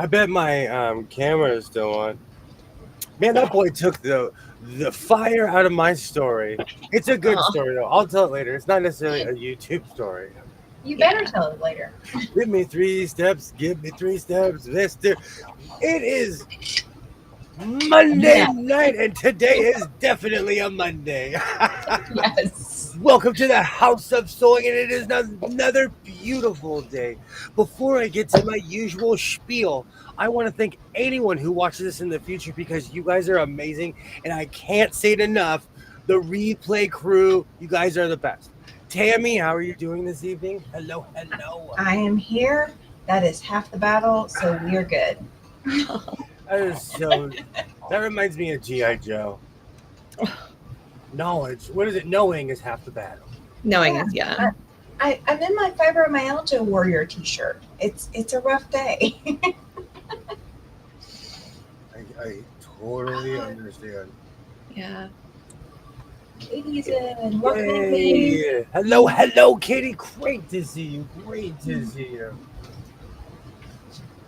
I bet my camera is still on. Man, that boy took the fire out of my story. It's a good story though. I'll tell it later. It's not necessarily a YouTube story. You better tell it later. Give me 3 steps. Give me 3 steps. Mister. It is Monday night, and today is definitely a Monday. Yes. Welcome to the House of Sewing, and it is another beautiful day. Before I get to my usual spiel, I want to thank anyone who watches this in the future because you guys are amazing, and I can't say it enough. The replay crew, you guys are the best. Tammy, how are you doing this evening? Hello. I am here. That is half the battle, so we're good. That reminds me of G.I. Joe. Knowledge. What is it? Knowing is half the battle. Knowing is, yeah. I'm in my fibromyalgia warrior t-shirt. It's a rough day. I totally understand. Yeah. Katie's in. Welcome in, Hey. Katie. Hello, Katie. Great to see you.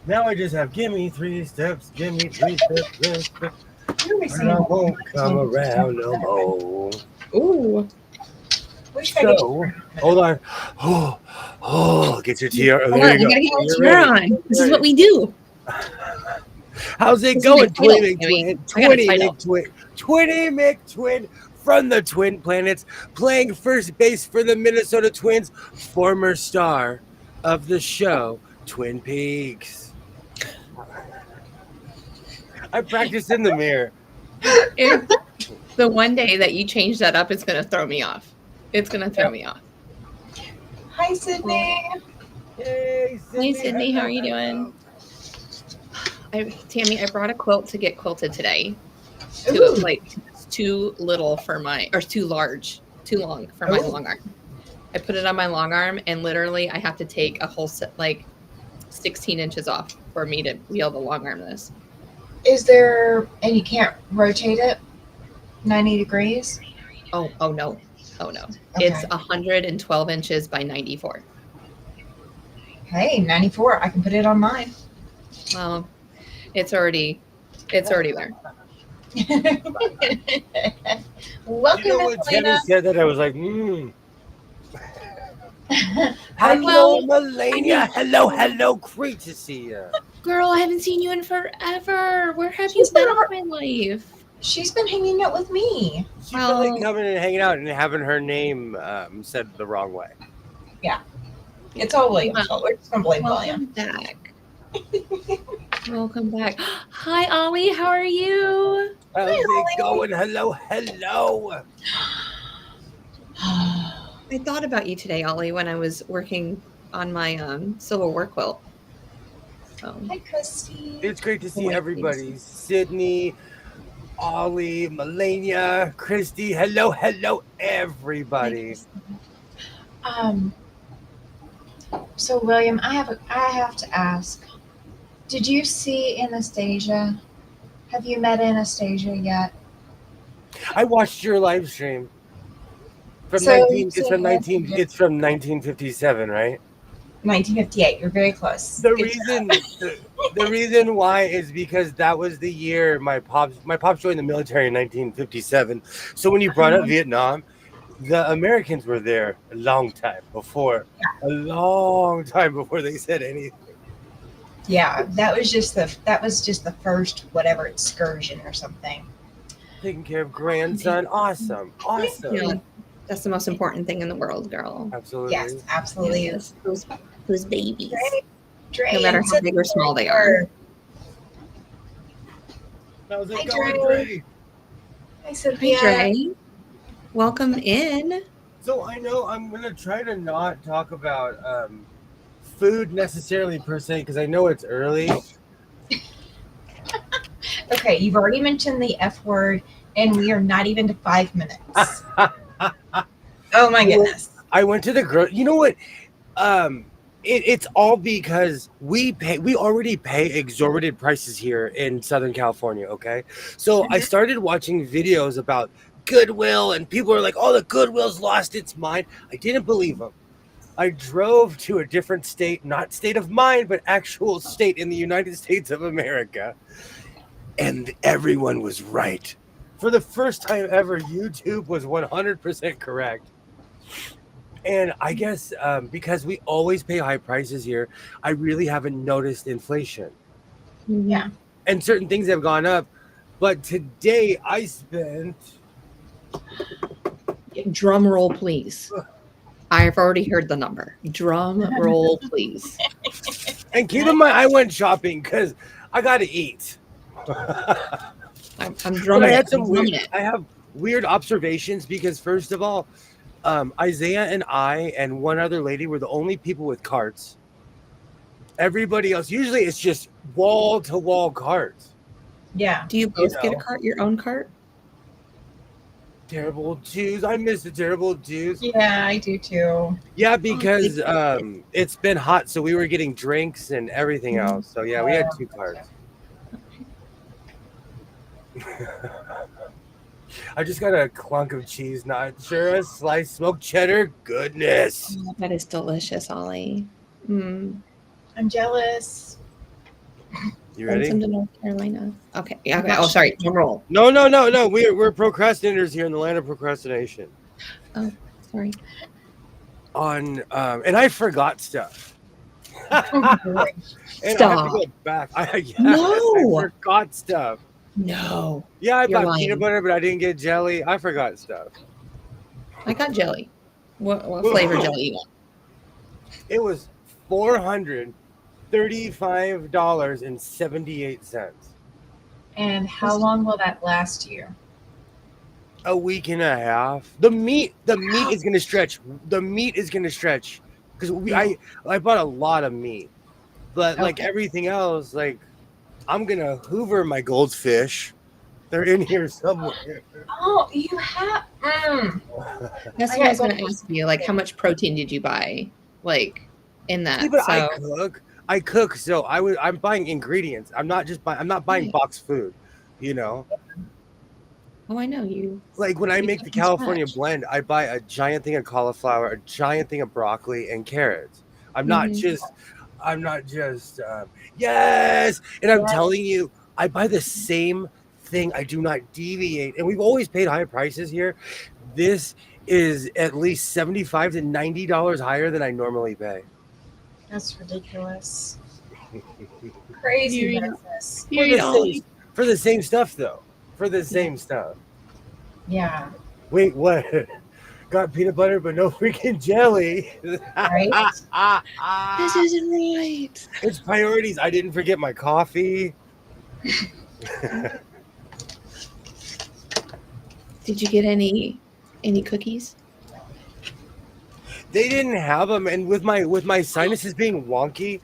Now I just have give me 3 steps. Give me 3 steps. And I won't come around no more. Ooh. So, hold on. Oh, get your tea. Hold on, you gotta get your chair on. This is what we do. How's it going, Twin McTwin from the Twin Planets, playing first base for the Minnesota Twins, former star of the show Twin Peaks. I practiced in the mirror. The one day that you change that up, it's gonna throw me off. It's gonna throw me off. Hi, Sydney. Hey, Hey, Sydney, how are you doing? Tammy, I brought a quilt to get quilted today. It's too little for too long for my long arm. I put it on my long arm, and literally I have to take a whole set, 16 inches off for me to be able to long arm this. Is there, and you can't rotate it 90 degrees? Oh no. Okay. It's 112 inches by 94. Hey, 94. I can put it on mine. Well, it's already there. Welcome, You know when Tammy said that, I was like, Hello, Melania. Hello. Great to see you. Girl, I haven't seen you in forever. Where have you been all my life? She's been hanging out with me. She's been coming and hanging out and having her name said the wrong way. Yeah. It's all William's fault. We're just going to blame William. Welcome back. Hi, Ollie. How are you? How's it going? Hello. I thought about you today, Ollie, when I was working on my silver work quilt. Hi, Christy. It's great to see everybody. Sydney, Ollie, Melania, Christy. Hello, everybody. So William, I have to ask. Did you see Anastasia? Have you met Anastasia yet? I watched your live stream. It's from 1957, right? 1958. You're very close. The reason why is because that was the year my pops joined the military in 1957. So when you brought up Vietnam, the Americans were there a long time before they said anything. Yeah, that was just the first whatever excursion or something. Taking care of grandson, awesome. Yeah, that's the most important thing in the world, girl. Absolutely. Yes, absolutely is. Those babies, Dre, no matter how big or small they are. How's it Hi, going, Dre? Dre? Hi, Cynthia. Hi, Dre. Welcome in. So I know I'm gonna try to not talk about food necessarily per se because I know it's early. Okay, you've already mentioned the F word, and we are not even to 5 minutes. Oh my goodness! I went to the You know what? It's all because we already pay exorbitant prices here in Southern California. Okay, so I started watching videos about Goodwill, and people are like, "Oh, the Goodwill's lost its mind." I didn't believe them. I drove to a different state, not state of mind, but actual state in the United States of America. And everyone was right. For the first time ever, YouTube was 100% correct. And I guess because we always pay high prices here, I really haven't noticed inflation. Yeah. And certain things have gone up. But today I spent. Drum roll, please. I've already heard the number. Drum roll, please. And keep in mind, I went shopping because I got to eat. I'm But drumming I had it. some I'm drumming weird. it. I have weird observations because first of all, Isaiah and I and one other lady were the only people with carts. Everybody else, usually it's just wall to wall carts. Yeah. Do you both get a know. cart, your own cart? Terrible twos. I miss the terrible twos. Yeah, I do too. Yeah, because it's been hot, so we were getting drinks and everything else. So yeah, we had 2 carts. I just got a clunk of cheese, not sure a sliced smoked cheddar. Goodness. Oh, that is delicious, Ollie. Mm. I'm jealous. You Send ready? some to North Carolina. Okay. Yeah, I'm okay. not Oh, sorry. Drum roll. No. We're procrastinators here in the land of procrastination. Sorry. And I forgot stuff. Oh, boy. And I have Stop. to go back. I No. forgot stuff. No. Yeah, I You're bought lying. peanut butter, but I didn't get jelly. I forgot stuff. I got jelly. What flavor jelly you want? It was $435.78. And how long will that last you? A week and a half. The meat is gonna stretch. The meat is gonna stretch because I bought a lot of meat, but like Okay. everything else, like I'm gonna hoover my goldfish. They're in here somewhere. Oh, you have. That's I what I was got going to ask you. Like, how much protein did you buy? Like, in that? See, but So, I cook, so I'm buying ingredients. I'm not buying Right. boxed food, you know. oh, I know you. Like when I You make cook the from California scratch. blend, I buy a giant thing of cauliflower, a giant thing of broccoli, and carrots. I'm not Mhm. just yes. And I'm Yes. telling you, I buy the same thing. I do not deviate. And we've always paid high prices here. This is at least $75 to $90 higher than I normally pay. That's ridiculous. Crazy You eat- business. You eat Ollie. For the same stuff though. For the same stuff. Yeah. Wait, what? Got peanut butter but no freaking jelly. Right? This isn't right. It's priorities. I didn't forget my coffee. Did you get any cookies? They didn't have them, and with my sinuses being wonky,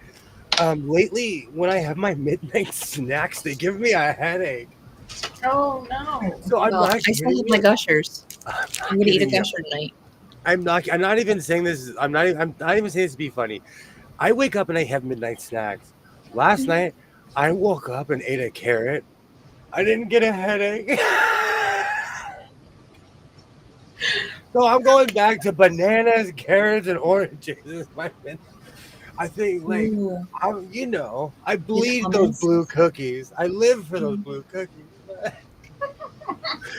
lately when I have my midnight snacks, they give me a headache. Oh no. So I'm Well, not I still kidding have my you. gushers. I'm gonna eat a kidding you. gusher tonight. I'm not even saying this. I'm not even saying this to be funny. I wake up and I have midnight snacks. Last night, I woke up and ate a carrot. I didn't get a headache. So I'm going back to bananas, carrots, and oranges. I think, like, Ooh. I bleed hummus. those blue cookies. I live for those blue cookies.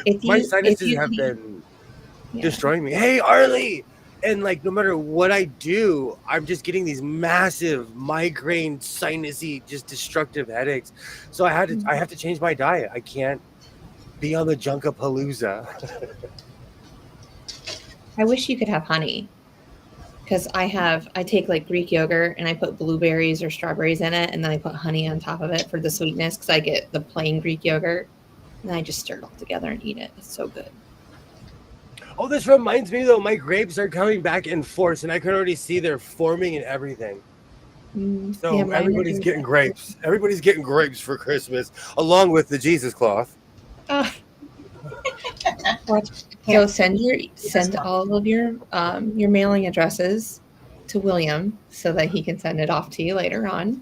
If My you sinuses if you have eat- been yeah. destroying me. Hey, Arlie! And like, no matter what I do, I'm just getting these massive migraine, sinusy, just destructive headaches. So I have to change my diet. I can't be on the Junkapalooza. I wish you could have honey. Because I take like Greek yogurt and I put blueberries or strawberries in it, and then I put honey on top of it for the sweetness. Because I get the plain Greek yogurt, and I just stir it all together and eat it. It's so good. Oh, this reminds me though, my grapes are coming back in force, and I can already see they're forming and everything. So Yeah, mine are everybody's doing getting that. grapes. Everybody's getting grapes for Christmas, along with the Jesus cloth. Oh. So send all of your mailing addresses to William so that he can send it off to you later on.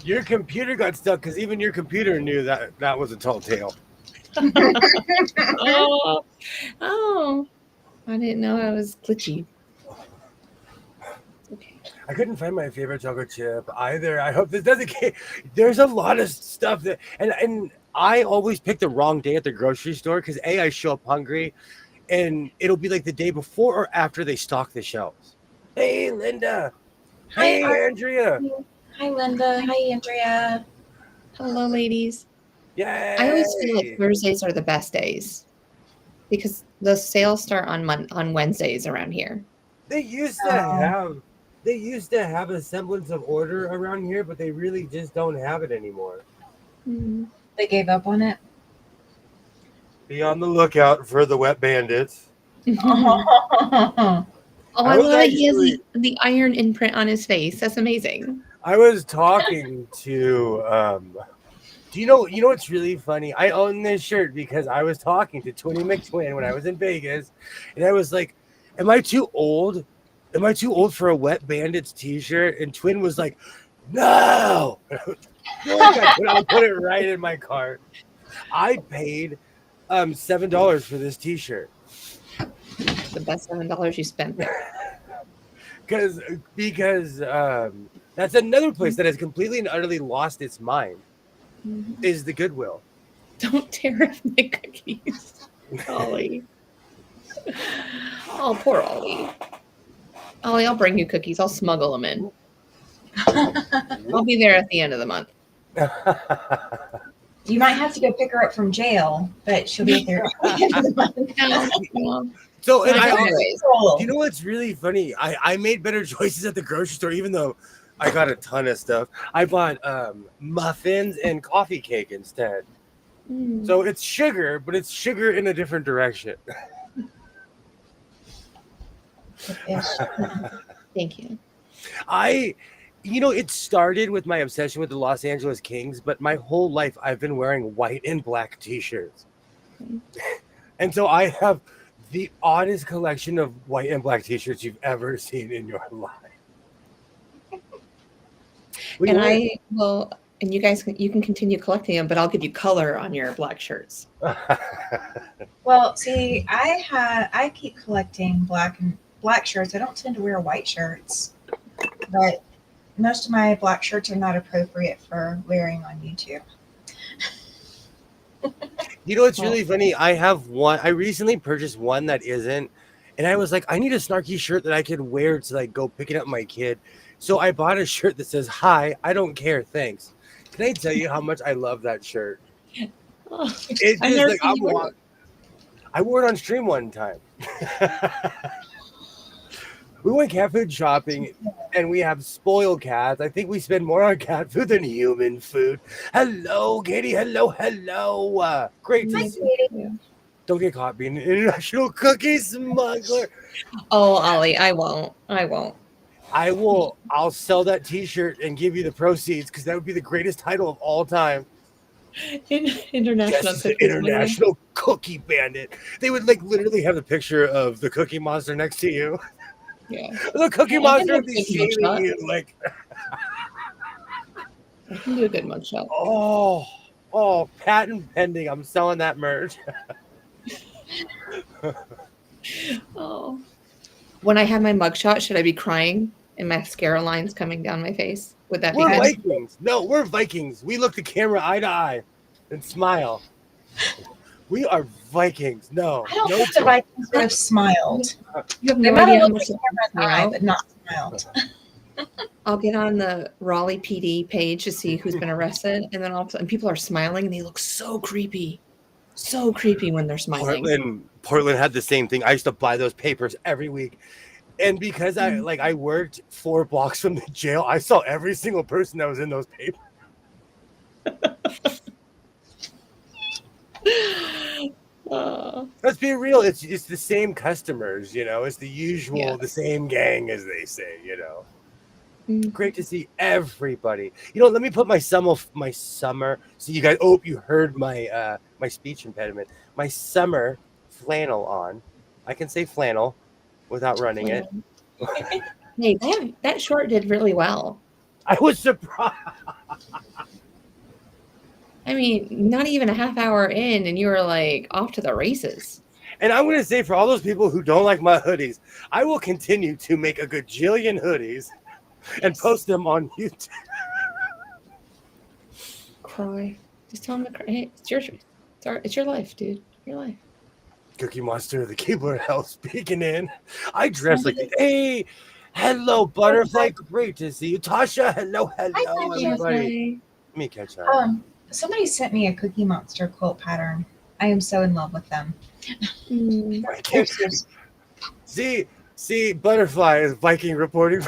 Your computer got stuck because even your computer knew that was a tall tale. Oh, I didn't know I was glitchy. I couldn't find my favorite chocolate chip either. I hope this doesn't get. There's a lot of stuff that, and I always pick the wrong day at the grocery store because I show up hungry, and it'll be like the day before or after they stock the shelves. Hey, Linda. Hey, Andrea. Hi, Linda. Hi, Andrea. Hello, ladies. Yay. I always feel like Thursdays are the best days because the sales start on Wednesdays around here. They used to have a semblance of order around here, but they really just don't have it anymore. They gave up on it. Be on the lookout for the wet bandits. Oh, I love that he has the iron imprint on his face. That's amazing. I was talking to do you know what's really funny? I own this shirt because I was talking to Twinny McTwin when I was in Vegas, and I was like, am I too old? Am I too old for a Wet Bandits t-shirt? And Twin was like, no. I put it right in my cart. I paid $7 for this t-shirt. The best $7 you spent there. Because that's another place that has completely and utterly lost its mind. Is the Goodwill. Don't tear up my cookies, Ollie. Oh, poor Ollie. Ollie, I'll bring you cookies. I'll smuggle them in. I'll be there at the end of the month. You might have to go pick her up from jail, but she'll be there at the end of the month. So, and Anyways. you know what's really funny? I made better choices at the grocery store, even though I got a ton of stuff. I bought muffins and coffee cake instead. So it's sugar, but it's sugar in a different direction. Thank you. It started with my obsession with the Los Angeles Kings, but my whole life I've been wearing white and black t-shirts. And so I have the oddest collection of white and black t-shirts you've ever seen in your life. And you guys, you can continue collecting them, but I'll give you color on your black shirts. Well, see, I keep collecting black shirts. I don't tend to wear white shirts, but most of my black shirts are not appropriate for wearing on YouTube. You know what's really funny? I have one. I recently purchased one that isn't, and I was like, I need a snarky shirt that I could wear to like go picking up my kid. So I bought a shirt that says, "Hi, I don't care, thanks." Can I tell you how much I love that shirt? It's just like I wore it on stream one time. We went cat food shopping, and we have spoiled cats. I think we spend more on cat food than human food. Hello, Katie. Hello. Great to see you. Don't get caught being an international cookie smuggler. Oh, Ollie, I won't. I will. I'll sell that T-shirt and give you the proceeds because that would be the greatest title of all time. International Cookie Bandit. They would like literally have the picture of the Cookie Monster next to you. Yeah, the Cookie Monster would be shaming you like. I can do a good mugshot. Oh, patent pending. I'm selling that merch. Oh. When I have my mugshot, should I be crying and mascara lines coming down my face? Would that be We're good? Vikings. No, we're Vikings. We look the camera eye to eye and smile. We are Vikings. No. I don't think the Vikings would have smiled. You have They no might idea have how looked much the camera in the eye, but not smiled. I'll get on the Raleigh PD page to see who's been arrested, and then all of a sudden people are smiling and they look so creepy. So creepy when they're smiling. Portland had the same thing. I used to buy those papers every week. And because I worked 4 blocks from the jail, I saw every single person that was in those papers. Let's be real. It's the same customers, It's the usual, the same gang, as they say, Great to see everybody. Let me put my summer. So you guys, you heard my my speech impediment. My summer flannel on. I can say flannel without running it. Hey, that short did really well. I was surprised. I mean, not even a half hour in, and you were like off to the races. And I'm going to say, for all those people who don't like my hoodies, I will continue to make a gajillion hoodies and post them on YouTube. Cry. Just tell him to cry. Hey, it's your life, dude. Your life. Cookie Monster, the keyboard hell speaking in. I dress like, hey, hello, Butterfly. Great to see you. Tasha, hello, Tasha. everybody. Let me catch up. Somebody sent me a Cookie Monster quilt pattern. I am so in love with them. I can't see, Butterfly is Viking reporting.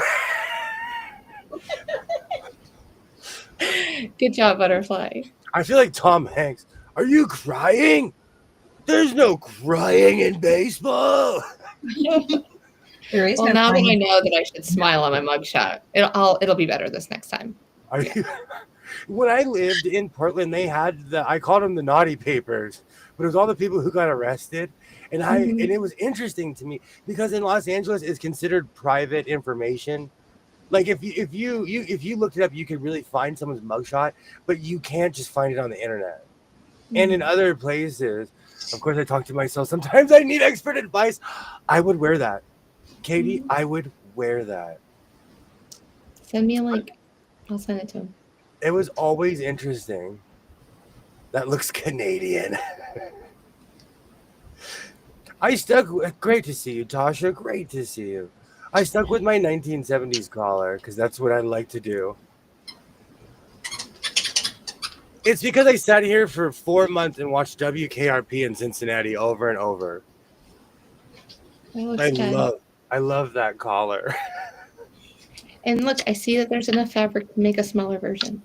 Good job, Butterfly. I feel like Tom Hanks. Are you crying? There's no crying in baseball. There is no now that I crying. know that I should smile on my mugshot, it'll be better this next time. Are you? When I lived in Portland, they had I called them the naughty papers, but it was all the people who got arrested, and and it was interesting to me because in Los Angeles it's considered private information. Like if you looked it up, you could really find someone's mugshot, but you can't just find it on the internet. And in other places, of course, I talk to myself. Sometimes I need expert advice. I would wear that, Katie. I would wear that. Send me a link. I'll send it to him. It was always interesting. That looks Canadian. I stuck with, great to see you, Tasha. Great to see you. I stuck with my 1970s collar because that's what I like to do. It's because I sat here for 4 months and watched WKRP in Cincinnati over and over. I love that collar. And look, I see that there's enough fabric to make a smaller version.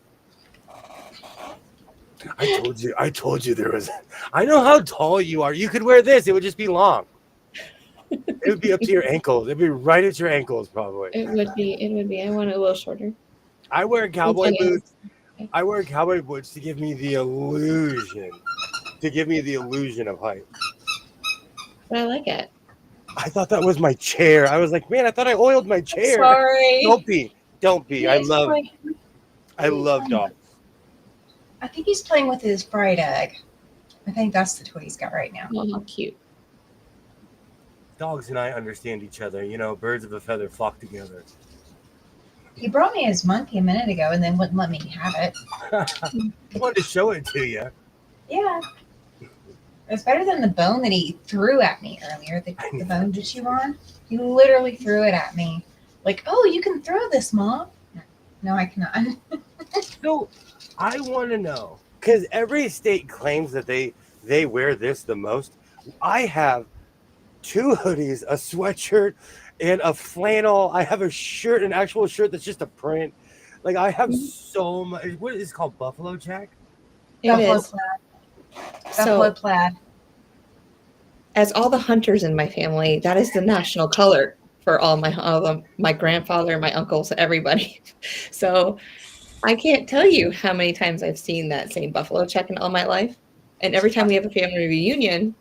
I told you there was. I know how tall you are. You could wear this. It would just be long. It would be up to your ankles. It'd be right at your ankles, probably. It would be. I want it a little shorter. I wear cowboy boots. I wear cowboy boots to give me the illusion. Of height. But I like it. I thought that was my chair. I was like, man, I thought I oiled my chair. Sorry. Don't be. I love dogs. I think he's playing with his fried egg. I think that's the toy he's got right now. Oh, how cute. Dogs and I understand each other. You know, birds of a feather flock together. He brought me his monkey a minute ago and then wouldn't let me have it. I wanted to show it to you. Yeah. It's better than the bone that he threw at me earlier. The bone to chew on. He literally threw it at me. Like, oh, you can throw this, Mom. No, I cannot. So I want to know, because every state claims that they wear this the most. I have 2 hoodies, a sweatshirt, and a flannel. I have a shirt, an actual shirt that's just a print. Like I have so much. What is it called? Buffalo check? Buffalo is. plaid. Buffalo plaid. As all the hunters in my family, that is the national color for all my grandfather, my uncles, everybody. So I can't tell you how many times I've seen that same buffalo check in all my life. And every time we have a family reunion,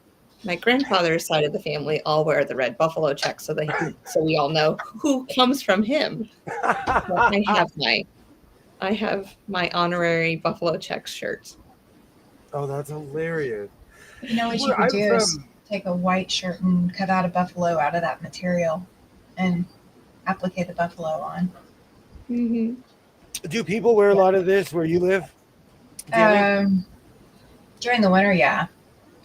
my grandfather's side of the family all wear the red buffalo check so we all know who comes from him. I have my honorary buffalo check shirt. Oh, that's hilarious. You know what you could do is take a white shirt and cut out a buffalo out of that material and applicate the buffalo on. Mm-hmm. Do people wear a lot of this where you live? During the winter, yeah.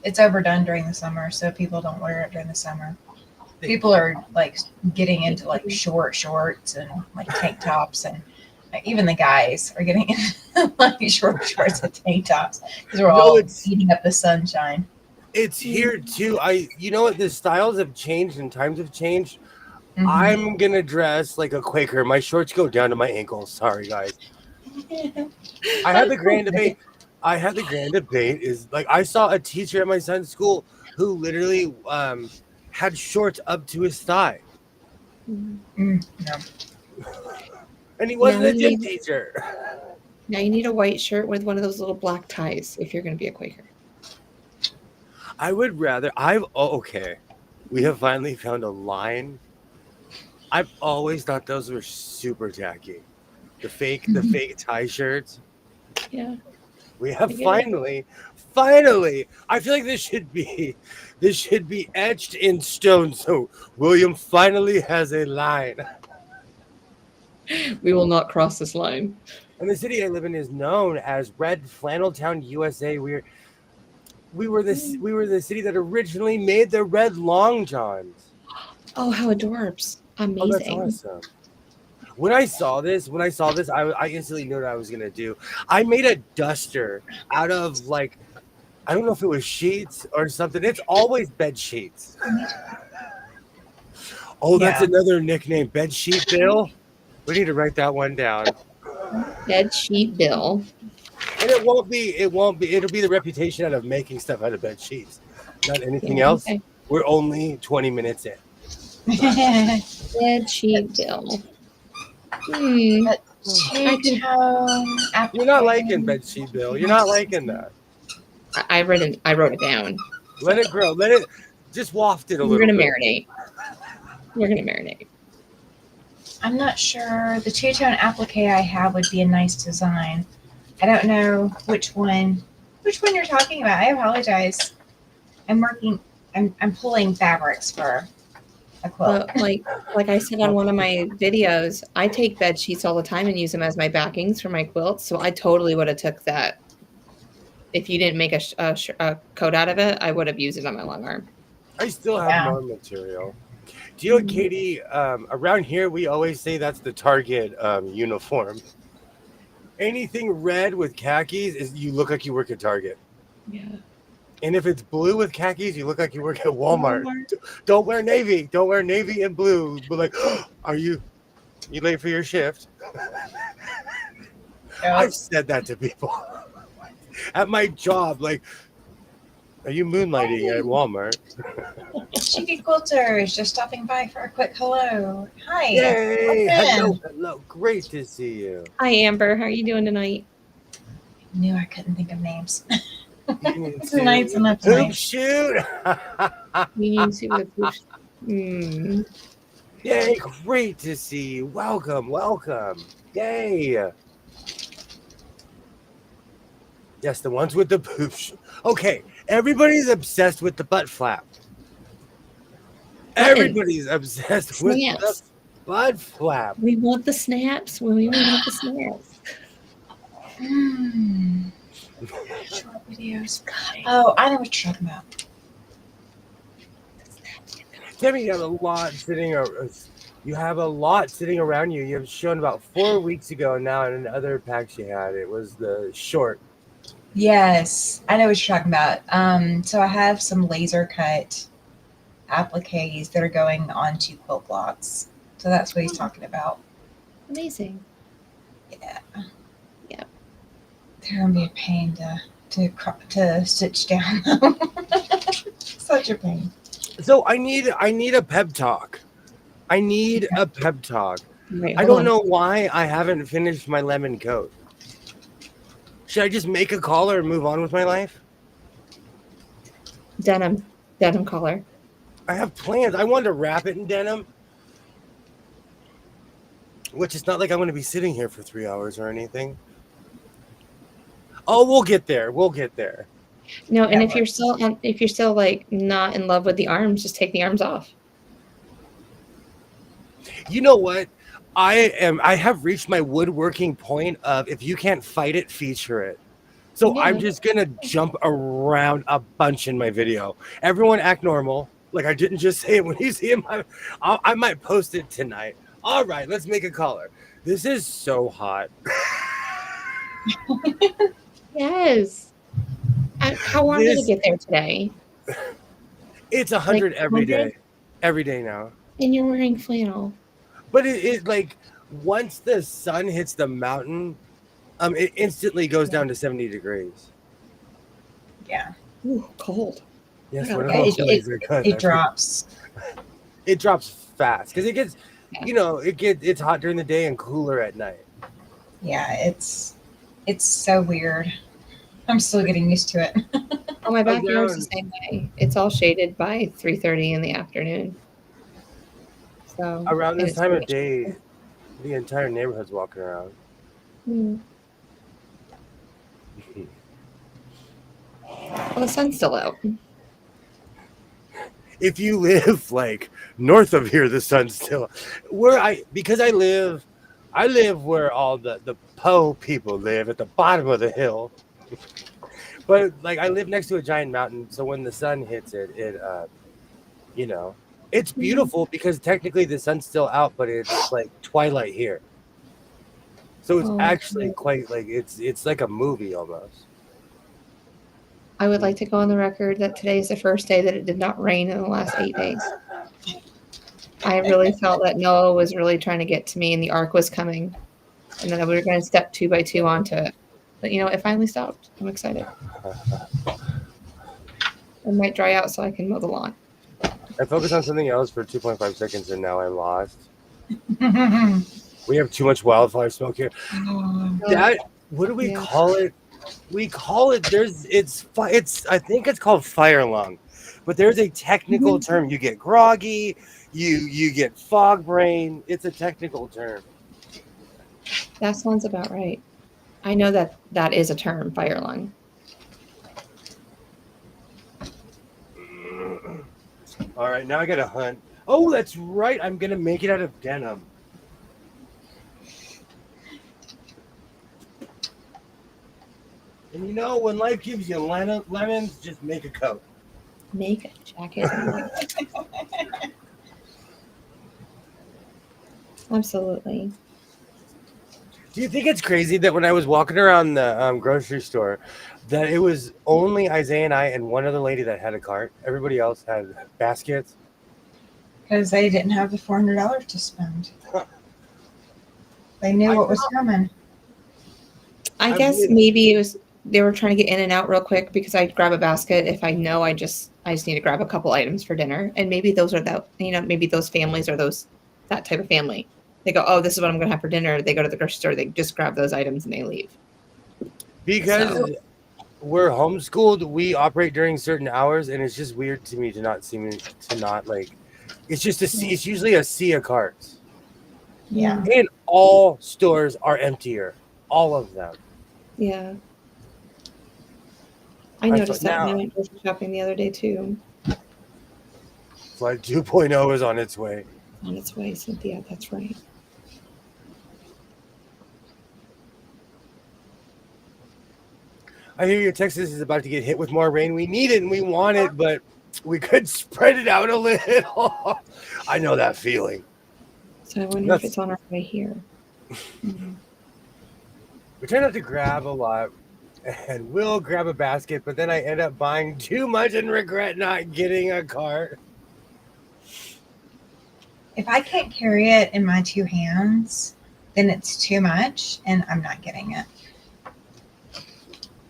It's overdone during the summer, so people don't wear it during the summer. People are like getting into like short shorts and like tank tops, and even the guys are getting into like short shorts and tank tops because we're all eating up the sunshine. It's here too. You know what? The styles have changed and times have changed. Mm-hmm. I'm gonna dress like a Quaker. My shorts go down to my ankles. Sorry, guys. I had the grand debate. Is like I saw a teacher at my son's school who literally had shorts up to his thigh. No. And he wasn't a gym teacher. Now you need a white shirt with one of those little black ties if you're going to be a Quaker. I would rather. Okay. We have finally found a line. I've always thought those were super tacky. The fake tie shirts. Yeah. We have finally. I feel like this should be etched in stone. So William finally has a line. We will not cross this line. And the city I live in is known as Red Flannel Town, USA. We were the city that originally made the red long johns. Oh, how adorbs. Amazing. Oh, that's awesome. When I saw this, I instantly knew what I was gonna do. I made a duster out of like, I don't know if it was sheets or something. It's always bed sheets. Oh, that's another nickname, Bed Sheet Bill. We need to write that one down. Bed Sheet Bill. And it'll be the reputation out of making stuff out of bed sheets, not anything else. Okay. We're only 20 minutes in. Bed Sheet Bill. You're not liking Bed Sheet Bill. You're not liking that. I wrote it down. Let it grow. Let it just waft it a little bit. We're gonna marinate. I'm not sure. The two-tone applique I have would be a nice design. I don't know which one you're talking about. I apologize. I'm pulling fabrics for a quilt. Well, like I said on one of my videos, I take bed sheets all the time and use them as my backings for my quilts. So I totally would have took that. If you didn't make a coat out of it, I would have used it on my long arm. I still have more material. Do you know what, Katie? Around here, we always say that's the Target uniform. Anything red with khakis you look like you work at Target. Yeah. And if it's blue with khakis, you look like you work at Walmart. Don't wear navy. Don't wear navy and blue. But like, are you late for your shift? I've said that to people at my job. Like, are you moonlighting at Walmart? Chicky Quilters just stopping by for a quick hello. Hi. Yay. Hello. Great to see you. Hi, Amber. How are you doing tonight? I knew I couldn't think of names. It's nice enough. Poop shoot. You need to see the poop shoot. Yay. Great to see you. Welcome. Yay. Yes, the ones with the poop shoot. Okay. Everybody's obsessed with the butt flap. Everybody's obsessed with the butt flap. We want the snaps. We want the snaps. Short videos. Oh, I know what you're talking about. Timmy, you have a lot sitting around you. You have shown about 4 weeks ago now in other packs you had. It was the short. Yes, I know what you're talking about. So I have some laser cut appliques that are going onto quilt blocks. So that's what he's talking about. Amazing. Yeah. Yeah. They're gonna be a pain to stitch down. Such a pain. So I need a pep talk. Wait, I don't know why I haven't finished my lemon coat. Should I just make a collar and move on with my life? Denim collar. I have plans. I want to wrap it in denim. Which is not like I'm going to be sitting here for 3 hours or anything. Oh, we'll get there. No, and if you're still like not in love with the arms, just take the arms off. You know what? I have reached my woodworking point of if you can't fight it, feature it. So yeah. I'm just gonna jump around a bunch in my video. Everyone act normal. Like I didn't just say it when you see it. I might post it tonight. All right, let's make a collar. This is so hot. Yes. How warm did it get there today? It's 100 every day. Every day now. And you're wearing flannel. But it like once the sun hits the mountain, it instantly goes down to 70 degrees. Yeah. Ooh, cold. Yes, it drops. It drops fast because it gets, it's hot during the day and cooler at night. Yeah, it's so weird. I'm still getting used to it. Oh, my backyard's the same way. It's all shaded by 3:30 in the afternoon. So around this time of day, the entire neighborhood's walking around. Mm. Well, the sun's still out. If you live like north of here, the sun's still because I live I live where all the Po people live, at the bottom of the hill. But like I live next to a giant mountain, so when the sun hits it, you know, it's beautiful because technically the sun's still out, but it's like twilight here. So it's Oh, actually quite like it's like a movie almost. I would like to go on the record that today is the first day that it did not rain in the last 8 days. I really felt that Noah was really trying to get to me and the ark was coming. And then we were going to step 2 by 2 onto it. But you know, it finally stopped. I'm excited. It might dry out so I can mow the lawn. I focused on something else for 2.5 seconds and now I'm lost. We have too much wildfire smoke here. What do we call it? We call it it's I think it's called fire lung. But there's a technical term. You get groggy, you get fog brain. It's a technical term. That sounds about right. I know that is a term, fire lung. All right, now I gotta hunt. Oh, that's right. I'm gonna make it out of denim. And you know, when life gives you lemons, just make a coat. Make a jacket. Absolutely. Do you think it's crazy that when I was walking around the grocery store, that it was only Isaiah and I and one other lady that had a cart? Everybody else had baskets. Because they didn't have the $400 to spend. They knew what was coming. I guess maybe it was they were trying to get in and out real quick because I grab a basket if I know I just need to grab a couple items for dinner. And maybe those are maybe those families are that type of family. They go, oh, this is what I'm going to have for dinner. They go to the grocery store. They just grab those items and they leave. Because we're homeschooled, we operate during certain hours, and it's just weird to me to not like. It's just it's usually a sea of carts. Yeah. And all stores are emptier. All of them. Yeah. I noticed that when I went grocery shopping the other day too. Flight 2.0 is on its way. On its way, Cynthia. That's right. I hear your Texas is about to get hit with more rain. We need it and we want it, but we could spread it out a little. I know that feeling. So I wonder if it's on our way here. We try not to grab a lot, and we'll grab a basket, but then I end up buying too much and regret not getting a cart. If I can't carry it in my two hands, then it's too much, and I'm not getting it.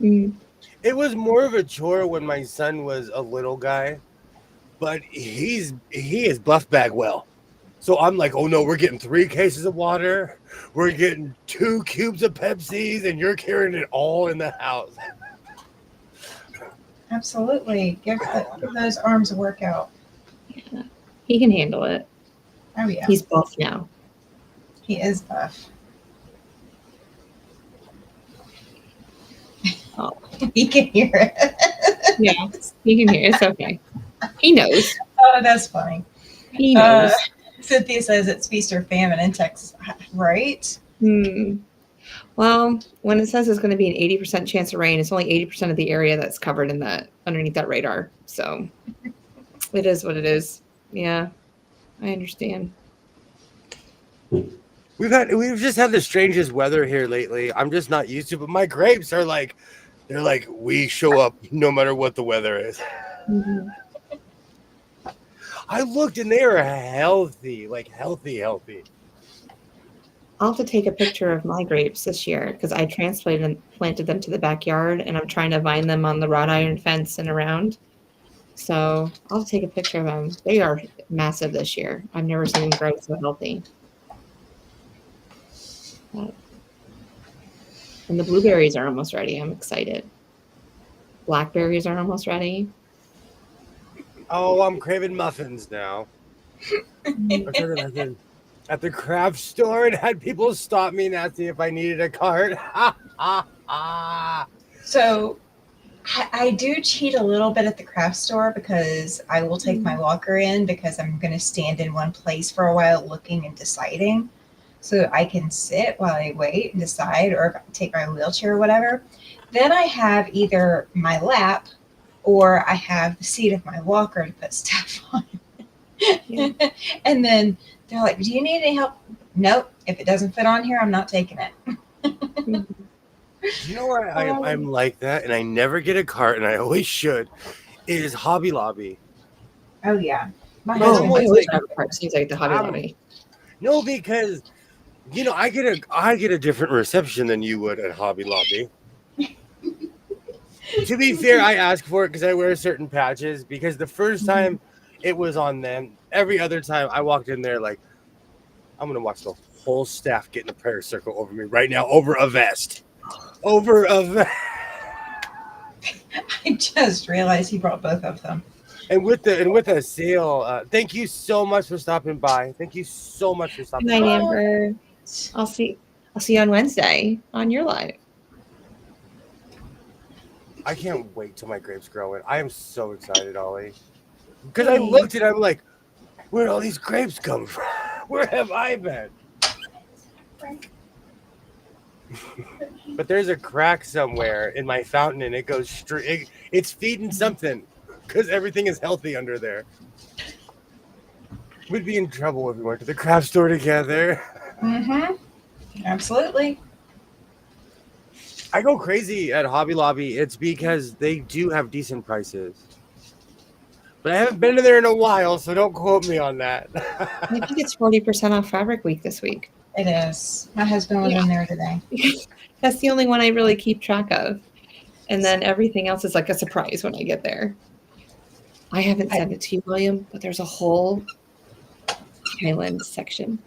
It was more of a chore when my son was a little guy, but he is buff bag well. So I'm like, oh no, we're getting 3 cases of water, we're getting 2 cubes of Pepsis, and you're carrying it all in the house. Absolutely. Give those arms a workout. Yeah. He can handle it. Oh yeah. He's buff now. He is buff. Oh. He can hear it. Yeah, he can hear it. It's okay. He knows. Oh, that's funny. He knows. Cynthia says it's feast or famine in Texas, right? Well, when it says it's going to be an 80% chance of rain, it's only 80% of the area that's covered in underneath that radar. So it is what it is. Yeah, I understand. We've just had the strangest weather here lately. I'm just not used to it, but my grapes are like, we show up no matter what the weather is. Mm-hmm. I looked and they are healthy, like healthy. I'll have to take a picture of my grapes this year because I transplanted and planted them to the backyard, and I'm trying to vine them on the wrought iron fence and around. So I'll take a picture of them. They are massive this year. I've never seen them grow so healthy. And the blueberries are almost ready. I'm excited. Blackberries are almost ready. Oh, I'm craving muffins now. At the craft store and had people stop me and ask me if I needed a cart. So I do cheat a little bit at the craft store because I will take my walker in because I'm going to stand in one place for a while looking and deciding. so I can sit while I wait and decide, or take my wheelchair or whatever. Then I have either my lap or I have the seat of my walker to put stuff on. Yeah. And then they're like, "Do you need any help?" Nope. If it doesn't fit on here, I'm not taking it. You know why I'm like that, and I never get a cart, and I always should, is Hobby Lobby. Oh yeah. My Oh, husband I always always like- have a part. Seems like the Hobby Lobby. No, because I get a different reception than you would at Hobby Lobby. To be fair, I ask for it because I wear certain patches. Because the first time it was on them, every other time I walked in there like, I'm gonna watch the whole staff get in a prayer circle over me right now over a vest. Over a vest. I just realized he brought both of them. And with a sale, thank you so much for stopping by. Thank you so much for Good stopping night, by. Amber. I'll see you on Wednesday on your live. I can't wait till my grapes grow in. I am so excited, Ollie. Because I looked at it, I'm like, where'd all these grapes come from? Where have I been? But there's a crack somewhere in my fountain, and it goes straight. It's feeding something, because everything is healthy under there. We'd be in trouble if we went to the craft store together. Absolutely. I go crazy at Hobby Lobby. It's because they do have decent prices. But I haven't been in there in a while, so don't quote me on that. I think it's 40% off Fabric Week this week. It is. My husband was in there today. That's the only one I really keep track of. And then everything else is like a surprise when I get there. I haven't sent it to you, William, but there's a whole Highland section.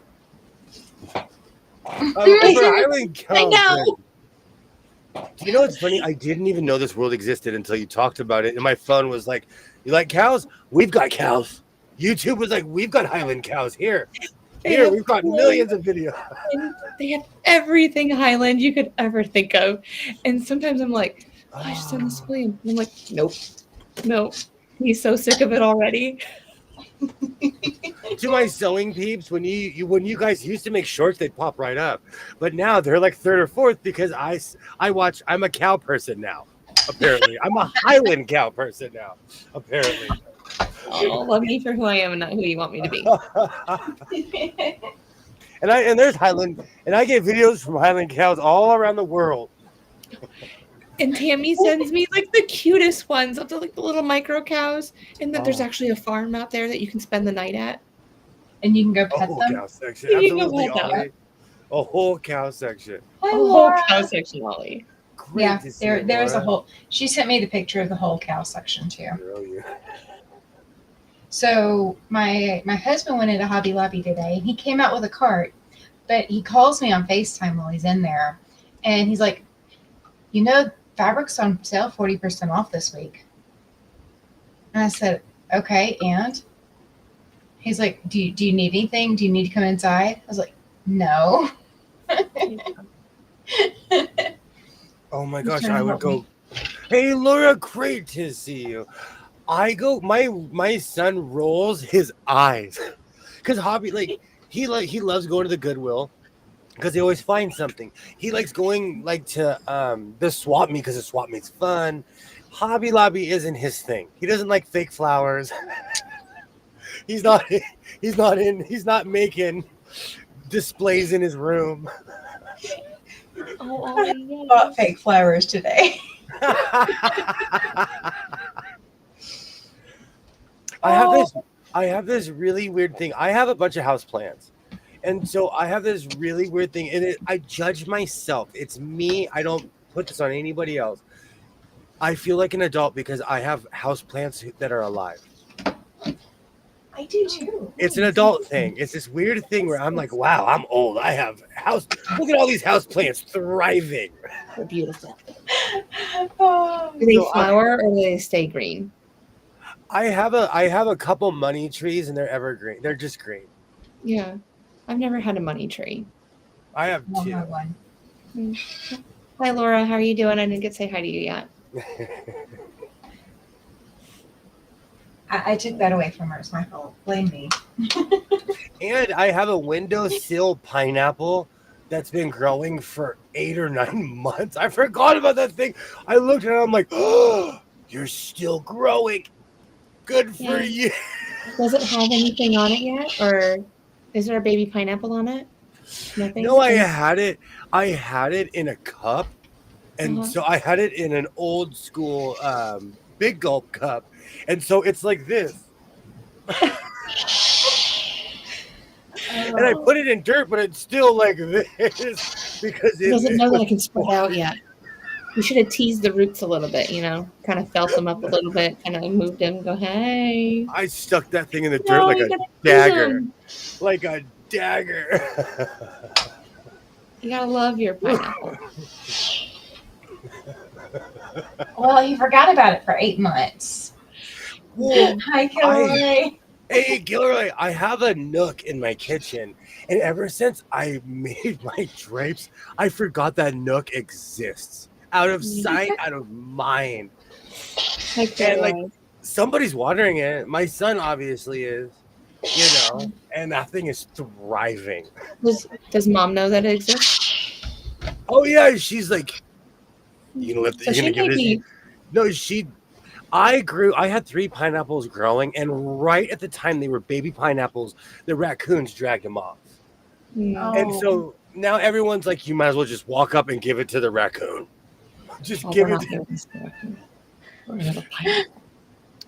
I know. Do you know what's funny? I didn't even know this world existed until you talked about it. And my phone was like, "You like cows? We've got cows." YouTube was like, "We've got Highland cows here. Here, we've got millions of videos." And they have everything Highland you could ever think of. And sometimes I'm like, I just sent this to William. And I'm like, nope. He's so sick of it already. To my sewing peeps, when you guys used to make shorts, they'd pop right up, but now they're like third or fourth because I'm a cow person now. Apparently, I'm a Highland cow person now. Apparently, Oh, love me for who I am and not who you want me to be. and there's Highland, and I get videos from Highland cows all around the world. And Tammy sends me like the cutest ones of the little micro cows, and that there's actually a farm out there that you can spend the night at. And you can go pet them. Cow section, You can go absolutely, pet them. Ollie. A whole cow section. Hi, A whole Laura. cow section, Ollie. Great Yeah, to see there's a Laura. whole. She sent me the picture of the whole cow section too. Brilliant. So my husband went into Hobby Lobby today. He came out with a cart, but he calls me on FaceTime while he's in there, and he's like, fabric's on sale 40% off this week. And I said, okay, and he's like, do you need anything? Do you need to come inside? I was like, no. Oh my He's gosh, trying to I would help go. me. Hey Laura, great to see you. I go. My son rolls his eyes because he loves going to the Goodwill because he always finds something. He likes going to the swap meet because the swap meet's fun. Hobby Lobby isn't his thing. He doesn't like fake flowers. He's not making displays in his room. Oh, Ollie, yes. Bought fake flowers today. I have this really weird thing. I have a bunch of house plants. And so I have this really weird thing, and I judge myself. It's me. I don't put this on anybody else. I feel like an adult because I have house plants that are alive. I do too. It's an adult thing. It's this weird thing where I'm like, wow, I'm old. I have look at all these house plants thriving. They're beautiful. Oh, Do they So flower or do they stay green? I have a couple money trees and they're evergreen. They're just green. Yeah. I've never had a money tree. I have I'll two. have one. Hi, Laura. How are you doing? I didn't get to say hi to you yet. I took that away from her. It's my fault. Blame me. And I have a windowsill pineapple that's been growing for 8 or 9 months. I forgot about that thing. I looked at it, I'm like, oh, you're still growing. Good for Yeah. you. Does it have anything on it yet, or is there a baby pineapple on it? Nothing. No, I had it. I had it in a cup. And Uh-huh. so I had it in an old school big gulp cup. And so it's like this. And I put it in dirt, but it's still like this because It doesn't know that it can was spread out yet. You should have teased the roots a little bit, kind of felt them up a little bit, kind of moved them and go, hey. I stuck that thing in the dirt No, like you a gotta tease dagger. them. Like a dagger. You gotta love your pineapple. Well, you forgot about it for 8 months. Well, Hi, Kilroy. Hey, Gilroy, I have a nook in my kitchen, and ever since I made my drapes, I forgot that nook exists. Out of sight, out of mind. And like somebody's watering it. My son obviously is, and that thing is thriving. Does mom know that it exists? Oh yeah, she's like, you gonna So she give may this? be. No, I had 3 pineapples growing, and right at the time they were baby pineapples, the raccoons dragged them off. Oh. And so now everyone's like, you might as well just walk up and give it to the raccoon. Just give it to him.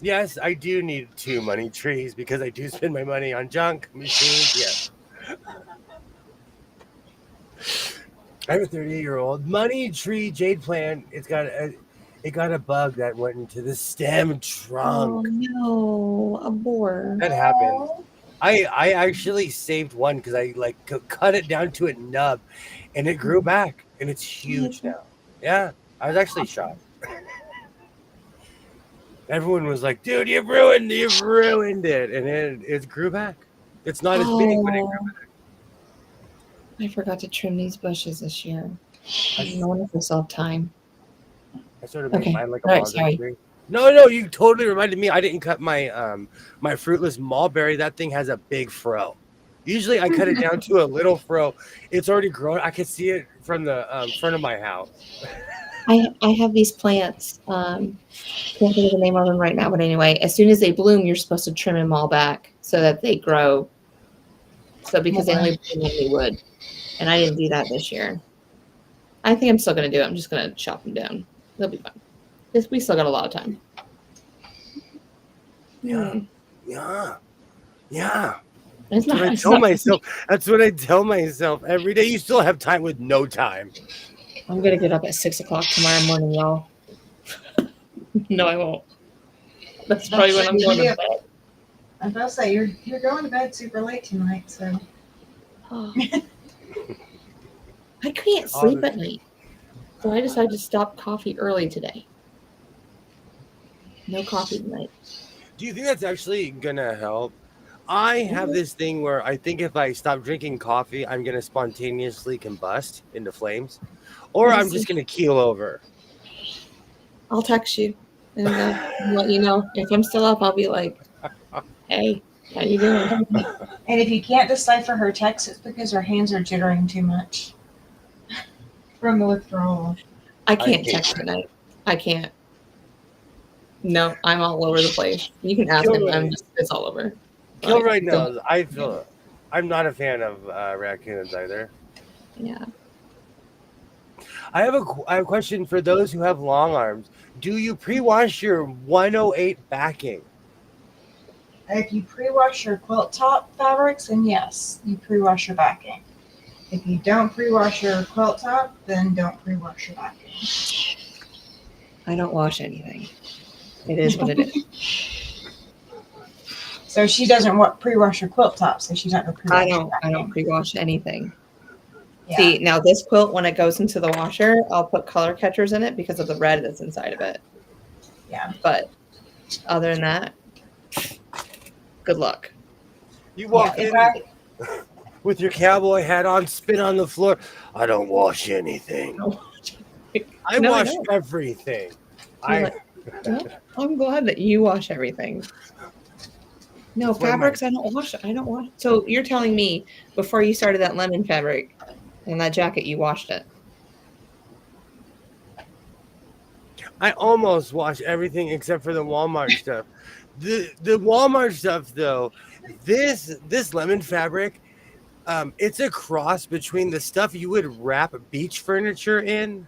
Yes, I do need 2 money trees because I do spend my money on junk machines. Yes. I have a 38-year-old money tree jade plant. It got a bug that went into the stem trunk. Oh no, a boar. That happened. I actually saved one because I cut it down to a nub, and it grew back, and it's huge now. Yeah, I was actually shocked. Everyone was like, "Dude, you've ruined it," and it grew back. It's not as big, but it grew back. I forgot to trim these bushes this year. I wonder if I still have time. I sort of made mine like a mulberry tree. No, you totally reminded me. I didn't cut my my fruitless mulberry. That thing has a big fro. Usually I cut it down to a little fro. It's already grown. I can see it from the front of my house. I have these plants. Can't think of the name of them right now, but anyway, as soon as they bloom, you're supposed to trim them all back so that they grow. So because they only bloom when they would, and I didn't do that this year. I think I'm still gonna do it. I'm just gonna chop them down. They'll be fine. We still got a lot of time. Yeah. That's what I tell myself. That's what I tell myself every day. You still have time with no time. I'm gonna get up at 6 o'clock tomorrow morning, y'all. No, I won't. That's probably when I'm going to bed. I was about to say you're going to bed super late tonight, so. I can't sleep at night, so I decided to stop coffee early today. No coffee tonight. Do you think that's actually gonna help? I have this thing where I think if I stop drinking coffee, I'm gonna spontaneously combust into flames, or I'm just gonna keel over. I'll text you and let you know. If I'm still up, I'll be like, "Hey, how you doing?" And if you can't decipher her text, it's because her hands are jittering too much from the withdrawal. I can't text at night. I can't. No, I'm all over the place. You can ask him. It's all over. Kilroy knows. I'm not a fan of raccoons either. Yeah. I have a question for those who have long arms. Do you pre-wash your 108 backing? If you pre-wash your quilt top fabrics, then yes, you pre-wash your backing. If you don't pre-wash your quilt top, then don't pre-wash your backing. I don't wash anything. It is what it is. So she doesn't pre-wash her quilt top, so she's not going to pre-wash I don't pre-wash anything. Yeah. See, now this quilt, when it goes into the washer, I'll put color catchers in it because of the red that's inside of it. Yeah. But other than that, good luck. You walk in with your cowboy hat on, spit on the floor. I don't wash anything. I wash everything. I'm glad that you wash everything. No, That's why fabrics, I don't wash. I don't wash. So you're telling me before you started that lemon fabric and that jacket, you washed it? I almost wash everything except for the Walmart stuff. The Walmart stuff though, this lemon fabric, it's a cross between the stuff you would wrap beach furniture in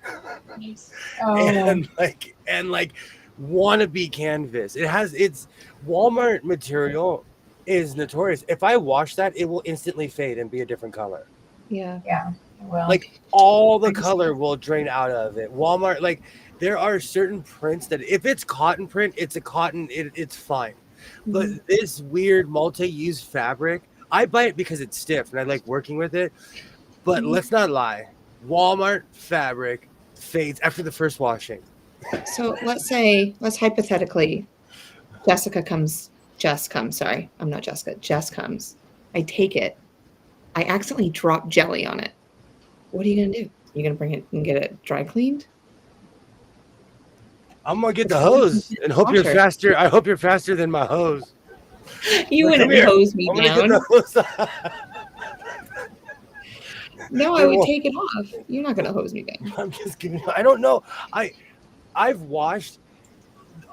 Oh, and like wannabe canvas. It's Walmart material is notorious. If I wash that, it will instantly fade and be a different color. Yeah. yeah. Well, Like all the I just- color will drain out of it. Walmart, like there are certain prints that if it's cotton print, it's a cotton, it's fine. But Mhm. this weird multi-use fabric, I buy it because it's stiff and I like working with it. But Mhm. let's not lie, Walmart fabric fades after the first washing. So let's hypothetically, Jess comes, sorry, I'm not Jessica, Jess comes. I take it. I accidentally drop jelly on it. What are you going to do? You going to bring it and get it dry cleaned? I'm gonna get the hose and hope you're Water. faster. I hope you're faster than my hose. You Like, wouldn't come here. hose me I'm gonna down. get the hose. No, I would take it off. You're not going to hose me down. I'm just kidding. I don't know. I've washed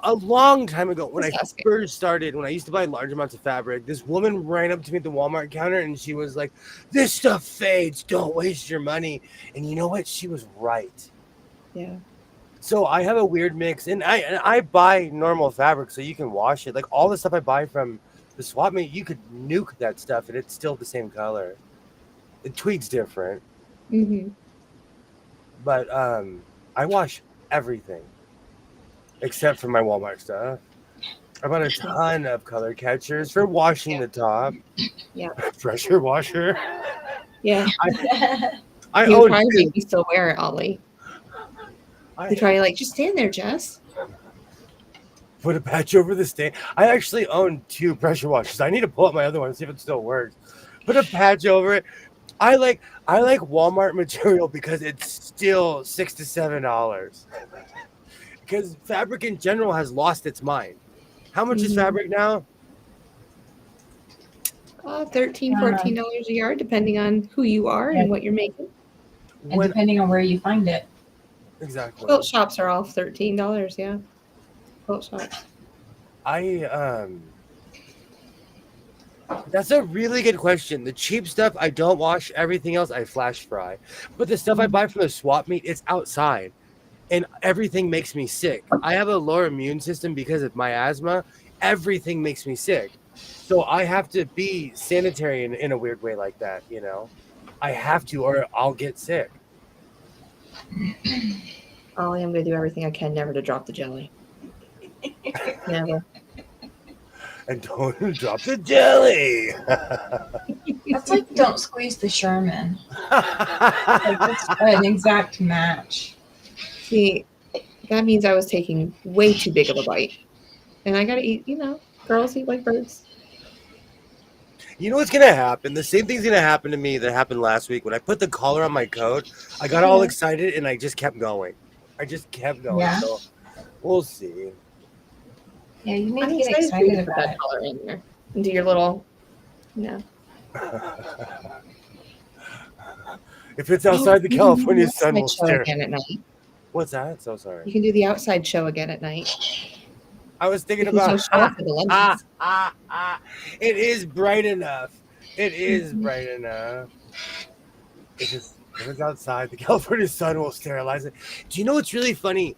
a long time ago when Just I asking. first started, when I used to buy large amounts of fabric. This woman ran up to me at the Walmart counter and she was like, "This stuff fades. Don't waste your money." And you know what? She was right. Yeah. So I have a weird mix, and I buy normal fabric so you can wash it. Like all the stuff I buy from the swap meet, you could nuke that stuff and it's still the same color. The tweed's different, Mm-hmm. but I wash everything except for my Walmart stuff. I bought a ton of color catchers for washing the top. Yeah. Pressure washer. Yeah. I You own try to two. make me still wear it, Ollie. I You try to like, just stand there, Jess. put a patch over the stain. I actually own 2 pressure washers. I need to pull up my other one and see if it still works. Put a patch over it. I like Walmart material because it's still $6 to $7. Because fabric in general has lost its mind. How much is Mhm. fabric now? $13, $14 a yard, depending on who you are Yeah. and what you're making. and When depending on where you find it. exactly. Quilt shops are all $13, yeah. Quilt shops. That's a really good question. The cheap stuff I don't wash. Everything else I flash fry. But the stuff I buy from the swap meet, it's outside, and everything makes me sick. I have a lower immune system because of my asthma. Everything makes me sick, so I have to be sanitary in a weird way like that. You know, I have to, or I'll get sick. Ollie, I'm going to do everything I can never to drop the jelly. Never. And don't drop the jelly. That's like don't squeeze the Sherman. Like that's an exact match. See, that means I was taking way too big of a bite. And I got to eat, girls eat like birds. You know what's gonna happen? The same thing's gonna happen to me that happened last week when I put the collar on my coat. I got all excited and I just kept going. Yeah. So we'll see. Yeah, you need I'm to get excited for you excited to put about that it. color in there. And do your little, If it's outside the you can do California the sun, will outside show stare. again at night. What's that? So sorry. You can do the outside show again at night. I was thinking You can about. still show up for the lemons. It is bright enough. It is bright enough. If it's outside, the California sun will sterilize it. Do you know what's really funny?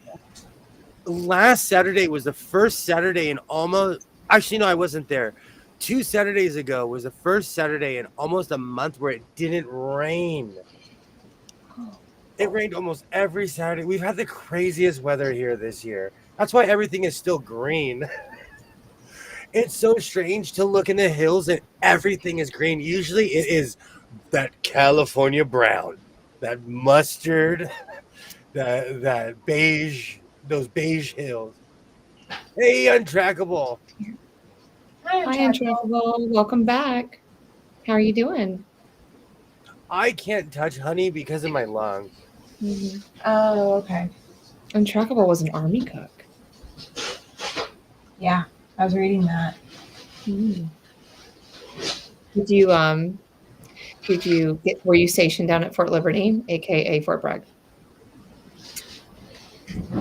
Last Saturday was the first Saturday in almost. Actually, no, I wasn't there. 2 Saturdays ago was the first Saturday in almost a month where it didn't rain. It rained almost every Saturday. We've had the craziest weather here this year. That's why everything is still green. It's so strange to look in the hills and everything is green. Usually it is that California brown, that mustard, that beige, those beige hills. Hey, Untrackable. Hi, Untrackable. Welcome back. How are you doing? I can't touch honey because of my lungs. Mm-hmm. Oh, okay. Untrackable was an army cook. Yeah, I was reading that. Mm. were you stationed down at Fort Liberty, aka Fort Bragg?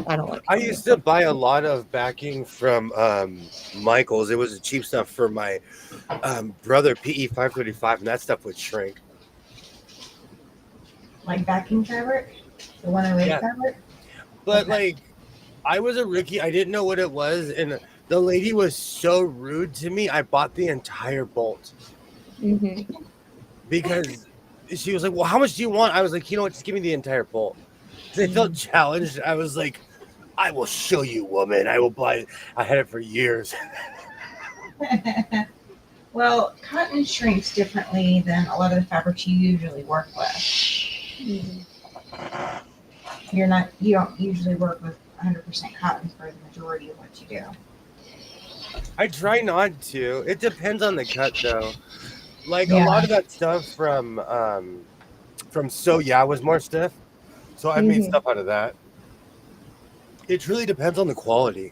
I don't like. I used to buy a lot of backing from Michael's. It was the cheap stuff for my brother PE 535, and that stuff would shrink. Like backing fabric, the one I made fabric. But like, I was a rookie. I didn't know what it was, and the lady was so rude to me. I bought the entire bolt because she was like, "Well, how much do you want?" I was like, "You know what? Just give me the entire bolt." They felt challenged. I was like, "I will show you, woman. I will buy it." I had it for years. Well, cotton shrinks differently than a lot of the fabrics you usually work with. You don't usually work with 100% cotton for the majority of what you do. I try not to. It depends on the cut, though. Like a lot of that stuff from So Yeah was more stiff, so I made stuff out of that. It truly depends on the quality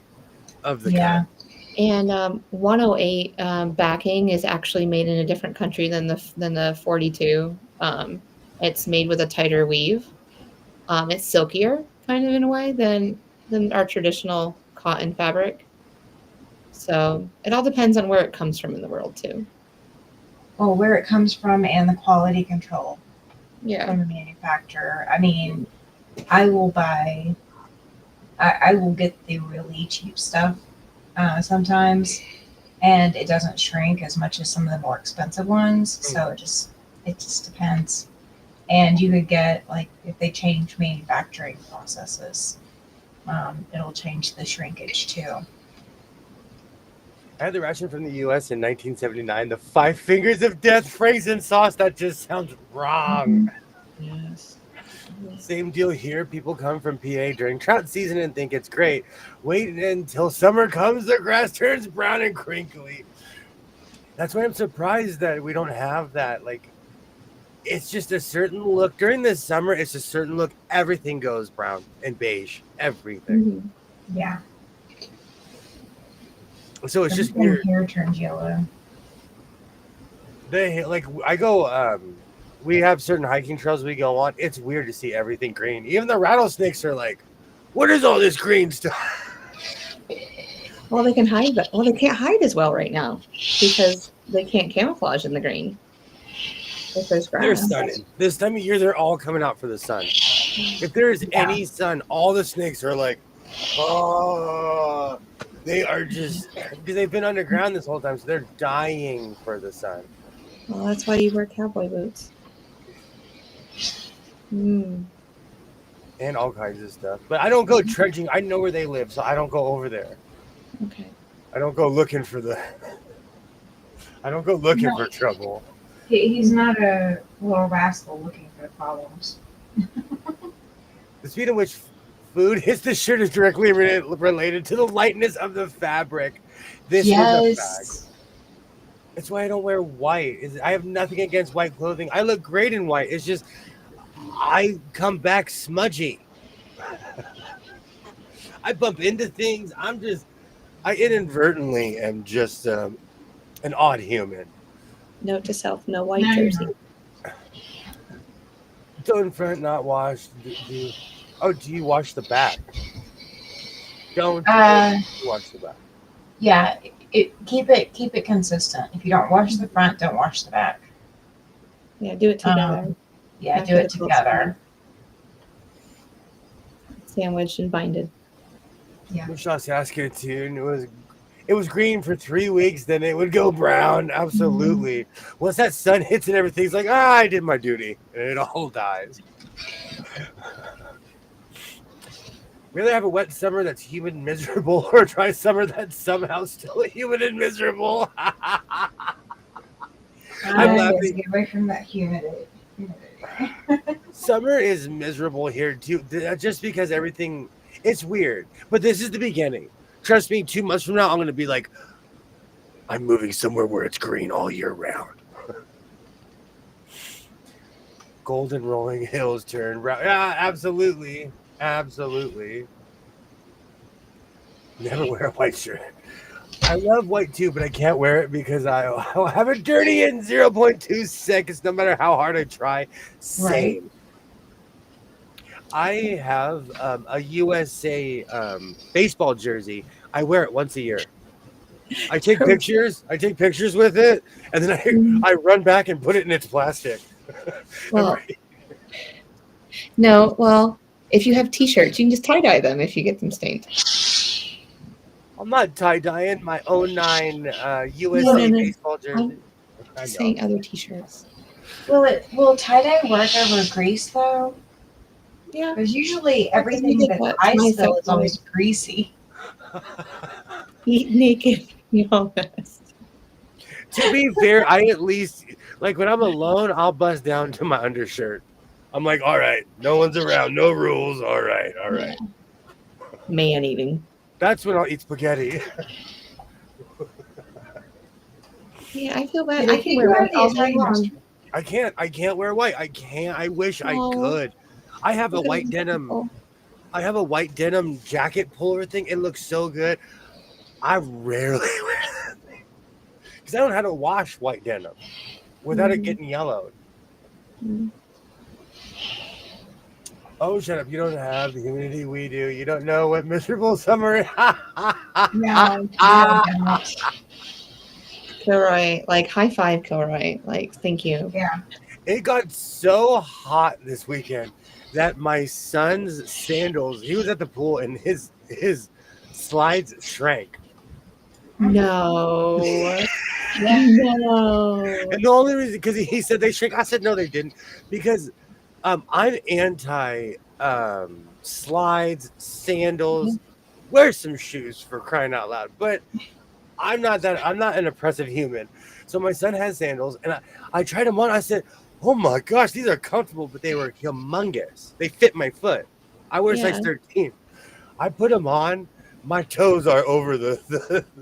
of the cut. And 108 backing is actually made in a different country than the 42. It's made with a tighter weave. It's silkier, kind of in a way, than our traditional cotton fabric. So it all depends on where it comes from in the world too. Well, where it comes from and the quality control from the manufacturer. I mean, I will get the really cheap stuff sometimes, and it doesn't shrink as much as some of the more expensive ones. So it just depends. And you could get, like, if they change manufacturing processes, it'll change the shrinkage too. I had the ration from the U.S. in 1979, the 5 Fingers of Death frozen sauce. That just sounds wrong. Yes. Same deal here. People come from PA during trout season and think it's great. Wait until summer comes, the grass turns brown and crinkly. That's why I'm surprised that we don't have that. Like, it's just a certain look. During the summer, it's a certain look. Everything goes brown and beige. Everything. Yeah. So it's just weird. Hair turns yellow. I go, we have certain hiking trails we go on. It's weird to see everything green. Even the rattlesnakes are like, what is all this green stuff? Well, they can hide, but they can't hide as well right now because they can't camouflage in the green. If there's grass. They're stunning. This time of year, they're all coming out for the sun. If there is any sun, all the snakes are like, oh, they are just, because they've been underground this whole time, so they're dying for the sun. Well, that's why you wear cowboy boots. And all kinds of stuff. But I don't go trudging. I know where they live, so I don't go over there. Okay. I don't go looking for for trouble. He's not a little rascal looking for problems. The speed at which food hits the shirt is directly related to the lightness of the fabric. This is a fact. That's why I don't wear white. I have nothing against white clothing. I look great in white. It's just I come back smudgy. I bump into things. I inadvertently am just an odd human. Note to self: no white jersey. Toe in front, not washed. Do you wash the back? Don't wash the back. Yeah, keep it consistent. If you don't wash the front, don't wash the back. Yeah, do it together. Do it together. Sandwiched and binded. Yeah. Michelle Saskatoon, it was green for 3 weeks, then it would go brown. Absolutely. Once that sun hits and everything's like, I did my duty, and it all dies. We either have a wet summer that's humid and miserable, or a dry summer that's somehow still humid and miserable. I'm laughing. Get away from that humidity. Summer is miserable here too, just because everything. It's weird, but this is the beginning. Trust me, 2 months from now, I'm going to be like, I'm moving somewhere where it's green all year round. Golden rolling hills turn brown. Yeah, absolutely. Absolutely. Never wear a white shirt. I love white too, but I can't wear it because I'll have it dirty in 0.2 seconds, no matter how hard I try. Right. Same. I have a USA baseball jersey. I wear it once a year. I take pictures. I take pictures with it, and then I run back and put it in its plastic. Well, no. Well, if you have T-shirts, you can just tie-dye them if you get them stained. I'm not tie-dyeing my 09 USA No. baseball jersey. I'm saying other T-shirts. Will tie-dye work over grease though? Yeah. Because usually everything that I sell is always greasy. Eat naked, be honest. To be fair, I at least, like when I'm alone, I'll bust down to my undershirt. I'm like, all right, no one's around, no rules. All right. Yeah. Man eating. That's when I'll eat spaghetti. Yeah, I feel bad. I can wear white all day long. I can't wear white. I wish I could. I have a white denim. I have a white denim jacket pullover thing. It looks so good. I rarely wear that thing because I don't know how to wash white denim without it getting yellowed. Oh, shut up. You don't have the humidity we do. You don't know what miserable summer is. No, Kilroy, like high five, Kilroy. Like, thank you. Yeah. It got so hot this weekend that my son's sandals, he was at the pool and his slides shrank. No. No. And the only reason, because he said they shrink, I said no, they didn't, because I'm anti slides, sandals. Wear some shoes for crying out loud, but I'm not an oppressive human. So my son has sandals, and I tried them on. I said, "Oh my gosh, these are comfortable," but they were humongous. They fit my foot. I wear size 13. I put them on. My toes are over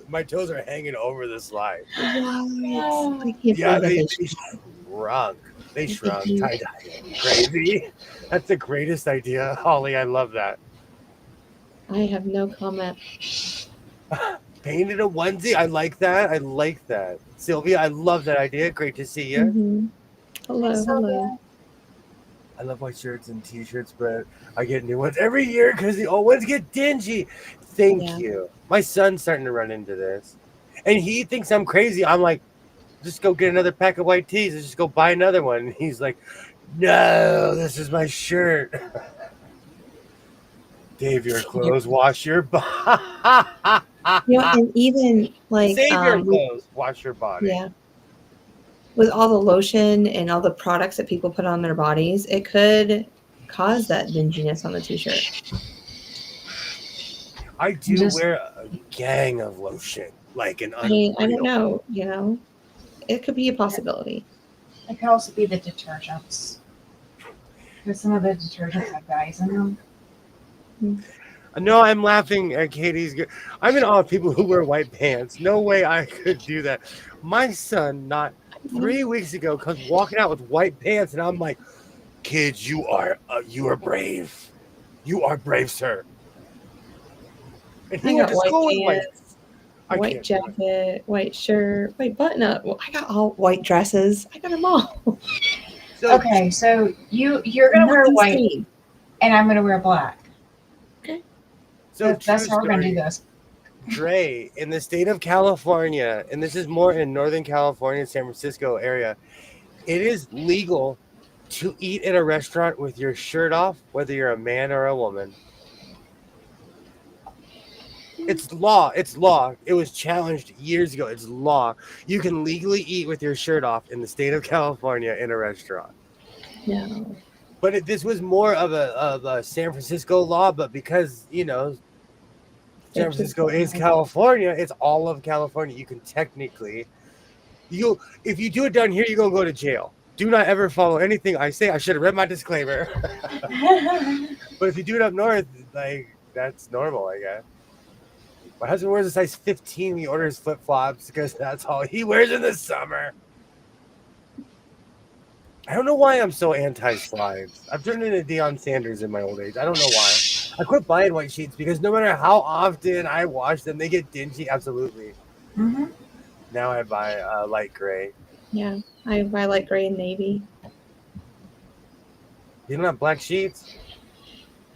my toes are hanging over the slide. What? Yeah, they shrunk. They shrunk. Tie-dye. Crazy. That's the greatest idea, Holly. I love that. I have no comment. Painted a onesie. I like that. Sylvia, I love that idea. Great to see you. Mm-hmm. Hello. I love white shirts and t-shirts, but I get new ones every year because the old ones get dingy. Thank you. My son's starting to run into this. And he thinks I'm crazy. I'm like, just go get another pack of white tees and just go buy another one. And he's like, no, this is my shirt. Dave, your clothes, wash your body. And even like save your clothes, wash your body. Yeah. With all the lotion and all the products that people put on their bodies, it could cause that dinginess on the t-shirt. I do wear a gang of lotion, like an. I don't know. It could be a possibility. It could also be the detergents, because some of the detergents have dyes in them. No, I'm laughing at Katie's. I'm in awe of people who wear white pants. No way I could do that. My son, not 3 weeks ago, comes walking out with white pants, and I'm like, "Kids, you are brave. You are brave, sir." And he went to school with white jacket, white shirt, white button-up. Well, I got all white dresses. I got them all. So you're gonna wear white, and I'm gonna wear black. So that's how we're going to do this. Dre, in the state of California, and this is more in Northern California, San Francisco area, it is legal to eat in a restaurant with your shirt off, whether you're a man or a woman. It's law. It's law. It was challenged years ago. It's law. You can legally eat with your shirt off in the state of California in a restaurant. No. But this was more of a San Francisco law, but because, San Francisco is California, it's all of California. You can technically, if you do it down here, you're going to go to jail. Do not ever follow anything I say. I should have read my disclaimer. But if you do it up north, like, that's normal, I guess. My husband wears a size 15. He orders flip-flops because that's all he wears in the summer. I don't know why I'm so anti-slides. I've turned into Deion Sanders in my old age. I don't know why. I quit buying white sheets because no matter how often I wash them, they get dingy. Absolutely. Mm-hmm. Now I buy light gray. Yeah, I buy light gray and navy. You don't have black sheets?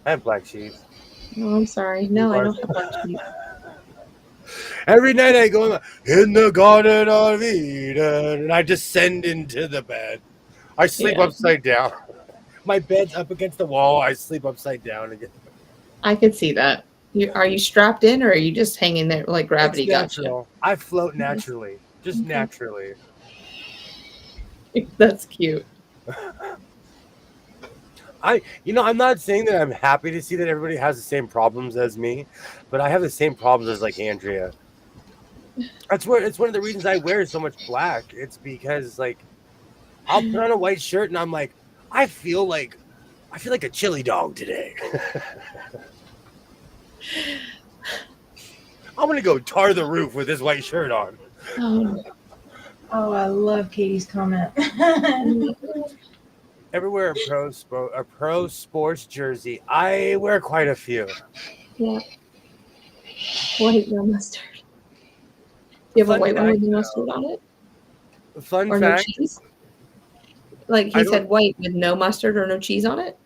I have black sheets. Oh, I'm sorry. No, I don't have black sheets. Every night I go in the Garden of Eden, and I descend into the bed. I sleep upside down. My bed's up against the wall. I sleep upside down again. I could see that. Are you strapped in, or are you just hanging there like gravity It's got you? natural. I float naturally, just naturally. That's cute. I'm not saying that I'm happy to see that everybody has the same problems as me, but I have the same problems as like Andrea. It's one of the reasons I wear so much black. It's because like I'll put on a white shirt and I'm like, I feel like a chili dog today. I'm gonna go tar the roof with this white shirt on. Oh, I love Katie's comment. Everywhere a pro sports jersey. I wear quite a few. Yeah. White, no mustard. Do you have a white one with no mustard on it? Fun or fact. No cheese? Like he said white with no mustard or no cheese on it?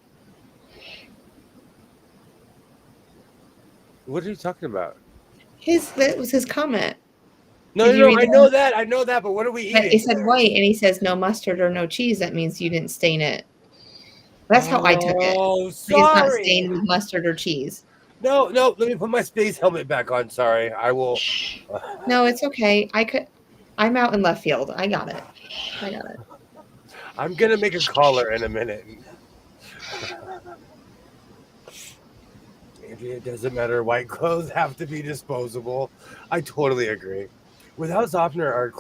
What are you talking about? That was his comment. No, I know that, but what are we eating? He said white, and he says no mustard or no cheese. That means you didn't stain it. That's how I took it. Oh, sorry. It's not stained with mustard or cheese. No, let me put my space helmet back on. Sorry, I will. No, it's okay. I'm out in left field. I got it. I'm gonna make a caller in a minute. It doesn't matter. White clothes have to be disposable. I totally agree. Without softener, our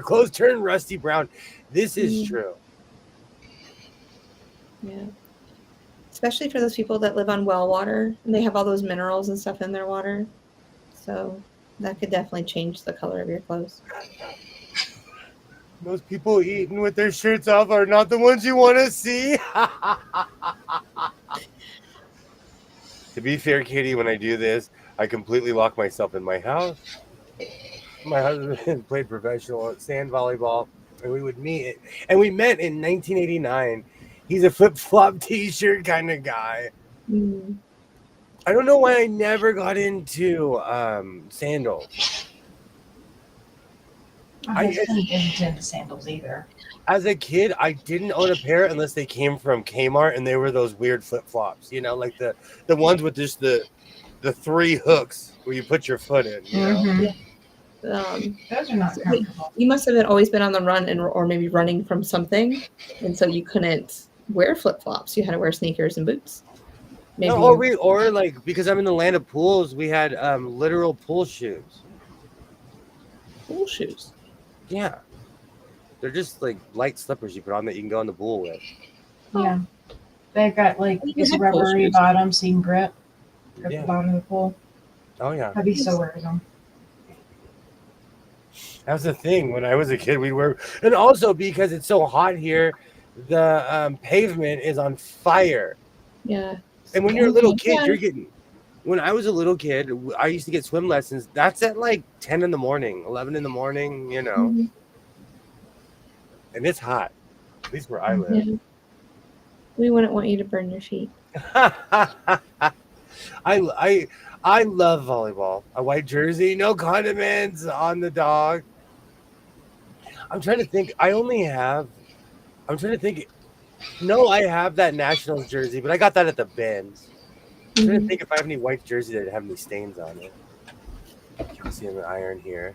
clothes turn rusty brown. This is true. Yeah. Especially for those people that live on well water and they have all those minerals and stuff in their water. So that could definitely change the color of your clothes. Most people eating with their shirts off are not the ones you want to see. To be fair, Katie, when I do this, I completely lock myself in my house. My husband played professional sand volleyball, and we would meet. And we met in 1989. He's a flip-flop T-shirt kind of guy. I don't know why I never got into sandals. I didn't get into sandals either. As a kid, I didn't own a pair unless they came from Kmart, and they were those weird flip-flops, like the ones with just the 3 hooks where you put your foot in. Those are not comfortable. You must have always been on the run or maybe running from something, and so you couldn't wear flip-flops. You had to wear sneakers and boots. Maybe or like because I'm in the land of pools, we had literal pool shoes. Pool shoes? Yeah. They're just like light slippers you put on that you can go in the pool with. Yeah. They've got like this rubbery bottom so you can grip the bottom of the pool. Oh, yeah. I'd be so wearing them. That's the thing. When I was a kid, we'd wear... And also because it's so hot here, the pavement is on fire. Yeah. And when you're a little kid, you're getting... When I was a little kid, I used to get swim lessons. That's at like 10 in the morning, 11 in the morning, And it's hot. At least where I live. Yeah. We wouldn't want you to burn your feet. I love volleyball. A white jersey, no condiments on the dog. I'm trying to think. No, I have that Nationals jersey, but I got that at the bins. I'm trying to think if I have any white jersey that have any stains on it. You can see the iron here.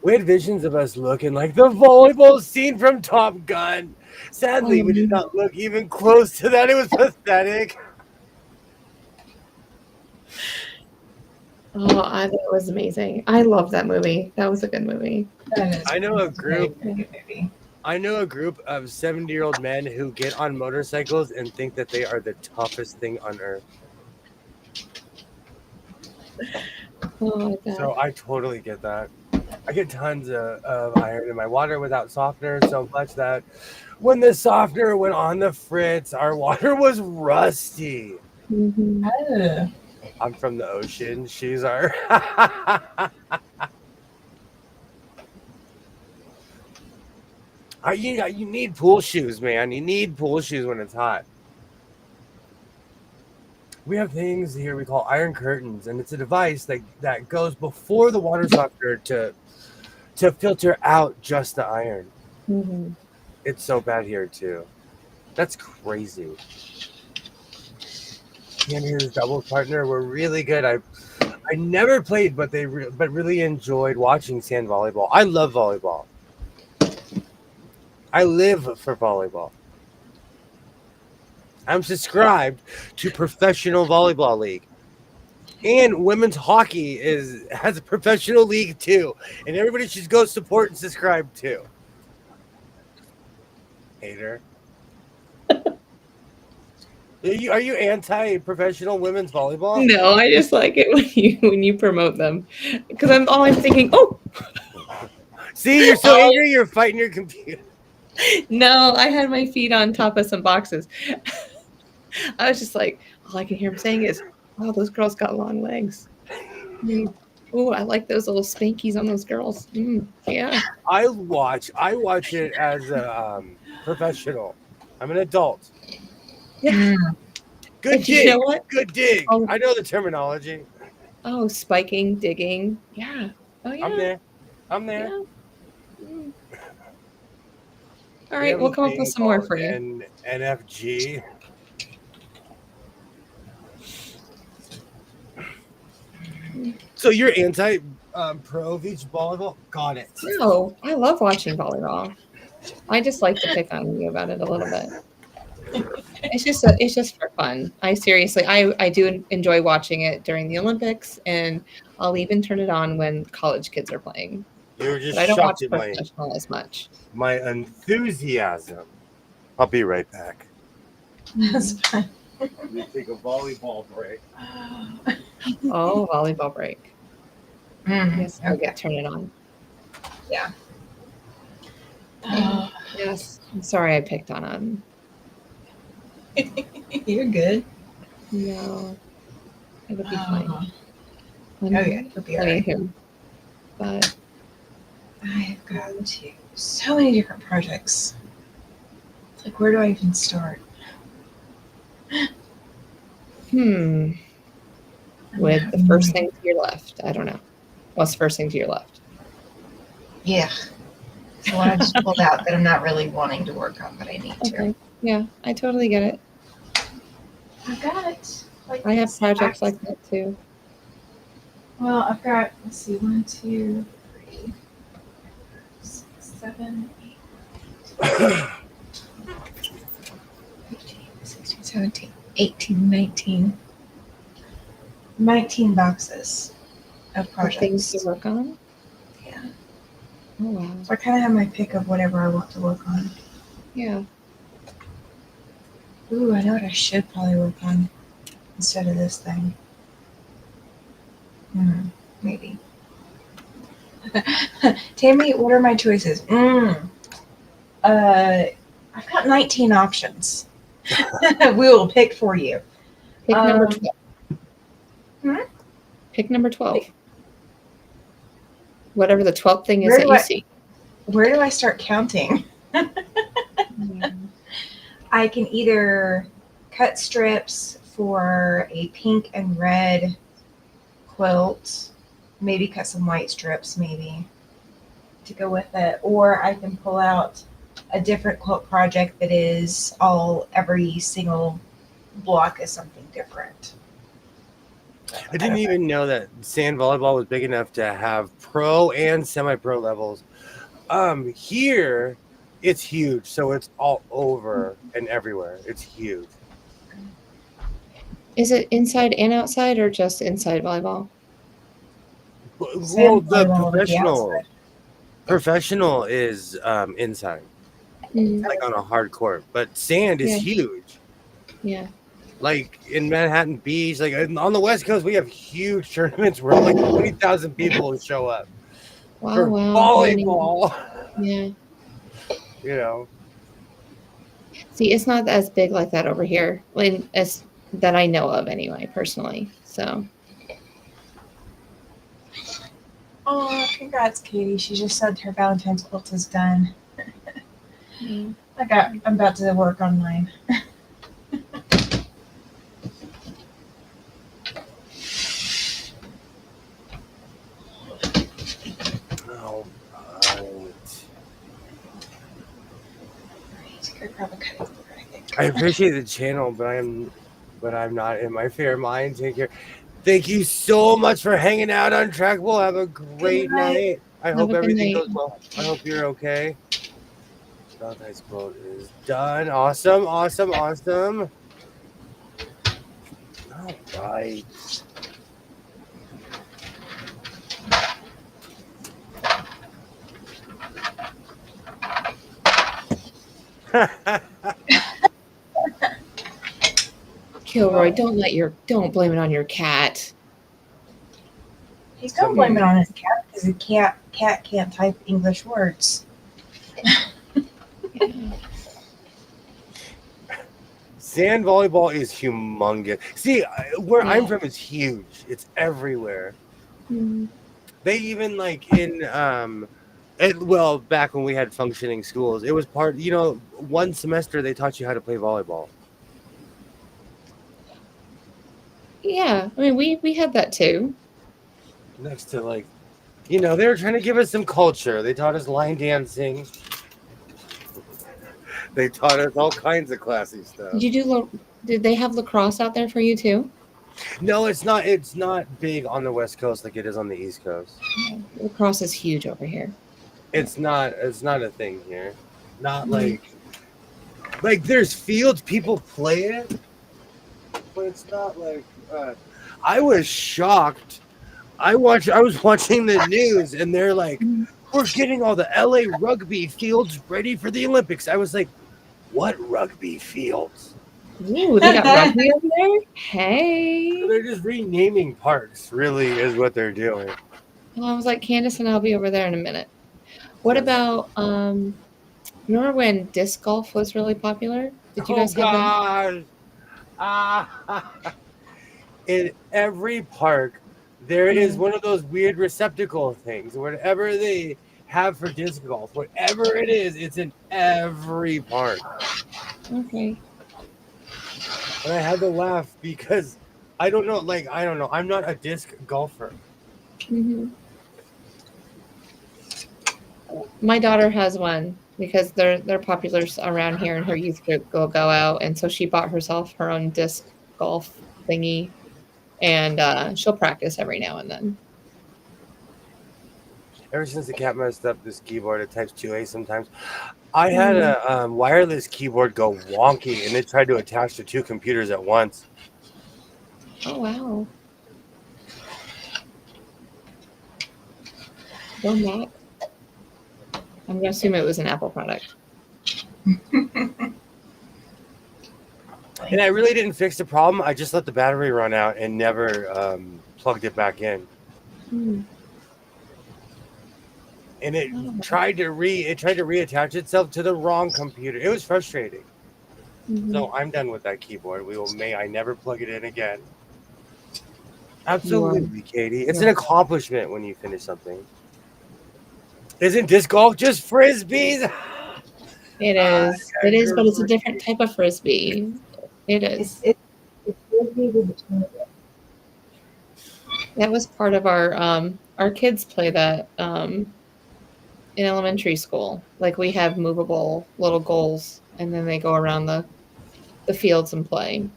We had visions of us looking like the volleyball scene from Top Gun. Sadly, we did not look even close to that. It was pathetic. Oh, I think it was amazing. I love that movie. That was a good movie. I know a group of 70-year-old men who get on motorcycles and think that they are the toughest thing on earth. Oh my God. So I totally get that. I get tons of iron in my water without softener, so much that when the softener went on the fritz, our water was rusty. I'm from the ocean. She's our. You need pool shoes, man. You need pool shoes when it's hot. We have things here we call iron curtains, and it's a device that goes before the water softener to filter out just the iron. Mm-hmm. It's so bad here too. That's crazy. He and his doubles partner were really good. I never played, but but really enjoyed watching sand volleyball. I love volleyball. I live for volleyball. I'm subscribed to Professional Volleyball League. And women's hockey has a professional league too. And everybody should go support and subscribe too. Hater. Are you anti-professional women's volleyball? No, I just like it when you promote them, because I'm thinking, oh, see, you're so angry, you're fighting your computer. No, I had my feet on top of some boxes. I was just like, all I can hear him saying is, "Wow, those girls got long legs." Oh, I like those little spankies on those girls. Yeah. I watch it as a professional. I'm an adult. Yeah. Good dig. You know what? Good dig. Oh. I know the terminology. Oh, spiking, digging. Yeah. Oh, yeah. I'm there. Yeah. All right, we'll come up with some more for you. NFG. So you're anti pro beach volleyball? Got it. No, I love watching volleyball. I just like to pick on you about it a little bit. It's just for fun. I do enjoy watching it during the Olympics, and I'll even turn it on when college kids are playing. You're just but I don't watch shocked at professional as much. My enthusiasm. I'll be right back. That's fine. Let me take a volleyball break. Oh, volleyball break. Yes, Okay. turn it on. Yeah. Yes. I'm sorry I picked on him. You're good. No. It'll be fine. Oh yeah, it'll be all right. Him. But I've got so many different projects. It's like, where do I even start? with the first thing to your left. I don't know. What's the first thing to your left? Yeah. So I just pulled out that I'm not really wanting to work on, but I need to. Yeah, I totally get it. I got it. I have projects like that too. Well, I've got, let's see, 1, 2, 3, 6, 7, 8, 15, 16, 17, 18, 19. 19 boxes of projects. Things to work on? Yeah. Oh, wow. So I kind of have my pick of whatever I want to work on. Yeah. Ooh, I know what I should probably work on instead of this thing. Maybe. Tammy, what are my choices? I've got 19 options. We will pick for you. Pick number 12. Pick number 12. Whatever the 12th thing is that you see. Where do I start counting? I can either cut strips for a pink and red quilt, maybe cut some white strips maybe to go with it, or I can pull out a different quilt project that is every single block is something different. I didn't even know that sand volleyball was big enough to have pro and semi-pro levels. Here it's huge, so it's all over and everywhere. It's huge. Is it inside and outside, or just inside volleyball? Well, the professional is inside, like on a hard court, but sand is huge. Yeah. Like in Manhattan Beach, like on the West Coast, we have huge tournaments where like 20,000 people show up for volleyball. Yeah. You know. See, it's not as big like that over here, as that I know of anyway, personally. So. Oh, congrats, Katie. She just said her Valentine's quilt is done. I'm about to work on mine. All right. I appreciate the channel, but I'm not in my fair mind. Take care. Thank you so much for hanging out on Trackable. Have a great night. I hope everything goes well. I hope you're okay. Valentine's quote is done. Awesome. All right. Kilroy, don't blame it on your cat. He's gonna blame it on his cat because the cat can't type English words. Sand volleyball is humongous. See, where I'm from is huge. It's everywhere. Mm-hmm. They even like in back when we had functioning schools, it was part. One semester they taught you how to play volleyball. Yeah, I mean we had that too. Next to they were trying to give us some culture. They taught us line dancing. They taught us all kinds of classy stuff. Did they have lacrosse out there for you too? No, it's not. It's not big on the West Coast like it is on the East Coast. Yeah, lacrosse is huge over here. It's not a thing here. Not like there's fields, people play it, but it's not like. I was shocked. I was watching the news, and they're like, "We're getting all the LA rugby fields ready for the Olympics." I was like, "What rugby fields?" Ooh, they got rugby over there? Hey. So they're just renaming parks, really, is what they're doing. Well, I was like, Candace and I'll be over there in a minute. What about remember when disc golf was really popular? Did you guys have that? In every park, there is one of those weird receptacle things. Whatever they have for disc golf, whatever it is, it's in every park. Okay. And I had to laugh because I don't know. I'm not a disc golfer. Mm-hmm. My daughter has one because they're popular around here, and her youth group will go out, and so she bought herself her own disc golf thingy, and she'll practice every now and then. Ever since the cat messed up this keyboard, it types 2A sometimes. I had a wireless keyboard go wonky, and it tried to attach to two computers at once. Oh, wow. Go Mac. I'm going to assume it was an Apple product. And I really didn't fix the problem. I just let the battery run out and never plugged it back in. And it tried to reattach itself to the wrong computer. It was frustrating. So I'm done with that keyboard. I never plug it in again. Absolutely, Katie. It's an accomplishment when you finish something. Isn't disc golf just frisbees? It is. It is, but it's a different type of frisbee. It is. It's frisbee with a tournament. That was part of our kids play that in elementary school. Like we have movable little goals, and then they go around the fields and play.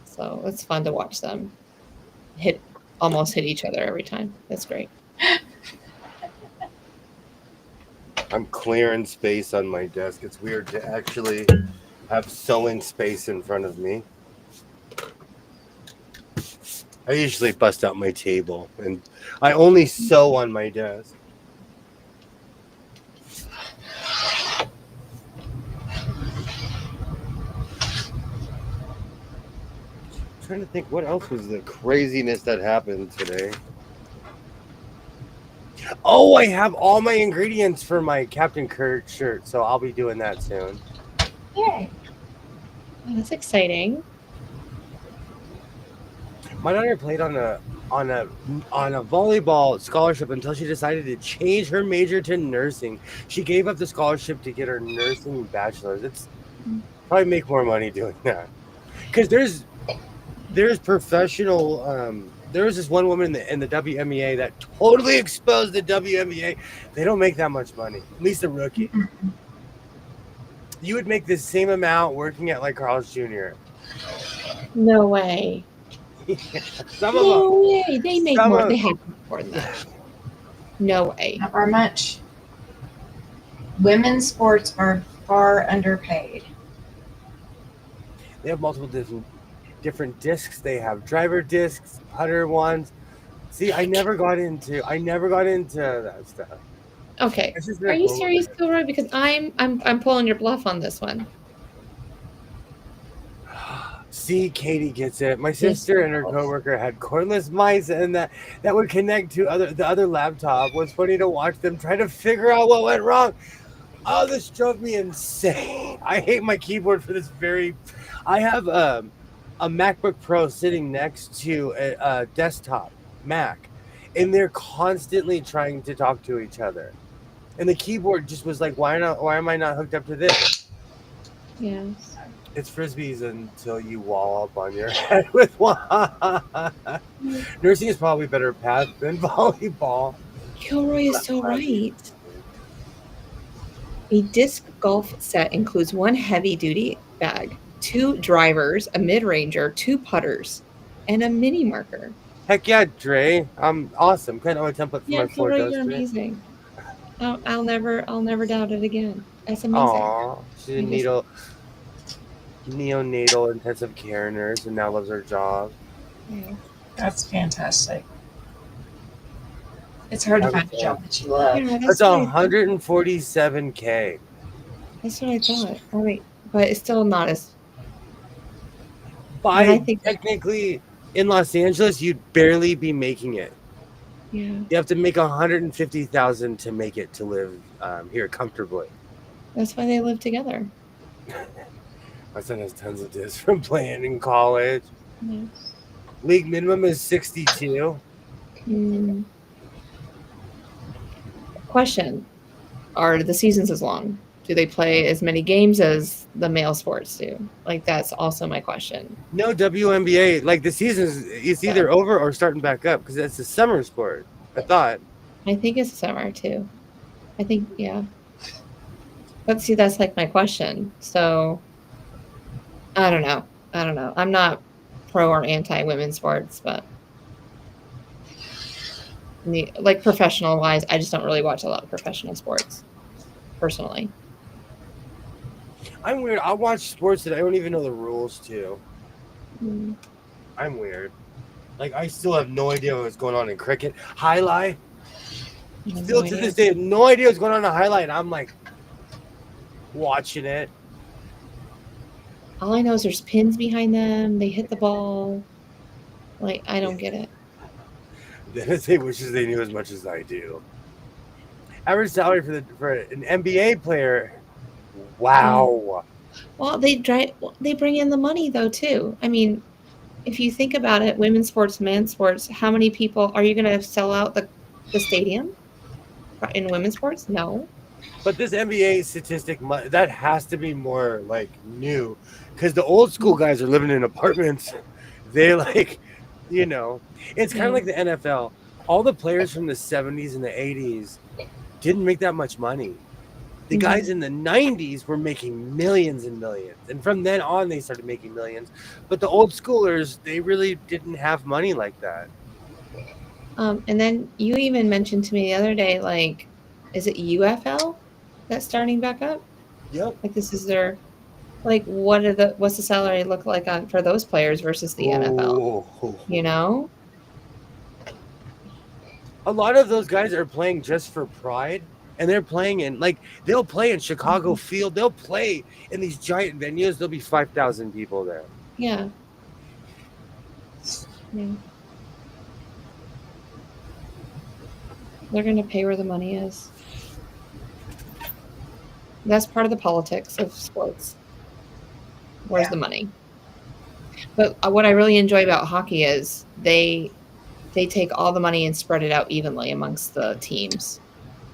So it's fun to watch them almost hit each other every time. That's great. I'm clearing space on my desk. It's weird to actually have sewing space in front of me. I usually bust out my table, and I only sew on my desk. I'm trying to think what else was the craziness that happened today. Oh, I have all my ingredients for my Captain Kirk shirt, so I'll be doing that soon. Yay. Oh, that's exciting. My daughter played on a volleyball scholarship until she decided to change her major to nursing. She gave up the scholarship to get her nursing bachelor's. It's probably make more money doing that. Because there's professional. There was this one woman in the WNBA that totally exposed the WNBA. They don't make that much money, at least a rookie. You would make the same amount working at like Carl's Jr. No way. Some of No them. way. They make Some more. of- They have more than that. No way. Not very much. Women's sports are far underpaid. They have multiple different discs. They have driver discs, putter ones. See, I never got into that stuff. Okay. It's just Are you cool. serious, Kilroy? Because I'm pulling your bluff on this one. See, Katie gets it. My sister and her coworker had cordless mice, and that would connect to the other laptop. It was funny to watch them try to figure out what went wrong. Oh, this drove me insane. I hate my keyboard for this very. I have a MacBook Pro sitting next to a desktop Mac, and they're constantly trying to talk to each other. And the keyboard just was like, why am I not hooked up to this? Yes. It's frisbees until you wall up on your head with one. Nursing is probably a better path than volleyball. Kilroy is so right. A disc golf set includes one heavy-duty bag, 2 drivers, a mid-ranger, 2 putters, and a mini marker. Heck yeah, Dre. I'm awesome. Kind of a template for Yeah, my Ford Kilroy, you're Duster. amazing. I'll never doubt it again. That's amazing. Aw, she's a neonatal intensive care nurse and now loves her job. Yeah. That's fantastic. It's hard to find a job that you love. Yeah, That's what I thought. $147K. That's what I thought. Oh, wait, but it's still not as. I By think- technically in Los Angeles, you'd barely be making it. Yeah. You have to make $150,000 to make it to live here comfortably. That's why they live together. My son has tons of discs from playing in college. Yeah. League minimum is 62. Question: are the seasons as long? Do they play as many games as the male sports do? Like, that's also my question. No WNBA. Like the season is either over or starting back up because it's a summer sport. I thought. I think it's summer too. I think, yeah. But see, that's like my question. So I don't know. I'm not pro or anti women's sports, but like professional wise, I just don't really watch a lot of professional sports personally. I'm weird. I watch sports that I don't even know the rules to. Mm. I'm weird. Like I still have no idea what's going on in cricket. Highlight. Still to this day, I have no idea what's going on in highlight. I'm like watching it. All I know is there's pins behind them. They hit the ball. Like, I don't get it. Dennis say wishes they knew as much as I do. Average salary for an NBA player. Wow. Well, they bring in the money though too. I mean, if you think about it, women's sports, men's sports, how many people are you going to sell out the stadium in women's sports? No. But this NBA statistic, that has to be more like new, because the old school guys are living in apartments. They like, it's kind of like the NFL. All the players from the 70s and the 80s didn't make that much money. The guys in the 90s were making millions and millions. And from then on, they started making millions. But the old schoolers, they really didn't have money like that. And then you even mentioned to me the other day, like, is it UFL that's starting back up? Yep. Like, this is their, like, what's the salary look like for those players versus the NFL? A lot of those guys are playing just for pride. And they're playing they'll play in Chicago Field. They'll play in these giant venues. There'll be 5,000 people there. Yeah. They're going to pay where the money is. That's part of the politics of sports. Where's the money? But what I really enjoy about hockey is they take all the money and spread it out evenly amongst the teams.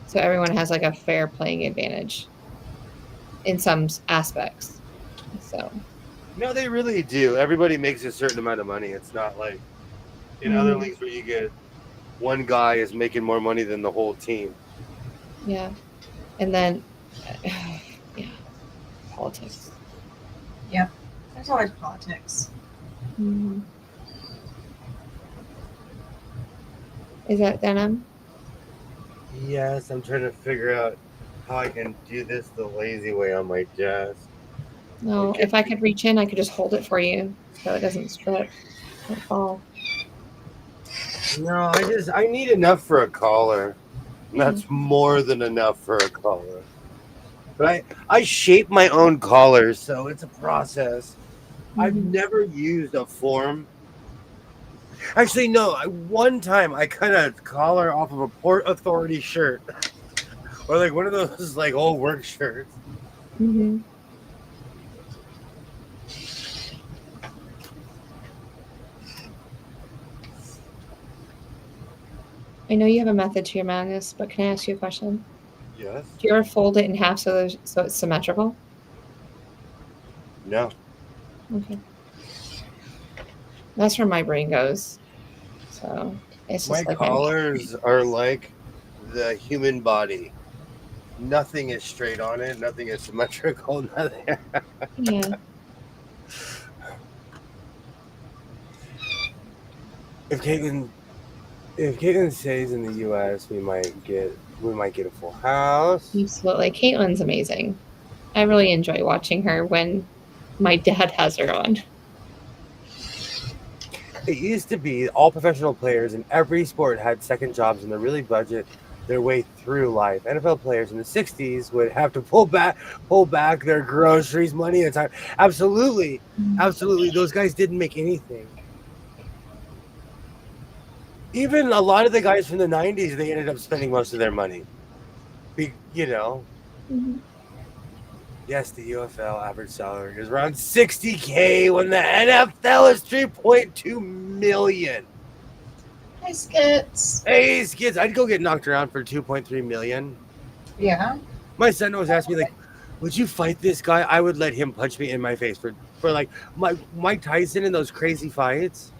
So everyone has like a fair playing advantage in some aspects. So No, they really do. Everybody makes a certain amount of money. It's not like in other leagues where you get one guy is making more money than the whole team. yeah. And then yeah, politics. Yep. There's always politics. Mm-hmm. Is that denim? Yes, I'm trying to figure out how I can do this the lazy way on my desk. No, Okay. if I could reach in, I could just hold it for you so it doesn't strip or fall. No, I need enough for a collar. That's more than enough for a collar. But I shape my own collars, so it's a process. I've never used a form. Actually, no. One time I cut a collar off of a Port Authority shirt, or like one of those like old work shirts. Mm-hmm. I know you have a method to your madness, but can I ask you a question? Yes. Do you ever fold it in half so it's symmetrical? No. Okay. That's where my brain goes. So it's just My like collars are like the human body. Nothing is straight on it. Nothing is symmetrical. Nothing. Yeah. If Caitlin stays in the U.S., we might get a full house. Absolutely. Caitlin's amazing. I really enjoy watching her when my dad has her on. It used to be all professional players in every sport had second jobs and they really budget their way through life. NFL players in the 60s would have to pull back their groceries, money, and time. Absolutely. Those guys didn't make anything. Even a lot of the guys from the 90s, they ended up spending most of their money. Mm-hmm. Yes, the UFL average salary is around $60K when the NFL is $3.2 million. Hey, Skits. Hey, Skids, I'd go get knocked around for $2.3 million. Yeah. My son always asked me, like, would you fight this guy? I would let him punch me in my face for like Mike Tyson in those crazy fights.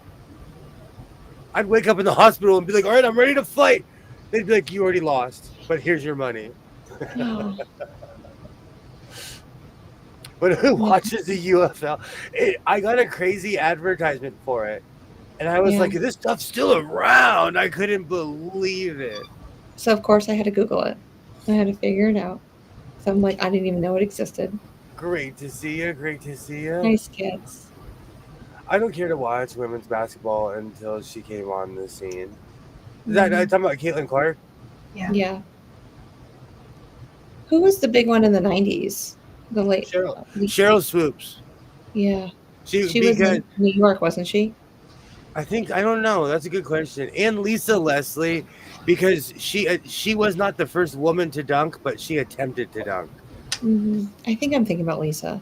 I'd wake up in the hospital and be like, all right, I'm ready to fight. They'd be like, you already lost, but here's your money. Oh. But who watches the UFL? I got a crazy advertisement for it. And I was like, this stuff's still around. I couldn't believe it. So, of course, I had to Google it. I had to figure it out. So I'm like, I didn't even know it existed. Great to see you. Great to see you. Nice kids. I don't care to watch women's basketball until she came on the scene. Is that I'm talking about Caitlin Clark? Yeah. Who was the big one in the 90s? The late Cheryl Swoops. Yeah. She was in New York, wasn't she? I don't know. That's a good question. And Lisa Leslie, because she was not the first woman to dunk, but she attempted to dunk. Mm-hmm. I think I'm thinking about Lisa,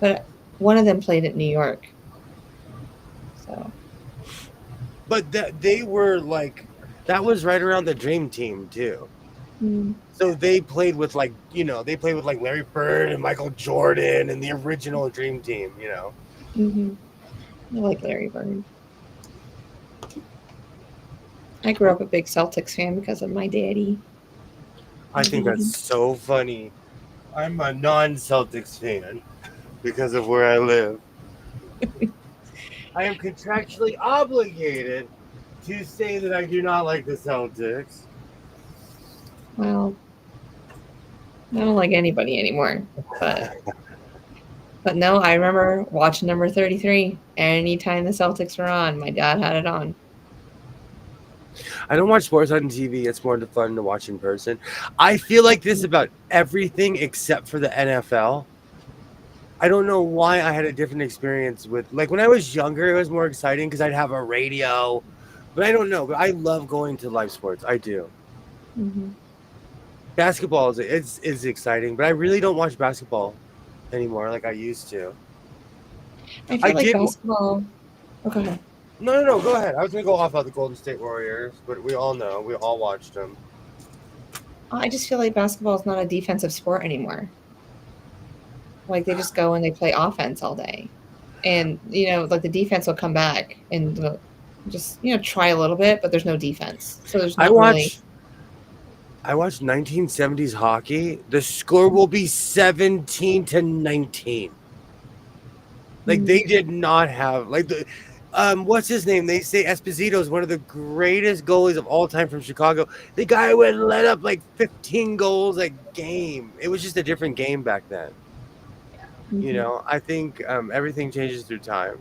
but one of them played at New York. So. But they were like, that was right around the Dream Team too. Mm. So they played with like Larry Bird and Michael Jordan and the original Dream Team, Mm-hmm. I like Larry Bird. I grew up a big Celtics fan because of my daddy. I think that's so funny. I'm a non-Celtics fan because of where I live. I am contractually obligated to say that I do not like the Celtics. Well, I don't like anybody anymore, but no, I remember watching number 33. Anytime the Celtics were on, my dad had it on. I don't watch sports on TV. It's more fun to watch in person. I feel like this about everything except for the NFL. I don't know why I had a different experience with, like, when I was younger, it was more exciting because I'd have a radio. But I don't know. But I love going to live sports. I do. Mm-hmm. Basketball is exciting, but I really don't watch basketball anymore like I used to. I feel like basketball Okay. No. Go ahead. I was gonna go off about the Golden State Warriors, but we all know. We all watched them. I just feel like basketball is not a defensive sport anymore. Like they just go and they play offense all day, and like the defense will come back and just try a little bit, but there's no defense, so there's I not really. watched 1970s hockey. The score will be 17-19. Like they did not have like the what's his name? They say Esposito is one of the greatest goalies of all time from Chicago. The guy would let up like 15 goals a game. It was just a different game back then. I think everything changes through time.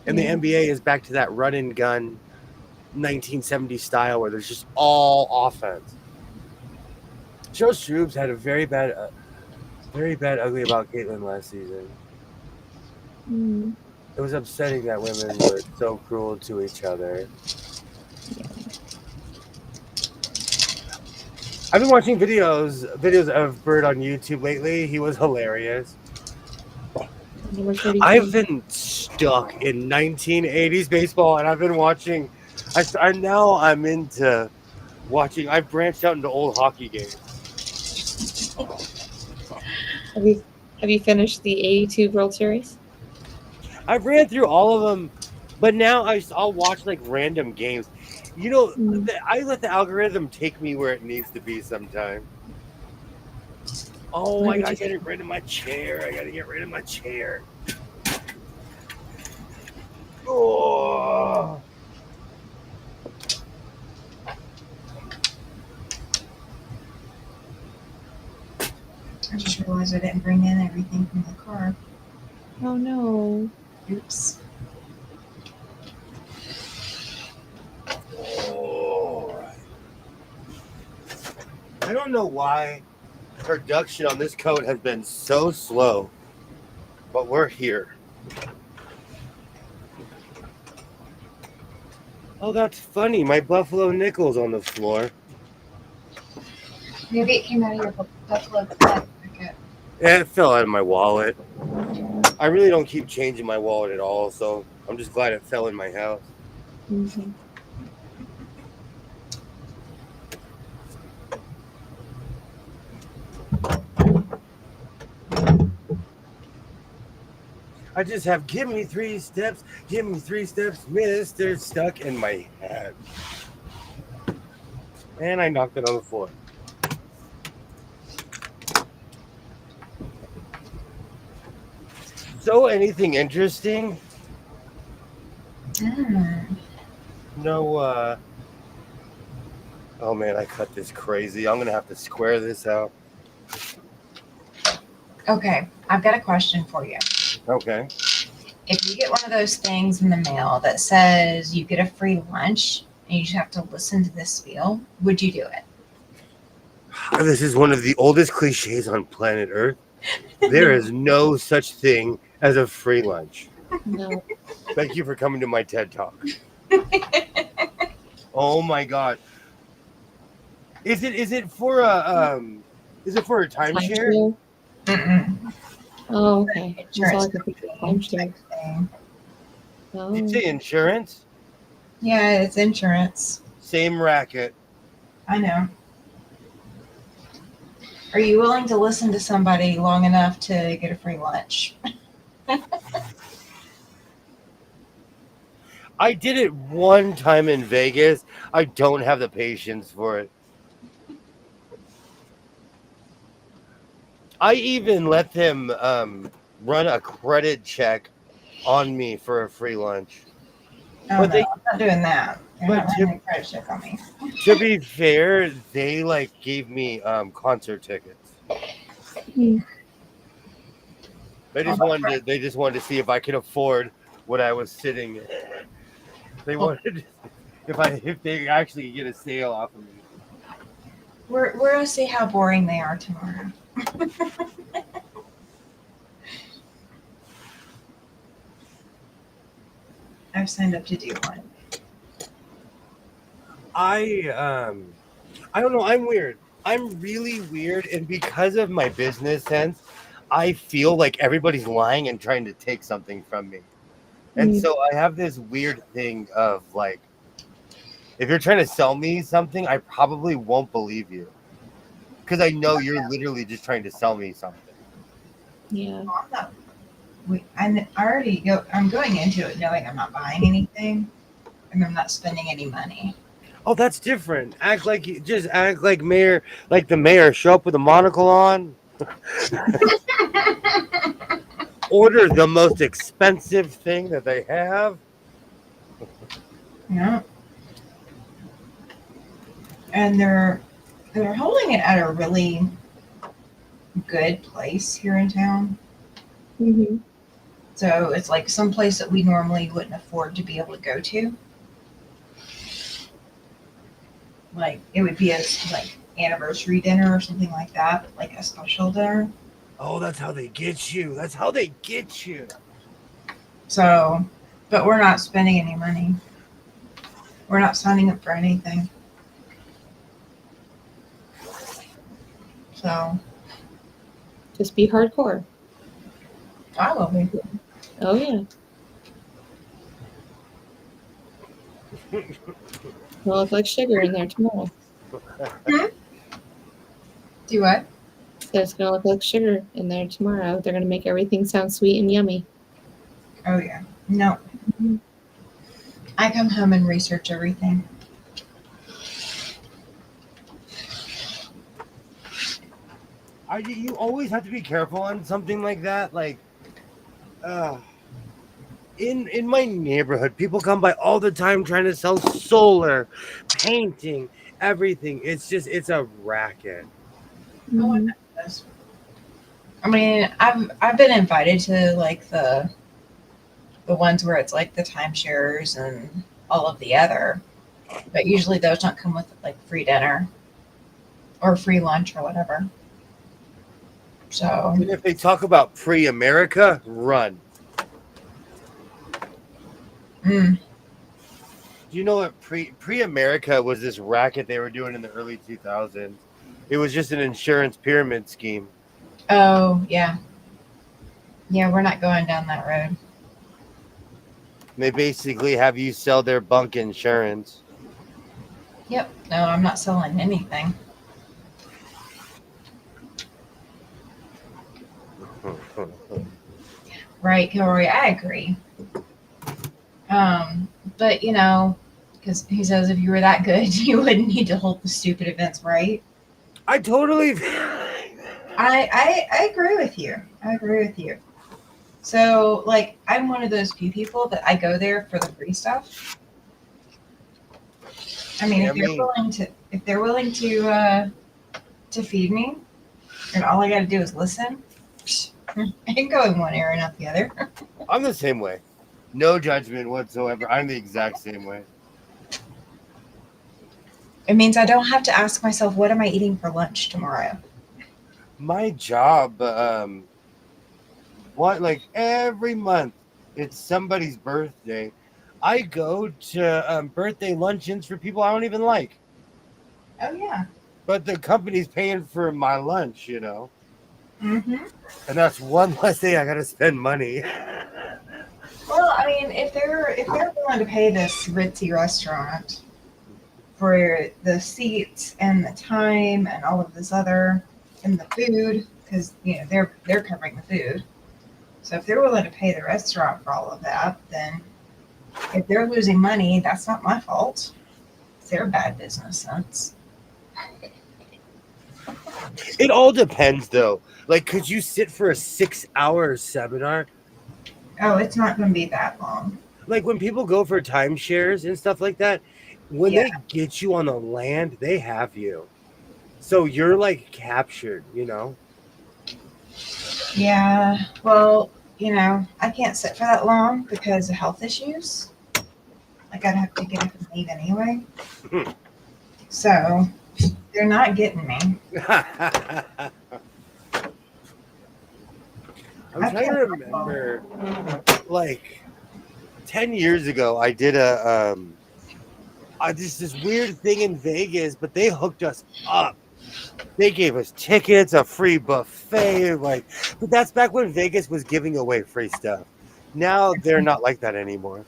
And the NBA is back to that run and gun 1970s style where there's just all offense. Joe Stroobs had a very bad ugly about Caitlyn last season. It was upsetting that women were so cruel to each other. I've been watching videos of Bird on YouTube lately. He was hilarious. I've been stuck in 1980s baseball, and I've been watching. I'm into watching. I've branched out into old hockey games. Have you finished the 82 World Series? I've ran through all of them, but now I'll watch like random games. I let the algorithm take me where it needs to be sometimes. Oh, I gotta get rid of my chair. Oh. I just realized I didn't bring in everything from the car. Oh no. Oops. Oh. I don't know why production on this coat has been so slow, but we're here. Oh, that's funny. My Buffalo nickel's on the floor. Maybe it came out of your Buffalo packet. Yeah, it fell out of my wallet. I really don't keep change in my wallet at all, so I'm just glad it fell in my house. I just have give me 3 steps, Mr. Stuck in my head. And I knocked it on the floor. So anything interesting? No, oh man, I cut this crazy. I'm gonna have to square this out. Okay, I've got a question for you. Okay. If you get one of those things in the mail that says you get a free lunch and you just have to listen to this spiel, would you do it? This is one of the oldest cliches on planet Earth. There is no such thing as a free lunch. No. Thank you for coming to my TED Talk. Oh my God. Is it for a timeshare? Oh, okay. Insurance. Oh. Did you say insurance? Yeah, it's insurance. Same racket. I know. Are you willing to listen to somebody long enough to get a free lunch? I did it one time in Vegas. I don't have the patience for it. I even let them run a credit check on me for a free lunch. Oh, But no, I'm not doing that. They're not running a credit check on me. To be fair, they gave me concert tickets. They just wanted to see if I could afford what I was sitting in. They wanted if they actually could get a sale off of me. We're gonna see how boring they are tomorrow. I've signed up to do one. I don't know. I'm weird. I'm really weird, and because of my business sense, I feel like everybody's lying and trying to take something from me. And so I have this weird thing of like, if you're trying to sell me something, I probably won't believe you. Because I know you're literally just trying to sell me something. Yeah. Well, I'm going into it knowing I'm not buying anything and I'm not spending any money. Oh, that's different. Act like mayor, like the mayor. Show up with a monocle on. Order the most expensive thing that they have. Yeah. And they're holding it at a really good place here in town. Mm-hmm. So it's like some place that we normally wouldn't afford to be able to go to. Like it would be a like anniversary dinner or something like that, but like a special dinner. Oh, that's how they get you. That's how they get you. So, but we're not spending any money. We're not signing up for anything. So Just be hardcore. I will be. Oh yeah. Well, look like sugar in there tomorrow. Do what? So it's gonna look like sugar in there tomorrow. They're gonna make everything sound sweet and yummy. Oh yeah. No. I come home and research everything. You always have to be careful on something like that. Like, in my neighborhood, people come by all the time trying to sell solar, painting, everything. It's a racket. Mm-hmm. I mean, I've been invited to like the ones where it's like the timeshares and all of the other, but usually those don't come with like free dinner or free lunch or whatever. So And if they talk about pre-America, run. mm, Do you know what pre-America was? This racket they were doing in the early 2000s. It was just an insurance pyramid scheme. oh yeah. Yeah, we're not going down that road. They basically have you sell their bunk insurance. Yep. No, I'm not selling anything. Right, Kilroy, I agree. But you know, because he says if you were that good, you wouldn't need to hold the stupid events, right? I totally. I agree with you. I agree with you. So like I'm one of those few people that I go there for the free stuff. I mean, if they're willing to feed me, and all I got to do is listen, I can go in one ear and out the other. I'm the same way. No judgment whatsoever. I'm the exact same way. It means I don't have to ask myself, what am I eating for lunch tomorrow? My job, every month, it's somebody's birthday. I go to birthday luncheons for people I don't even like. Oh yeah. But the company's paying for my lunch, you know. Mm-hmm. And that's one less thing I gotta spend money. Well, I mean, if they're willing to pay this ritzy restaurant for the seats and the time and all of this other and the food, because you know they're covering the food. So if they're willing to pay the restaurant for all of that, then if they're losing money, that's not my fault. It's their bad business sense. It all depends, though. Like, could you sit for a 6-hour seminar? Oh, it's not going to be that long. Like, when people go for timeshares and stuff like that, when they get you on the land, they have you. So you're, like, captured, you know? Yeah, well, you know, I can't sit for that long because of health issues. Like, I'd have to get up and leave anyway. So, they're not getting me. I'm trying to remember, like, 10 years ago, I did this weird thing in Vegas, but they hooked us up. They gave us tickets, a free buffet, but that's back when Vegas was giving away free stuff. Now they're not like that anymore.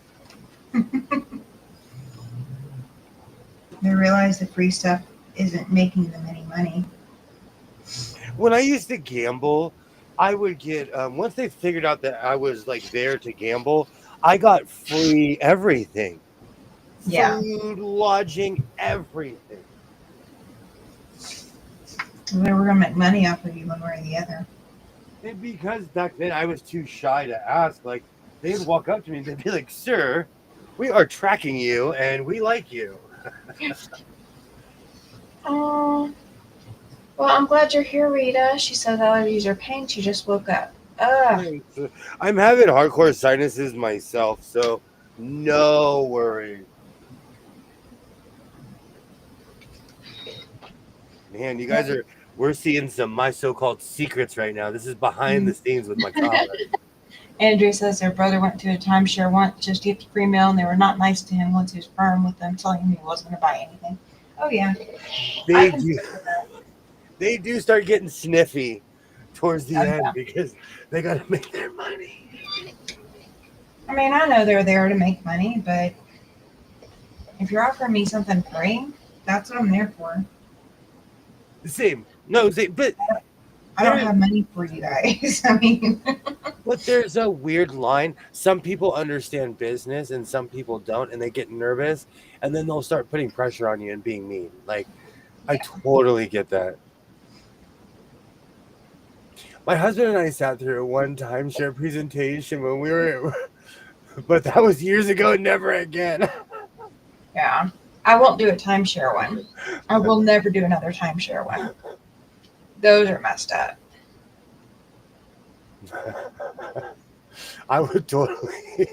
They realize the free stuff isn't making them any money. When I used to gamble, I would get once they figured out that I was like there to gamble, I got free everything. Yeah. Food, lodging, everything. They were gonna make money off of you one way or the other. And because back then I was too shy to ask, like they'd walk up to me and they'd be like, "Sir, we are tracking you and we like you." Oh, well, I'm glad you're here, Rita. She says allergies are pain. She just woke up. Ugh. I'm having hardcore sinuses myself, so no worries. Man, you guys we're seeing some my so-called secrets right now. This is behind the scenes with my collar. Andrew says their brother went to a timeshare once just to get the free meal, and they were not nice to him once he was firm with them, telling him he wasn't going to buy anything. Oh, yeah. They do start getting sniffy towards the end because they got to make their money. I mean, I know they're there to make money, but if you're offering me something free, that's what I'm there for. Same. No, same. But I don't have money for you guys. I mean, but there's a weird line. Some people understand business and some people don't, and they get nervous, and then they'll start putting pressure on you and being mean. Like, I totally get that. My husband and I sat through one timeshare presentation when we were, but that was years ago. Never again. yeah. I won't do a timeshare one. I will never do another timeshare one. Those are messed up. I would totally.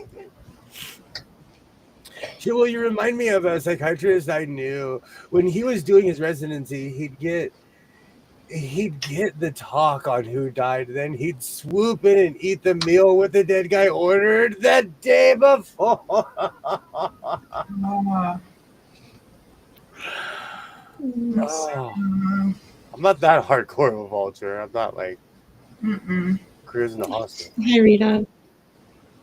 Well, you remind me of a psychiatrist I knew. When he was doing his residency, he'd get the talk on who died. Then he'd swoop in and eat the meal with the dead guy ordered the day before. I'm not that hardcore of a vulture. I'm not like cruising the hospital. Hi, Rita.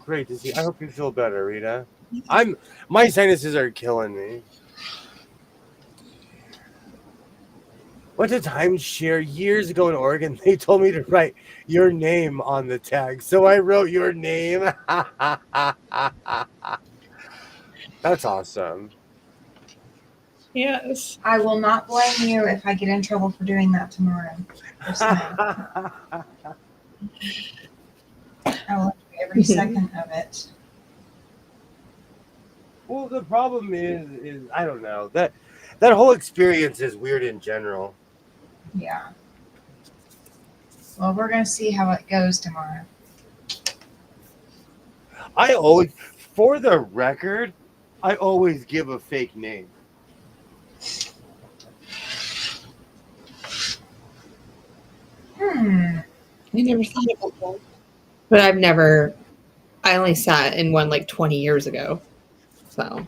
Great to see. I hope you feel better, Rita. My sinuses are killing me. Went to timeshare years ago in Oregon. They told me to write your name on the tag, so I wrote your name. That's awesome. Yes. I will not blame you if I get in trouble for doing that tomorrow. I will enjoy every second of it. Well, the problem is I don't know. That whole experience is weird in general. Yeah. Well, we're going to see how it goes tomorrow. I always, for the record, I always give a fake name. I never thought about that. But I only sat in one like 20 years ago. So.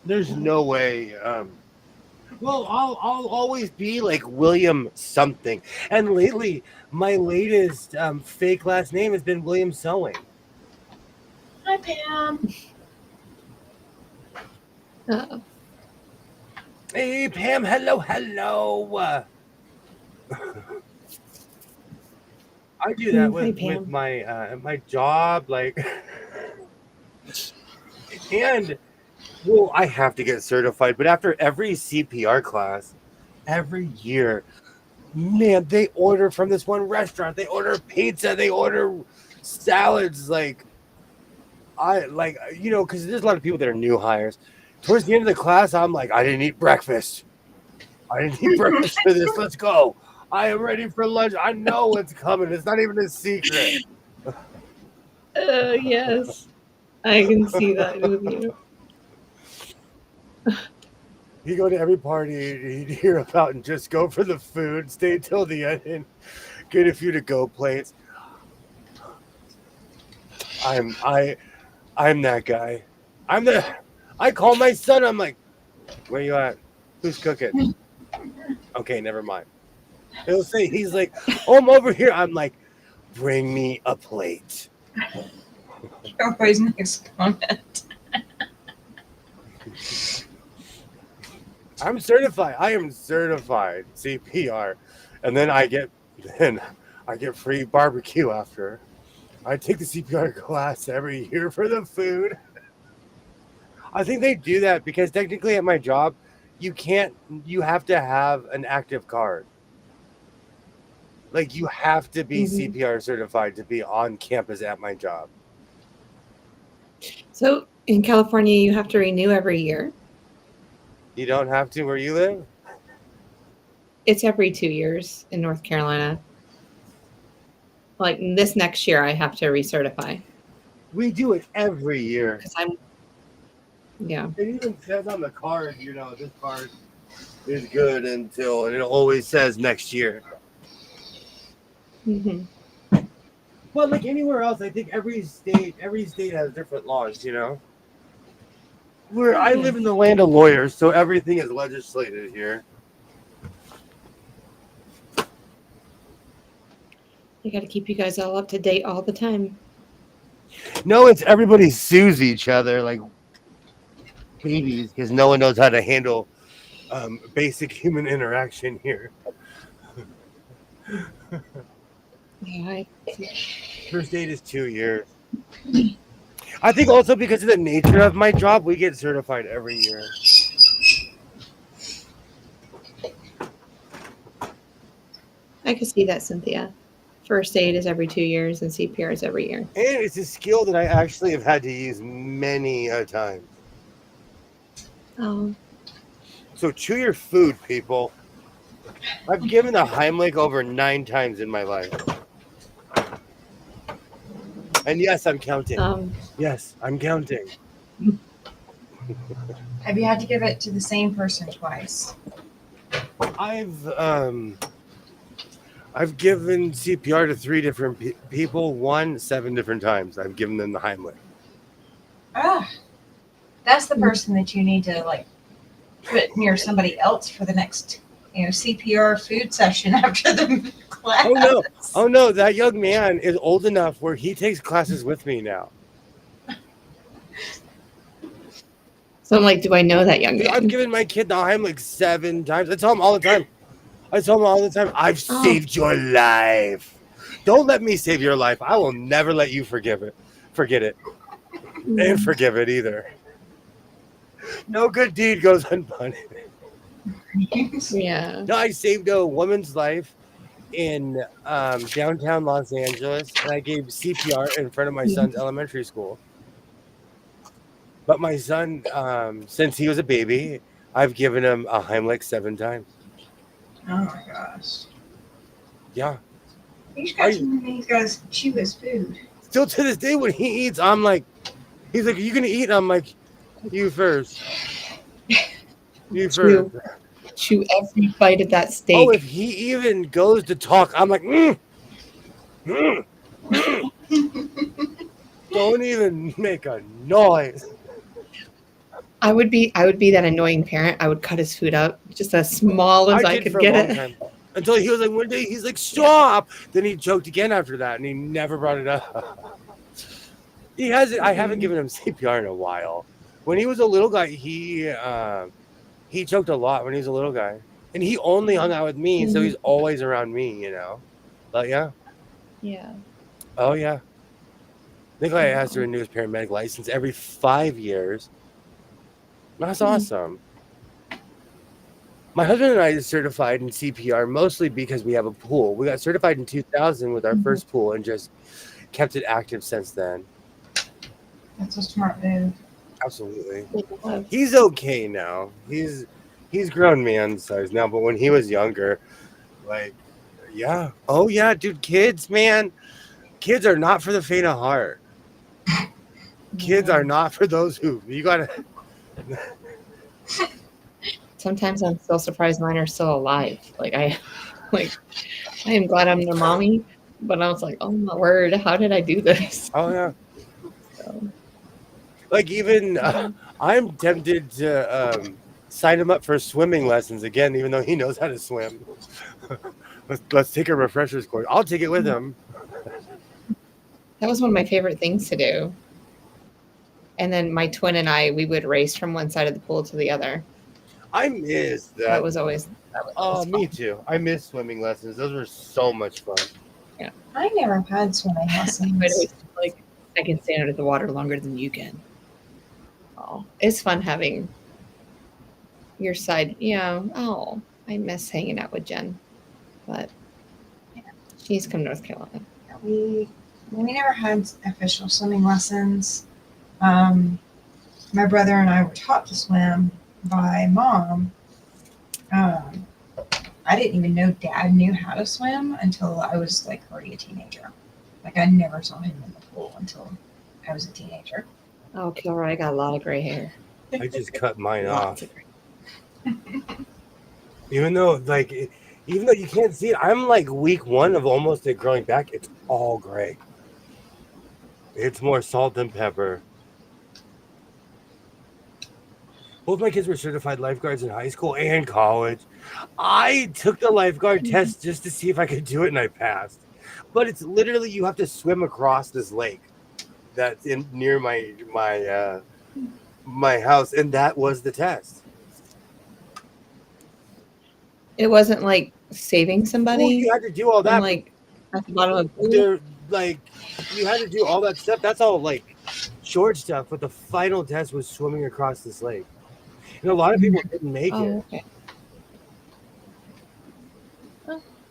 There's no way. Well, I'll always be like William something. And lately, my latest fake last name has been William Sewing. Hi, Pam. Hey, Pam. Hello. I do that with my job, like, and well, I have to get certified. But after every CPR class, every year, man, they order from this one restaurant. They order pizza. They order salads. Like, because there's a lot of people that are new hires. Towards the end of the class, I'm like, I didn't eat breakfast. I didn't eat breakfast for this. Let's go. I am ready for lunch. I know what's coming. It's not even a secret. Yes. I can see that with you. You go to every party you hear about and just go for the food, stay till the end, and get a few to-go plates. I'm that guy. I call my son. I'm like, where you at? Who's cooking? Okay, never mind. He's like, oh, I'm over here. I'm like, bring me a plate. You're always an exponent. I'm certified. I am certified CPR, and then I get free barbecue after. I take the CPR class every year for the food. I think they do that because technically at my job, you have to have an active card. Like you have to be CPR certified to be on campus at my job. So in California, you have to renew every year. You don't have to where you live? It's every 2 years in North Carolina. Like this next year, I have to recertify. We do it every year. Yeah. It even says on the card, this card is good and it always says next year. Mm-hmm. Well, like anywhere else, I think every state has different laws, Where I live in the land of lawyers, so everything is legislated here. I got to keep you guys all up to date all the time. No, it's everybody sues each other like babies because no one knows how to handle basic human interaction here. Yeah. First aid is 2 years. I think also because of the nature of my job, we get certified every year. I can see that, Cynthia. First aid is every 2 years and CPR is every year. And it's a skill that I actually have had to use many a time. Oh. So chew your food, people. I've given a Heimlich over 9 times in my life. And yes, I'm counting. Yes, I'm counting. Have you had to give it to the same person twice? I've given CPR to 3 different people. 7 different times. I've given them the Heimlich. That's the person that you need to put near somebody else for the next CPR food session after the class. Oh no, that young man is old enough where he takes classes with me now. So I'm like, do I know that young man? I've given my kid the Heimlich 7 times. I tell him all the time. I've saved your life. Don't let me save your life. I will never let you forget it. And forgive it either. No good deed goes unpunished. Yeah. No, I saved a woman's life in downtown Los Angeles, and I gave CPR in front of my son's elementary school. But my son, since he was a baby, I've given him a Heimlich 7 times. Oh my gosh. Yeah. He's got to chew his food. Still to this day, when he eats, I'm like, he's like, "Are you gonna eat?" And I'm like, "You first. You first." Chew every bite of that steak. Oh, if he even goes to talk, I'm like, Don't even make a noise. I would be that annoying parent. I would cut his food up just as small as I could get it. Time. Until he was like, one day he's like, "Stop!" Then he choked again after that, and he never brought it up. He hasn't. I haven't given him CPR in a while. When he was a little guy, he choked a lot when he was a little guy, and he only hung out with me, so he's always around me, But yeah. Yeah. Oh yeah. Nikolai has to renew his paramedic license every 5 years. That's awesome. My husband and I are certified in CPR mostly because we have a pool. We got certified in 2000 with our first pool and just kept it active since then. That's a smart move. Absolutely. He's okay now. He's grown man size now, but when he was younger, yeah. Oh yeah, dude, kids, man. Kids are not for the faint of heart. Kids are not for those who you gotta. Sometimes I'm still surprised mine are still alive. I am glad I'm their mommy, but I was like, oh my word, how did I do this? Oh yeah. So. Even I'm tempted to sign him up for swimming lessons again, even though he knows how to swim. Let's take a refreshers course. I'll take it with him. That was one of my favorite things to do. And then my twin and I, we would race from one side of the pool to the other. I miss that. That was always me too. I miss swimming lessons. Those were so much fun. Yeah. I never had swimming lessons. Like, I can stand under the water longer than you can. Oh, it's fun having your side. Yeah. Oh, I miss hanging out with Jen, but she's come to North Carolina. We never had official swimming lessons. My brother and I were taught to swim by mom. I didn't even know Dad knew how to swim until I was like already a teenager. Like I never saw him in the pool until I was a teenager. Oh, Kilroy, I got a lot of gray hair. I just cut mine off. Lots of gray. Even though you can't see it, I'm like week 1 of almost it growing back. It's all gray. It's more salt than pepper. Both my kids were certified lifeguards in high school and college. I took the lifeguard test just to see if I could do it, and I passed. But it's literally you have to swim across this lake that's near my house, and that was the test. It wasn't like saving somebody. Well, you had to do all that. Like at the bottom of the pool. They're like you had to do all that stuff. That's all like short stuff. But the final test was swimming across this lake. And a lot of people didn't make it. Okay.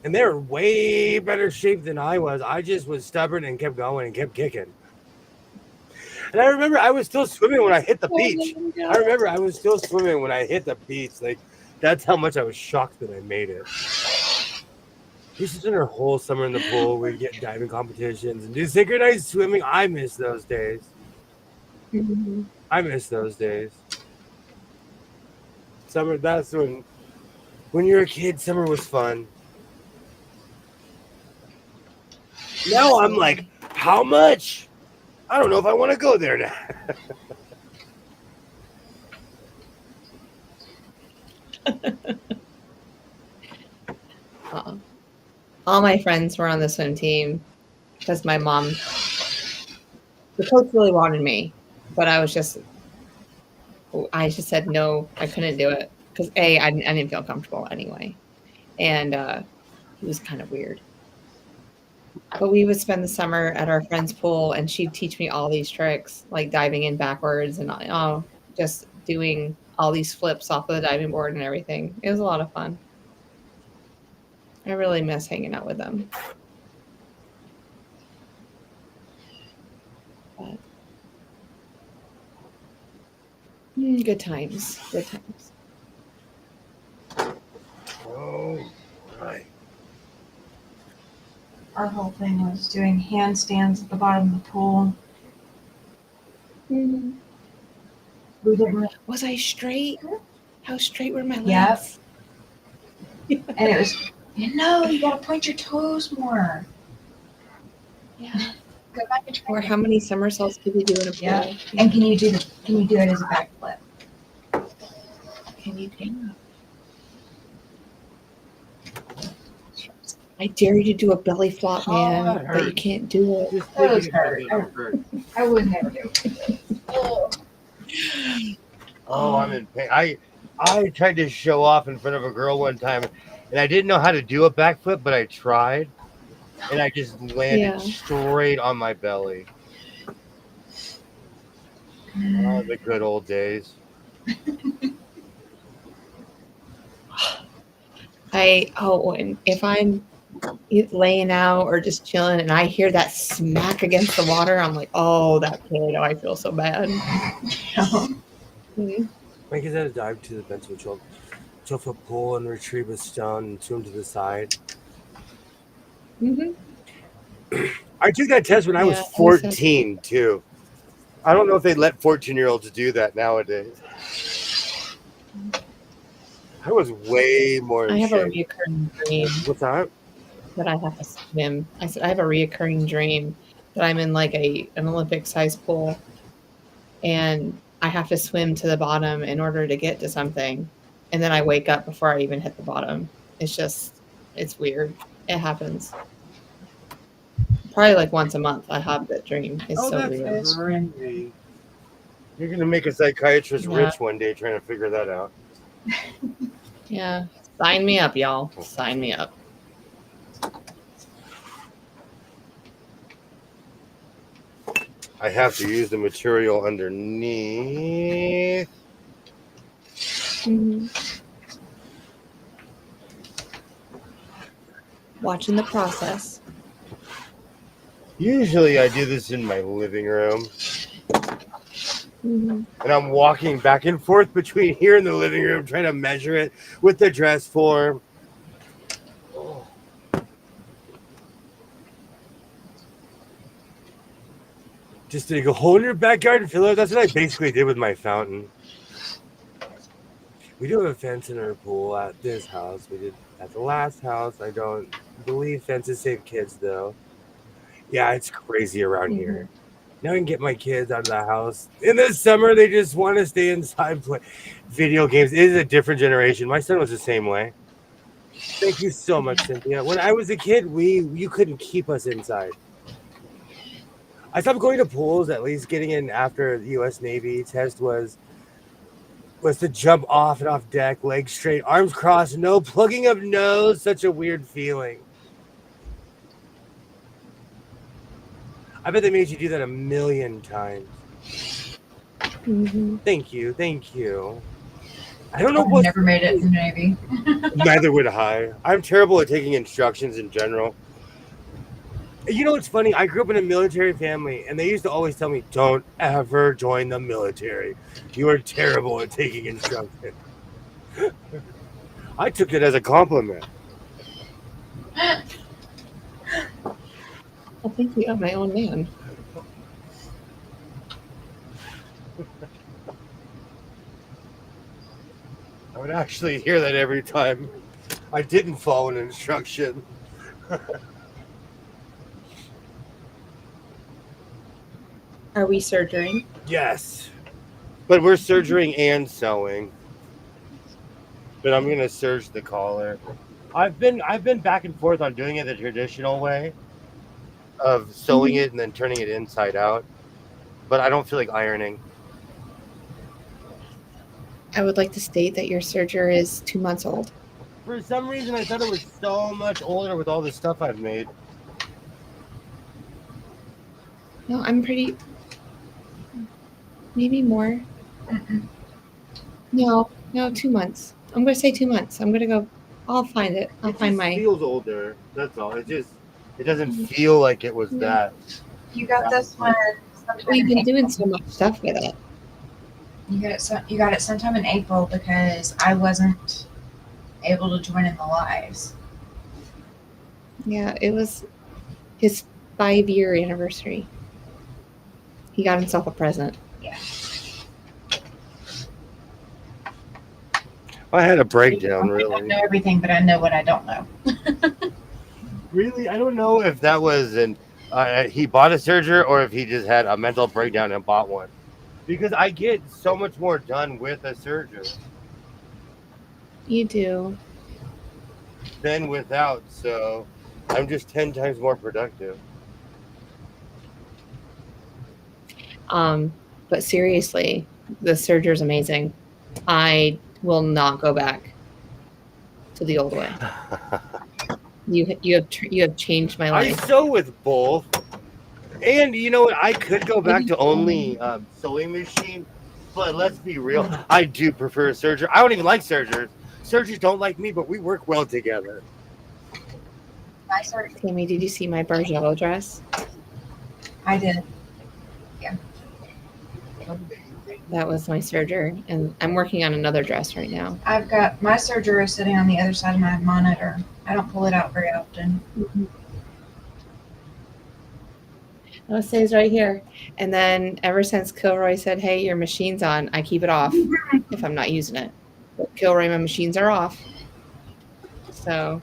And they're way better shape than I was. I just was stubborn and kept going and kept kicking. And I remember I was still swimming when I hit the beach. I remember I was still swimming when I hit the beach. Like, that's how much I was shocked that I made it. We used to spend our whole summer in the pool. We'd get diving competitions and do synchronized swimming. I miss those days. Mm-hmm. I miss those days. Summer, that's when you're a kid, summer was fun. Now I'm like, how much? I don't know if I want to go there now. All my friends were on the swim team because my mom, the coach really wanted me, but I just said no, I couldn't do it because I didn't feel comfortable anyway, and it was kind of weird. But we would spend the summer at our friend's pool, and she'd teach me all these tricks, like diving in backwards and just doing all these flips off of the diving board and everything. It was a lot of fun. I really miss hanging out with them. But, good times. Good times. Oh, right. Our whole thing was doing handstands at the bottom of the pool. Mm-hmm. We didn't. Was I straight? How straight were my legs? Yep. And it was, you gotta point your toes more. Yeah. Go back and try. Or how many somersaults could you do in a pool? Yeah. And can you do it as a backflip? Can you do that? I dare you to do a belly flop, man, but you can't do it. Just That was thinking about hurt. it hurt. I would never do it. Oh, I'm in pain. I tried to show off in front of a girl one time, and I didn't know how to do a backflip, but I tried, and I just landed straight on my belly. Oh, the good old days. And if I'm laying out or just chilling and I hear that smack against the water, I'm like, oh, that kid, I feel so bad. Mm-hmm. My kids had to dive to the bench of a 12-foot pool and retrieve a stone and swim to the side. Mm-hmm. I took that test when I was 14, too. I don't know if they let 14-year-olds do that nowadays. I was way more I have a shape. reoccurring dream What's that? that I have to swim. I said I have a reoccurring dream that I'm in like an Olympic-sized pool, and I have to swim to the bottom in order to get to something, and then I wake up before I even hit the bottom. It's just It's weird. It happens. Probably like once a month. I have that dream. It's so that's weird. crazy. You're gonna make a psychiatrist Yeah. rich one day trying to figure that out. Yeah. Sign me up, y'all. Sign me up. I have to use the material underneath. Mm-hmm. Watching the process. Usually I do this in my living room. Mm-hmm. And I'm walking back and forth between here and the living room trying to measure it with the dress form. Oh. Just dig a hole in your backyard and fill it. That's what I basically did with my fountain. We do have a fence in our pool at this house. We did at the last house. I don't believe fences save kids, though. Yeah, it's crazy around here. Now I can get my kids out of the house. In the summer, they just want to stay inside, play video games. It is a different generation. My son was the same way. Thank you so much, Cynthia. When I was a kid, you couldn't keep us inside. I stopped going to pools, at least getting in after the U.S. Navy test was to jump off and off deck, legs straight, arms crossed, no plugging of nose. Such a weird feeling. I bet they made you do that a million times. Mm-hmm. Thank you. I don't know I've what. never made it in the Navy. Neither would I. I'm terrible at taking instructions in general. You know what's funny? I grew up in a military family, and they used to always tell me, "Don't ever join the military. You are terrible at taking instructions." I took it as a compliment. I think you got my own man. I would actually hear that every time I didn't follow an instruction. Are we surgerying? Yes, but we're surgering and sewing. But I'm gonna serge the collar. I've been back and forth on doing it the traditional way of sewing it and then turning it inside out. But I don't feel like ironing. I would like to state that your serger is 2 months old. For some reason, I thought it was so much older with all the stuff I've made. No, I'm pretty. Maybe more. No, 2 months. I'm going to say 2 months. I'm going to go. I'll find it. I'll find my. It feels older. That's all. It doesn't feel like it was that. You got this one. We've been doing so much stuff with it. You got it sometime in April because I wasn't able to join in the lives. Yeah, it was his 5-year anniversary. He got himself a present. Yeah. I had a breakdown, really. I know everything, but I know what I don't know. Really? I don't know if that was he bought a serger or if he just had a mental breakdown and bought one. Because I get so much more done with a serger You do. than without, so I'm just 10 times more productive. But seriously, the serger is amazing. I will not go back to the old way. You have changed my life. I sew with both. And you know what? I could go back to only sewing machine, but let's be real. I do prefer a serger. I don't even like sergers. Sergers don't like me, but we work well together. Tammy, did you see my Bargello dress? I did. That was my serger, and I'm working on another dress right now. I've got my serger is sitting on the other side of my monitor. I don't pull it out very often. Oh, it stays right here. And then ever since Kilroy said, "Hey, your machine's on," I keep it off if I'm not using it. But Kilroy, my machines are off. So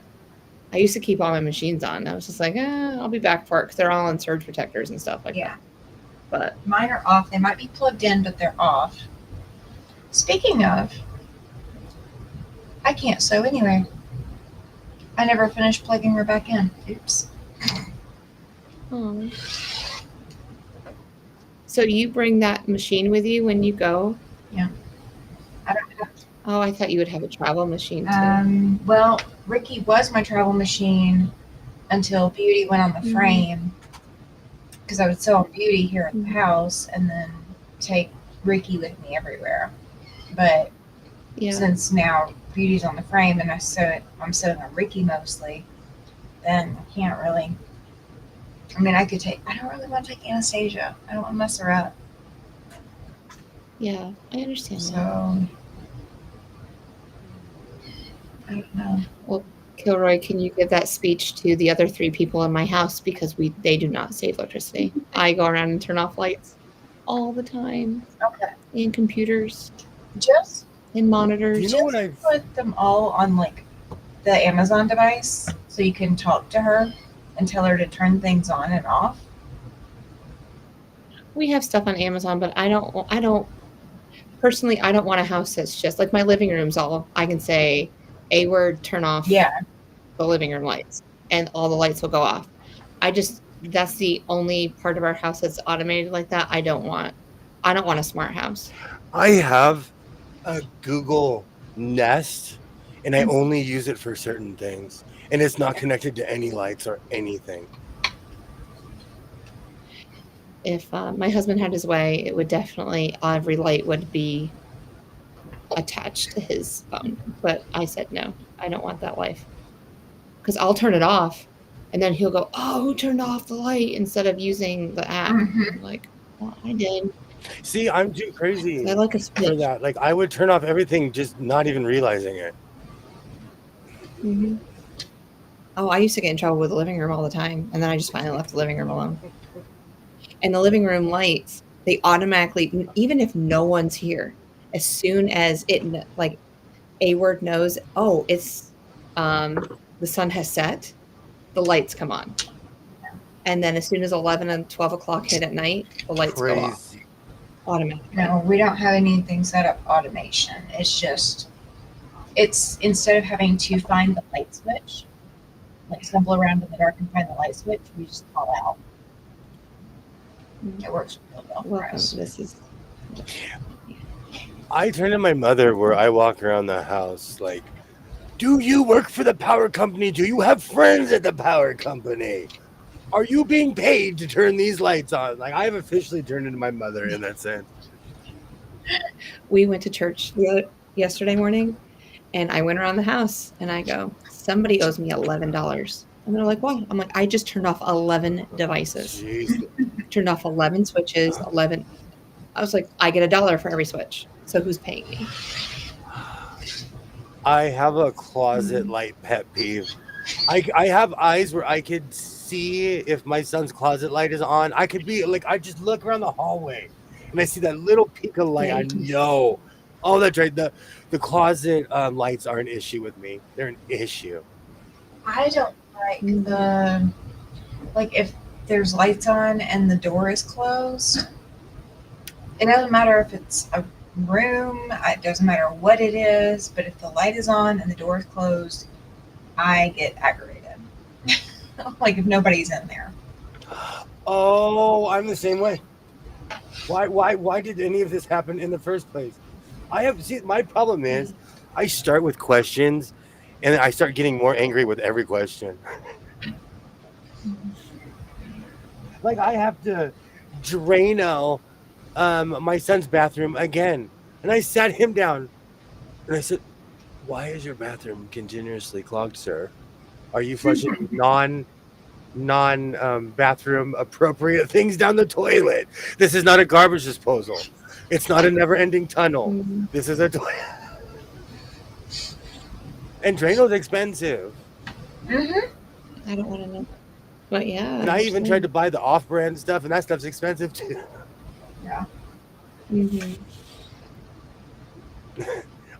I used to keep all my machines on. I was just like, I'll be back for it because they're all on surge protectors and stuff like that. But mine are off. They might be plugged in, but they're off. Speaking of, I can't sew anyway. I never finished plugging her back in. Oops. Oh. So you bring that machine with you when you go? Yeah. I don't have. Oh, I thought you would have a travel machine too. Well, Ricky was my travel machine until Beauty went on the frame because I would sew Beauty here at the house and then take Ricky with me everywhere. But Yeah. since now Beauty's on the frame and I'm sewing on Ricky mostly, then I can't really. I mean, I don't really want to take Anastasia. I don't want to mess her up. Yeah, I understand that. So, I don't know. Well, Kilroy, can you give that speech to the other 3 people in my house because they do not save electricity. I go around and turn off lights all the time. Okay. And computers. Just and monitors. You know what I've put them all on like the Amazon device so you can talk to her and tell her to turn things on and off. We have stuff on Amazon, but I don't personally, I don't want a house that's just like my living room's all I can say a word, turn off the living room lights and all the lights will go off. That's the only part of our house that's automated like that. I don't want a smart house. I have a Google Nest and I only use it for certain things and it's not connected to any lights or anything. If my husband had his way, it would definitely, every light would be attached to his phone. But I said, no, I don't want that life. Because I'll turn it off and then he'll go, oh, who turned off the light instead of using the app? I'm like, well, I did. See, I'm too crazy I like a switch for that. Like, I would turn off everything just not even realizing it. Mm-hmm. Oh, I used to get in trouble with the living room all the time. And then I just finally left the living room alone. And the living room lights, they automatically, even if no one's here, as soon as it, like, a word knows, oh, it's, the sun has set, the lights come on. And then as soon as 11 and 12 o'clock hit at night, the lights go off. Automatically. No, we don't have anything set up automation. It's instead of having to find the light switch, like stumble around in the dark and find the light switch, we just call out. It works really well for us. I turn to my mother where I walk around the house like, do you work for the power company? Do you have friends at the power company? Are you being paid to turn these lights on? Like, I've officially turned into my mother in that sense. We went to church yesterday morning and I went around the house and I go, somebody owes me $11. And they're like, what? I'm like, I just turned off 11 devices. Jeez. Turned off 11 switches, 11. I was like, I get $1 for every switch. So who's paying me? I have a closet light pet peeve. I have eyes where I could see if my son's closet light is on. I could be like, I just look around the hallway and I see that little peak of light. I know. Oh, that's right. The closet lights are an issue with me. They're an issue. I don't like if there's lights on and the door is closed. It doesn't matter if it's a room, it doesn't matter what it is, but if the light is on and the door is closed, I get aggravated. Like if nobody's in there. Oh, I'm the same way. Why did any of this happen in the first place? My problem is I start with questions and I start getting more angry with every question. Like I have to Drano my son's bathroom again. And I sat him down and I said, why is your bathroom continuously clogged, sir? Are you flushing non bathroom appropriate things down the toilet? This is not a garbage disposal. It's not a never ending tunnel. This is a toilet. And Drano's expensive. I don't want to know. But yeah. And I even tried to buy the off-brand stuff, and that stuff's expensive too. Yeah.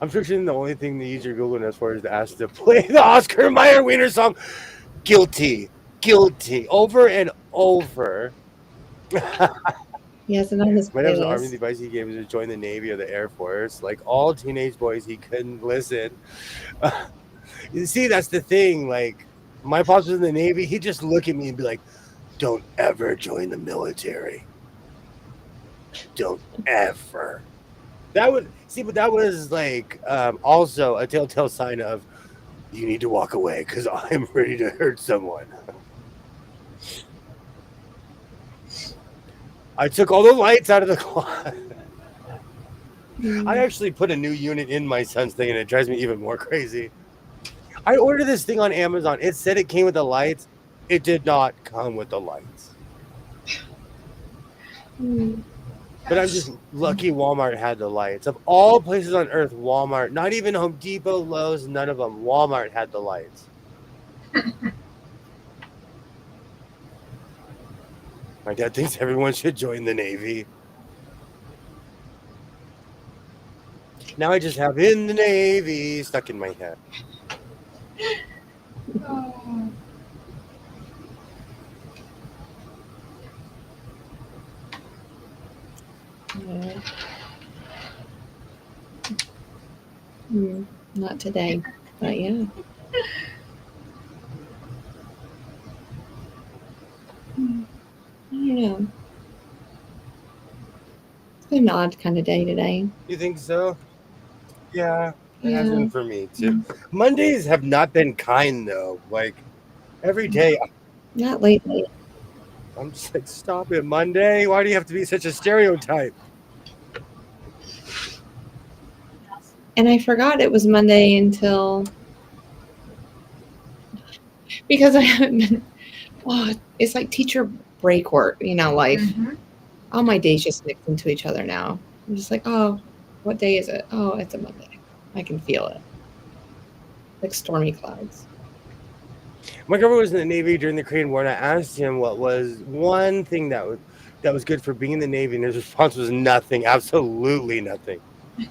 I'm sure the only thing to use your Google Nest for is to ask to play the Oscar Mayer Wiener song. Guilty. Over and over. Yes, and on his My dad's army device he gave us to join the Navy or the Air Force. Like all teenage boys, he couldn't listen. You see, that's the thing. Like, my pops was in the Navy. He'd just look at me and be like, "Don't ever join the military. Don't ever." But that was like also a telltale sign of you need to walk away because I'm ready to hurt someone. I took all the lights out of the closet. I actually put a new unit in my son's thing, and it drives me even more crazy. I ordered this thing on Amazon. It said it came with the lights. It did not come with the lights. But I'm just lucky Walmart had the lights. Of all places on earth, Walmart, not even Home Depot, Lowe's, none of them. Walmart had the lights. My dad thinks everyone should join the Navy. Now I just have in the Navy stuck in my head. Oh. Yeah. Not today, but yeah. I don't know. It's been an odd kind of day today. You think so? Yeah, it Yeah. has been for me too. Mondays have not been kind though. Like every day, Not lately. I'm just like, stop it, Monday. Why do you have to be such a stereotype? And I forgot it was Monday until because I haven't been. Oh, it's like teacher break work, life. Mhm. All my days just mix into each other now. I'm just like, oh, what day is it? Oh, it's a Monday. I can feel it. Like stormy clouds. My girlfriend was in the Navy during the Korean War, and I asked him what was one thing that was good for being in the Navy, and his response was nothing, absolutely nothing.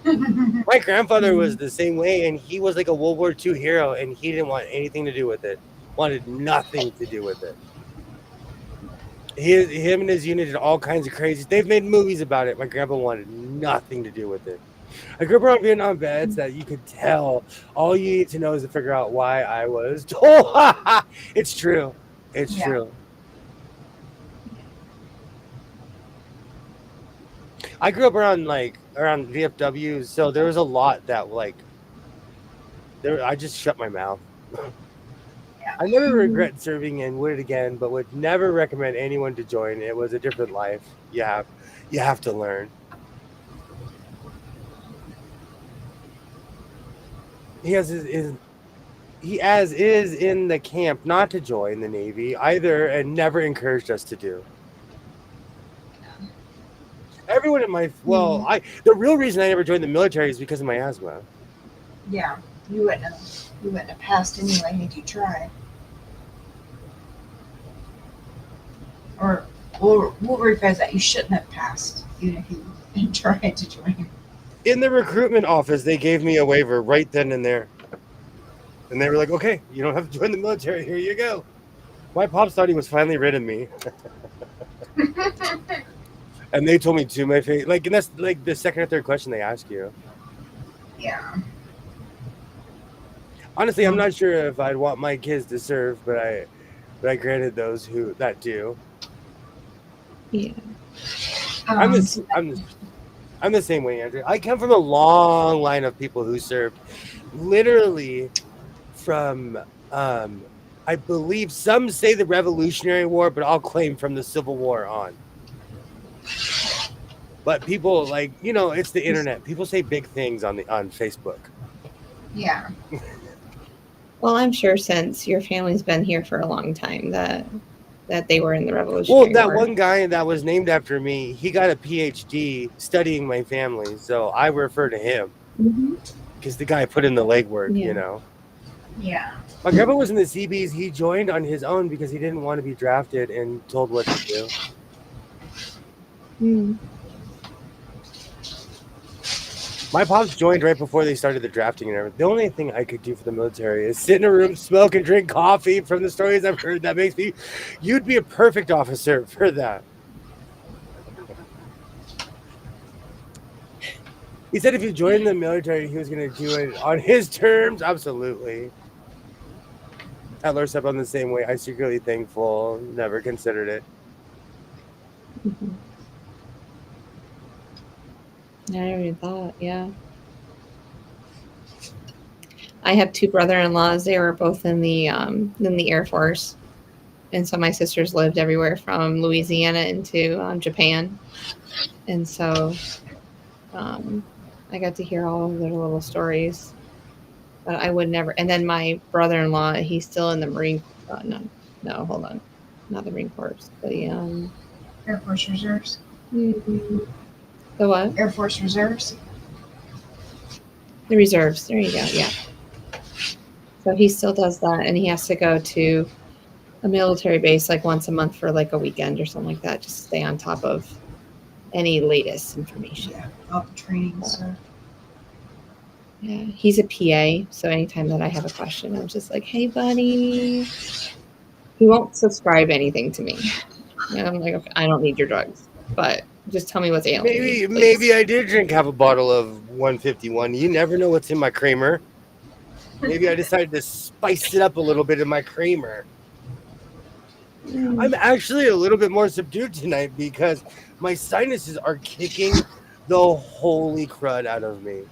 My grandfather was the same way, and he was like a World War II hero, and he didn't want anything to do with it. Wanted nothing to do with it. Him and his unit did all kinds of crazy. They've made movies about it. My grandpa wanted nothing to do with it. I grew up around Vietnam vets that you could tell. All you need to know is to figure out why I was told. It's true. It's true. I grew up around VFWs, so there was a lot that I just shut my mouth. I never regret serving and would again, but would never recommend anyone to join. It was a different life. You have to learn. He is in the camp not to join the Navy either, and never encouraged us to do. Everyone in my the real reason I never joined the military is because of my asthma. Yeah, you wouldn't have passed anyway had you tried. Or we'll rephrase that. You shouldn't have passed even if you tried to join. In the recruitment office, they gave me a waiver right then and there. And they were like, okay, you don't have to join the military. Here you go. My pops thought he was finally rid of me. And they told me to my face. And that's like the second or third question they ask you. Yeah. Honestly, I'm not sure if I'd want my kids to serve, but I granted those that do. Yeah. I'm the same way, Andrew. I come from a long line of people who served, literally from I believe some say the Revolutionary War, but I'll claim from the Civil War on. But people it's the internet. People say big things on Facebook. Yeah. Well, I'm sure since your family's been here for a long time that they were in the Revolutionary War. Well, that one guy that was named after me, he got a PhD studying my family, so I refer to him because the guy put in the legwork, Yeah. My grandpa was in the Seabees. He joined on his own because he didn't want to be drafted and told what to do. My pops joined right before they started the drafting and everything. The only thing I could do for the military is sit in a room, smoke, and drink coffee. From the stories I've heard, that makes me. You'd be a perfect officer for that. He said if he joined the military, he was going to do it on his terms. Absolutely. I learned up on the same way. I secretly thankful. Never considered it. Mhm. I never even thought, yeah. I have two brother-in-laws. They were both in the Air Force, and so my sisters lived everywhere from Louisiana into Japan, and so I got to hear all of their little stories. But I would never. And then my brother-in-law, he's still in the Marine. No, hold on, not the Marine Corps. The Air Force Reserves. the what? Air Force Reserves. The reserves. There you go. Yeah. So he still does that, and he has to go to a military base like once a month for like a weekend or something like that, just to stay on top of any latest information. Yeah, all the training stuff. Yeah, he's a PA, so anytime that I have a question, I'm just like, "Hey, buddy." He won't subscribe anything to me. And I'm like, "Okay, I don't need your drugs, but just tell me what's ailing me." Maybe I did drink half a bottle of 151. You never know what's in my creamer. Maybe I decided to spice it up a little bit in my creamer. I'm actually a little bit more subdued tonight because my sinuses are kicking the holy crud out of me.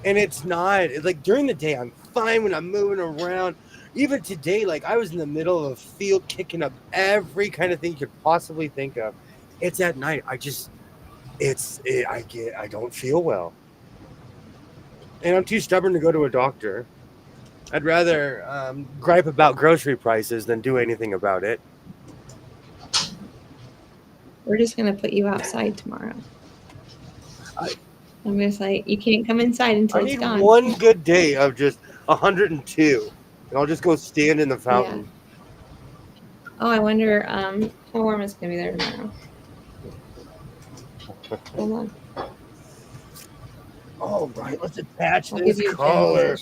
And it's like during the day, I'm fine when I'm moving around. Even today, like I was in the middle of a field kicking up every kind of thing you could possibly think of. It's at night. I don't feel well. And I'm too stubborn to go to a doctor. I'd rather gripe about grocery prices than do anything about it. We're just going to put you outside tomorrow. I'm going to say, you can't come inside until it's gone. I need one good day of just 102, and I'll just go stand in the fountain. Yeah. Oh, I wonder how warm it's going to be there tomorrow. Hold on. All right, let's attach this collar.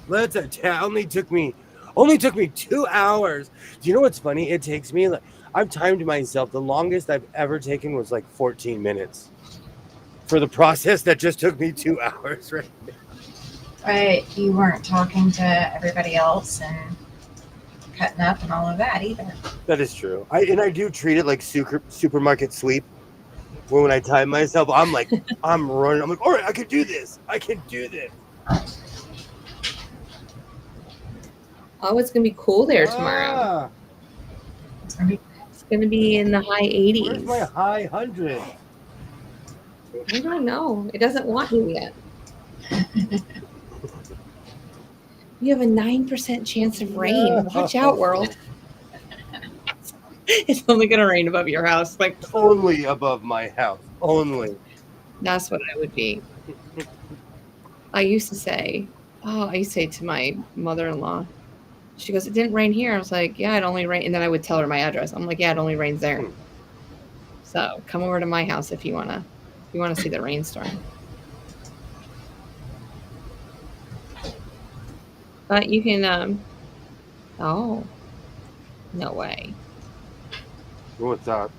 Let's attach. Only took me 2 hours. Do you know what's funny? It takes me like I've timed myself. The longest I've ever taken was like 14 minutes for the process that just took me 2 hours. Right. But you weren't talking to everybody else and cutting up and all of that either. That is true. I do treat it like supermarket sweep. When I time myself, I'm like, I'm running. I'm like, all right, I can do this. I can do this. Oh, it's going to be cool there tomorrow. It's going to be in the high 80s. Where's my high 100? I don't know. It doesn't want you yet. You have a 9% chance of rain. Watch out, world. It's only going to rain above your house. Like only above my house. Only. That's what I would be. I used to say to my mother-in-law, she goes, "It didn't rain here." I was like, "Yeah, it only rained." And then I would tell her my address. I'm like, "Yeah, it only rains there." So come over to my house if you wanna see the rainstorm. But you can oh, no way. What's up?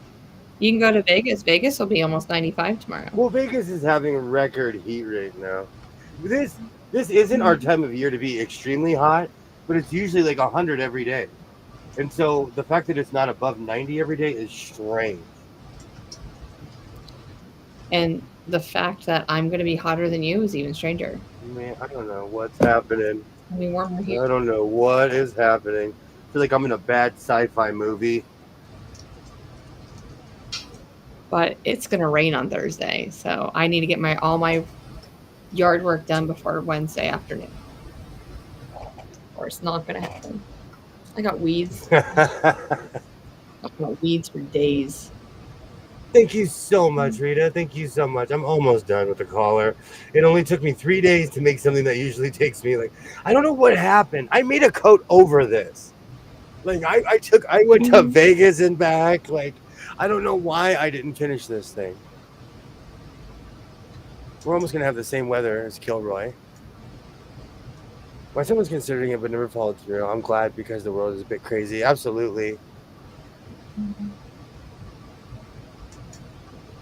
You can go to Vegas. Vegas will be almost 95 tomorrow. Well, Vegas is having record heat right now. This isn't our time of year to be extremely hot, but it's usually like 100 every day. And so the fact that it's not above 90 every day is strange. And the fact that I'm going to be hotter than you is even stranger. Man, I don't know what's happening. It'll be warmer here. I don't know what is happening. I feel like I'm in a bad sci-fi movie. But it's going to rain on Thursday, so I need to get all my yard work done before Wednesday afternoon. Or it's not going to happen. I got weeds. I've got weeds for days. Thank you so much, Rita. Thank you so much. I'm almost done with the collar. It only took me 3 days to make something that usually takes me I don't know what happened. I made a coat over this. Like I went to Vegas and back. I don't know why I didn't finish this thing. We're almost going to have the same weather as Kilroy. My son was considering it, but never followed through. I'm glad because the world is a bit crazy. Absolutely. Mm-hmm.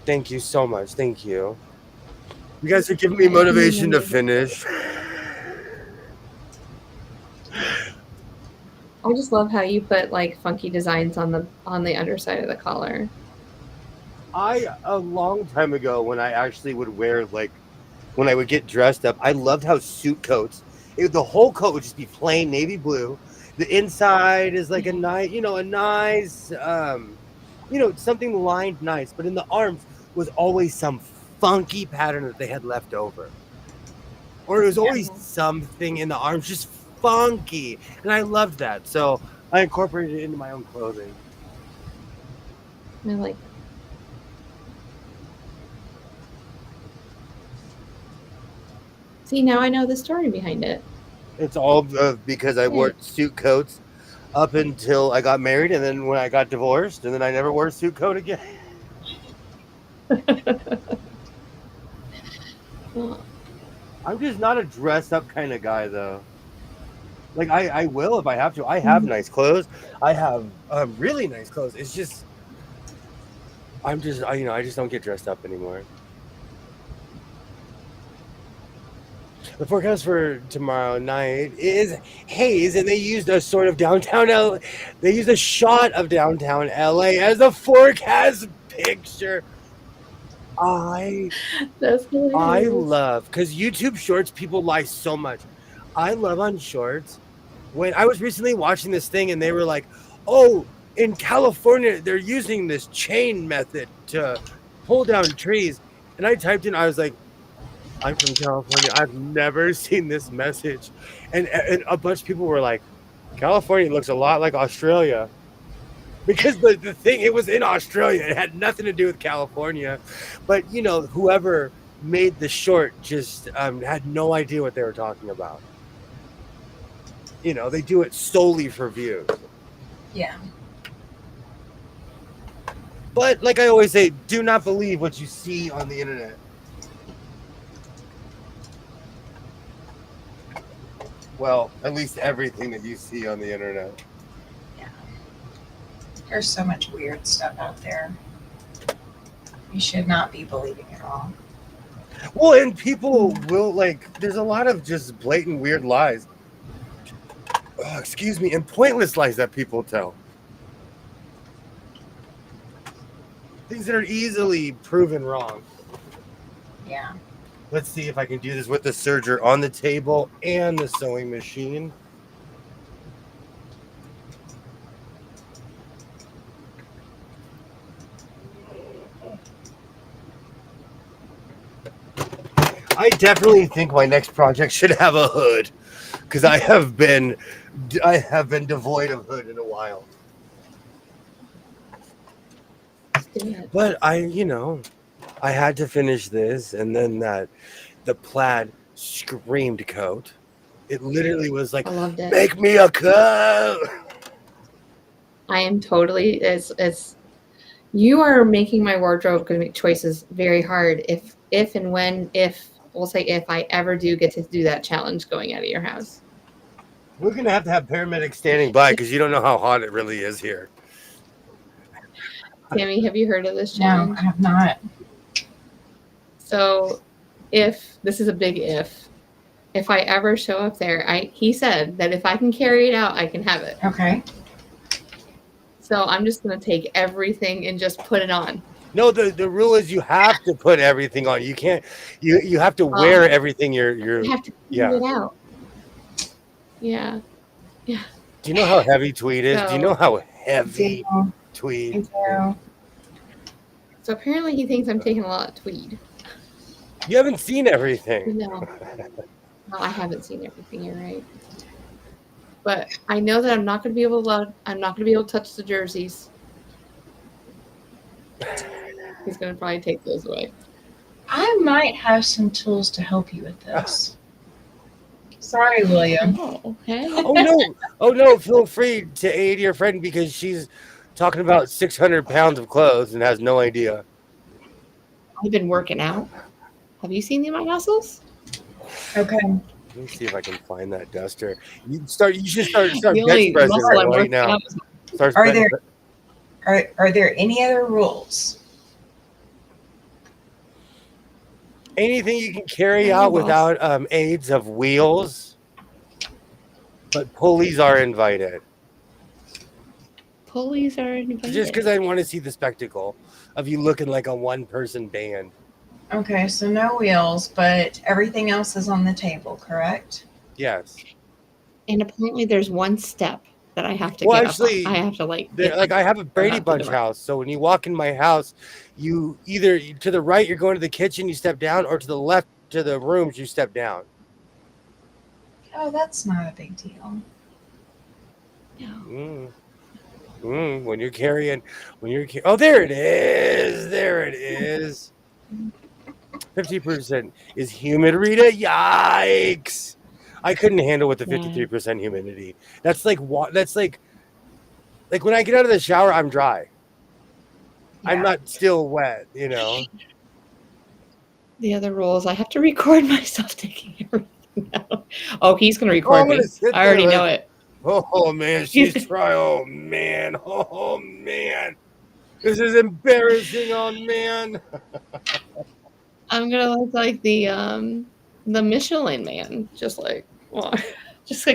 Thank you so much. Thank you. You guys are giving me motivation to finish. I just love how you put like funky designs on the underside of the collar. A long time ago, when I actually would wear when I would get dressed up, I loved how suit coats. The whole coat would just be plain navy blue. The inside is like a nice, something lined nice. But in the arms was always some funky pattern that they had left over, or it was always something in the arms just funky, and I loved that. So I incorporated it into my own clothing. I like. See, now I know the story behind it. It's all because I wore suit coats up until I got married, and then when I got divorced, and then I never wore a suit coat again. I'm just not a dress up kind of guy, though. Like I will if I have to. I have nice clothes. I have really nice clothes. It's just I just don't get dressed up anymore. The forecast for tomorrow night is haze, and they used a sort of downtown LA. They used a shot of downtown LA as a forecast picture. I love, because YouTube Shorts, people lie so much. I love on Shorts. When I was recently watching this thing, and they were like, "Oh, in California, they're using this chain method to pull down trees," and I typed in, I was like, I'm from California. I've never seen this message. And a bunch of people were like, California looks a lot like Australia. Because the thing, it was in Australia. It had nothing to do with California. But, whoever made the short just had no idea what they were talking about. They do it solely for views. Yeah. But like I always say, do not believe what you see on the internet. Well, at least everything that you see on the internet. Yeah. There's so much weird stuff out there. You should not be believing it all. Well, and people will, there's a lot of just blatant weird lies. Oh, excuse me, and pointless lies that people tell. Things that are easily proven wrong. Yeah. Let's see if I can do this with the serger on the table and the sewing machine. I definitely think my next project should have a hood, because I have been devoid of hood in a while. But I had to finish this, and then the plaid screamed coat. It literally was like, make me a coat. I am totally as you are making my wardrobe choices very hard. If I ever do get to do that challenge going out of your house. We're gonna have to have paramedics standing by, because you don't know how hot it really is here. Tammy, have you heard of this challenge? No, I have not. So, if this is a big if I ever show up there, he said that if I can carry it out, I can have it. Okay. So I'm just gonna take everything and just put it on. No, the rule is you have to put everything on. You can't. You have to wear everything. You have to put it out. Yeah. Yeah. Do you know how heavy tweed is? Do you know how heavy tweed? So apparently he thinks I'm taking a lot of tweed. You haven't seen everything. No, I haven't seen everything. You're right. But I know that I'm not going to be able to touch the jerseys. He's going to probably take those away. I might have some tools to help you with this. Sorry, William. Oh, okay. Oh no! Feel free to aid your friend, because she's talking about 600 pounds of clothes and has no idea. I've been working out. Have you seen my muscles? Okay. Let me see if I can find that duster. You should start bench pressing right now. Are there any other rules? Anything you can carry Yeah, out boss. without aids of wheels, but pulleys are invited. Pulleys are Just invited. because I want to see the spectacle of you looking like a one-person band. Okay, so no wheels, but everything else is on the table, correct? Yes. And apparently, there's one step that I have to Well, get up on. actually, I have to get like I have a Brady up to the Bunch right. house, so when you walk in my house, you either to the right you're going to the kitchen, you step down, or to the left to the rooms, you step down. Oh, that's not a big deal. No. When you're carrying, oh, there it is, 50% is humid, Rita. Yikes! I couldn't handle with the 53% humidity. That's like what? That's like when I get out of the shower, I'm dry. Yeah. I'm not still wet, you know. The other rule is I have to record myself taking everything out. Oh, he's going to record I'm me. gonna sit I there already like, know it. oh man, she's trying. Oh man, this is embarrassing. Oh man. I'm gonna look like the Michelin Man, just like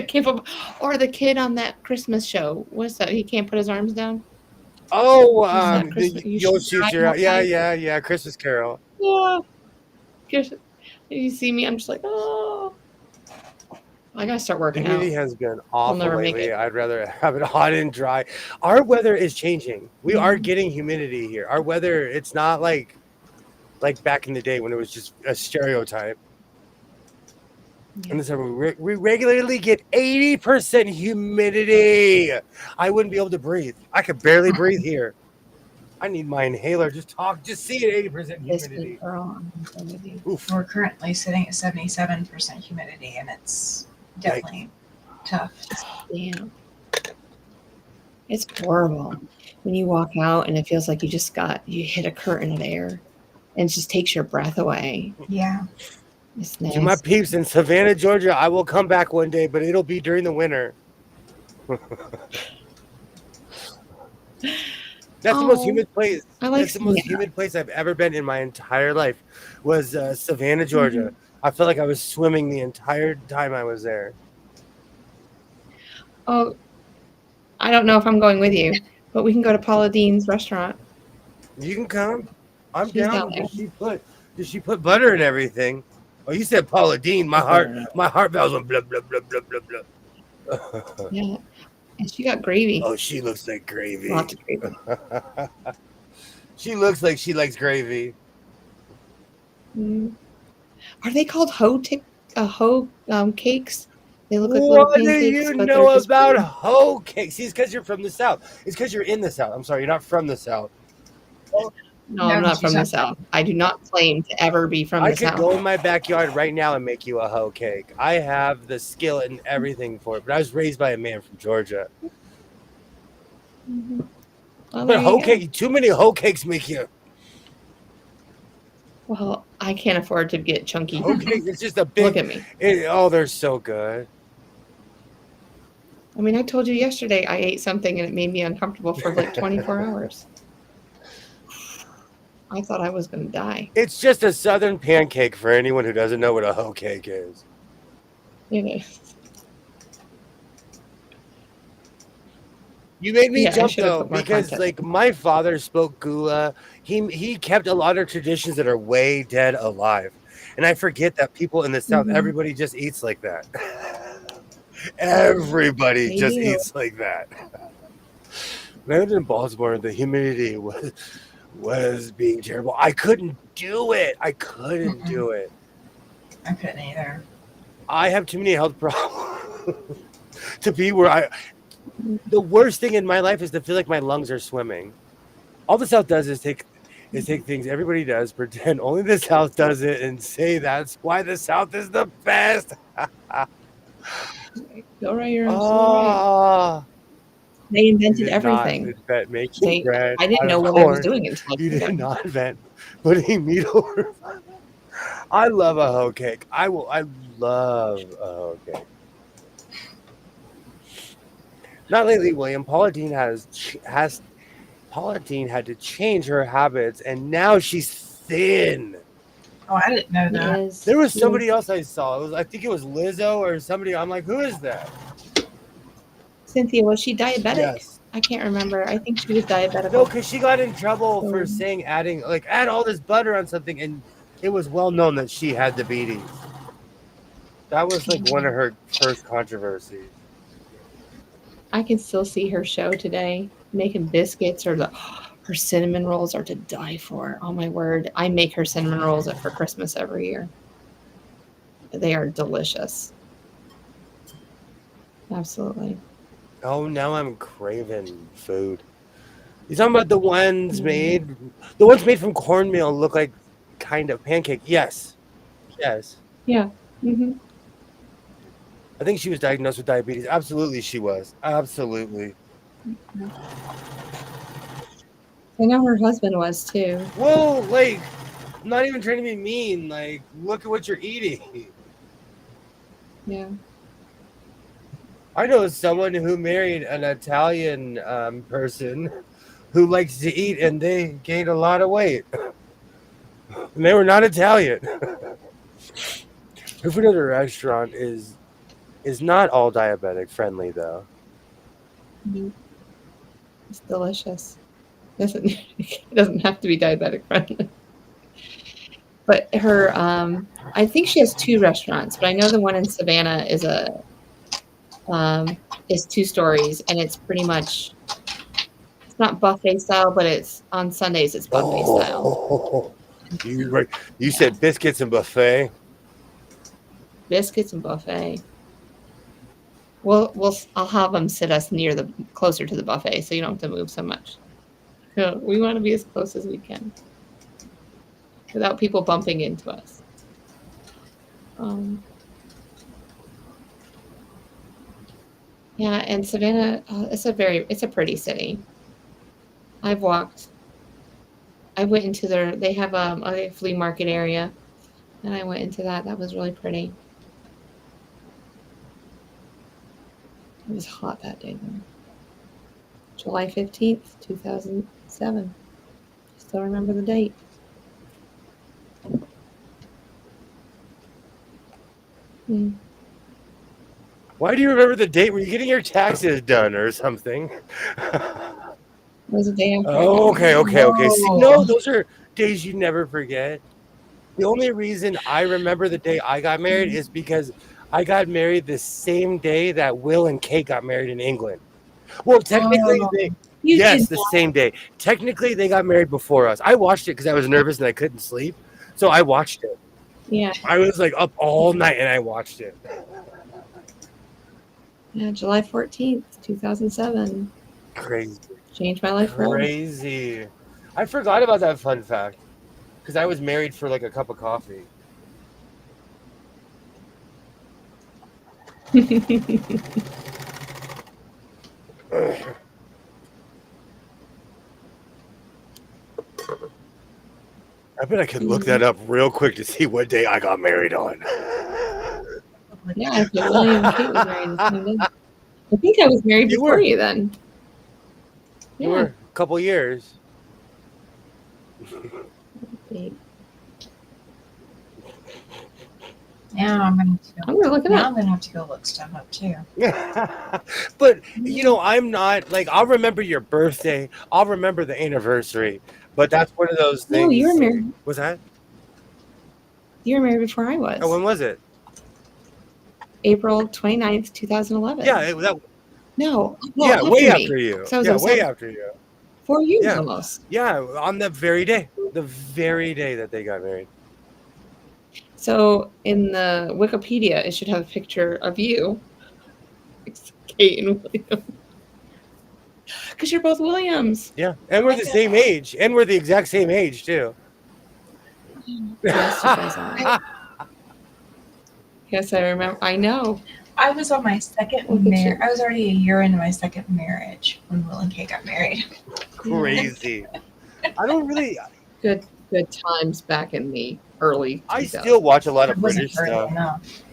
keep up, or the kid on that Christmas show. What's that? He can't put his arms down. Oh, You you'll should shoot try your more yeah. Christmas Carol. Yeah. You see me, I'm just like, oh, I gotta start The working humidity out. has been I'll awful never make lately. it. I'd rather have it hot and dry. Our weather is changing. We are Mhm. getting humidity here. Our weather, it's not like back in the day when it was just a stereotype. And this we regularly get 80% humidity. I wouldn't be able to breathe. I could barely breathe here. I need my inhaler. Just see it 80% humidity. Oof. We're currently sitting at 77% humidity, and it's definitely tough. Damn. It's horrible when you walk out and it feels like you hit a curtain of air and it just takes your breath away. Yeah. It's nice. To my peeps in Savannah, Georgia, I will come back one day, but it'll be during the winter. That's the most humid place. That's the most humid place I've ever been in my entire life. Was Savannah, Georgia. Mm-hmm. I felt like I was swimming the entire time I was there. Oh, I don't know if I'm going with you, but we can go to Paula Dean's restaurant. You can come. I'm down. Did she put butter and everything? Oh, you said Paula Dean. My heart valves went blah blah blah blah blah blah. Yeah. And she got gravy. Oh, she looks like gravy. Lots of gravy. She looks like she likes gravy. Are they called hoe cakes? They look like what do you know about hoe cakes? See, it's because you're from the South. It's because you're in the South. I'm sorry, you're not from the South. No, I'm not from the South. I do not claim to ever be from the South. I could go in my backyard right now and make you a hoe cake. I have the skillet and everything for it, but I was raised by a man from Georgia. Mm-hmm. Well, but hoe cake, too many hoe cakes make you. Well, I can't afford to get chunky. Hoe cake, it's just a big. Look at me. They're so good. I mean, I told you yesterday I ate something and it made me uncomfortable for like 24 hours. I thought I was going to die. It's just a Southern pancake for anyone who doesn't know what a hoe cake is. It is. You made me jump though because like my father spoke Gula. He kept a lot of traditions that are way dead alive, and I forget that people in the South, everybody just eats like that. Everybody just eats like that. When I lived in Baltimore, the humidity was being terrible. I couldn't do it. I couldn't do it. I couldn't either. I have too many health problems to be where the worst thing in my life is to feel like my lungs are swimming. All the South does is take things everybody does, pretend only the South does it, and say that's why the South is the best. Go right, you're right. They invented everything. Making bread. I didn't know what I was doing until you did not invent putting meat over. I love a hoe cake. I love a hoe cake. Not lately, William. Paula Dean Paula Dean had to change her habits, and now she's thin. Oh, I didn't know He that. is. There was he somebody is- else I saw. I think it was Lizzo or somebody. I'm like, who is that? Cynthia, was she diabetic? Yes. I can't remember. I think she was diabetic. No, because she got in trouble for So- saying add all this butter on something, and it was well known that she had diabetes. That was like one of her first controversies. I can still see her show today, making biscuits or her cinnamon rolls are to die for. Oh my word. I make her cinnamon rolls for Christmas every year. They are delicious. Absolutely. Oh, now I'm craving food. You talking about the ones made from cornmeal look like kind of pancake? Yes. Yes. Yeah. Mm-hmm. I think she was diagnosed with diabetes. Absolutely, she was. Absolutely. I know her husband was too. Well, like, I'm not even trying to be mean. Like, look at what you're eating. Yeah. I know someone who married an Italian person who likes to eat, and they gained a lot of weight. And they were not Italian. Her food at a restaurant is not all diabetic friendly, though. Mhm. It's delicious. It doesn't have to be diabetic friendly. But her, I think she has 2 restaurants, but I know the one in Savannah is 2 stories, and it's pretty much, it's not buffet style, but it's on Sundays it's buffet style. You said biscuits and buffet. Biscuits and buffet. I'll have them sit us closer to the buffet, so you don't have to move so much. We want to be as close as we can without people bumping into us. Yeah, and Savannah, it's a pretty city. I went into they have a flea market area, and I went into that. That was really pretty. It was hot that day though. July 15th, 2007. Still remember the date. Why do you remember the date? Were you getting your taxes done or something? It was a day after. Oh, okay. See, Whoa. no, those are days you never forget. The only reason I remember the day I got married is because I got married the same day that Will and Kate got married in England. Well, technically, the same day. Technically, they got married before us. I watched it because I was nervous and I couldn't sleep, so I watched it. Yeah. I was like up all night and I watched it. Yeah, July 14th, 2007. Crazy. Changed my life forever. Crazy. I forgot about that fun fact because I was married for like a cup of coffee. I bet I could look that up real quick to see what day I got married on. Yeah, William and Kate was married the same day. I think I was married before you then. You were a couple years. Now I'm gonna look it up. I'm gonna have to go look stuff up too. But I'm not like I'll remember your birthday. I'll remember the anniversary. But that's one of those things. No, you were married. Was that? You were married before I was. Oh, when was it? April 29th, 2011. Yeah, No, way after you. Yeah, way after you. 4 years almost. Yeah, on the very day that they got married. So in the Wikipedia, it should have a picture of you, Kate and William, because you're both Williams. Yeah, and we're the same age, and we're the exact same age too. Yes, you guys are. Yes, I remember. I know. I was on my second marriage. I was already a year into my second marriage when Will and Kate got married. Crazy. I don't really. Good times back in the early 2000s. I still watch a lot of It wasn't British stuff. enough.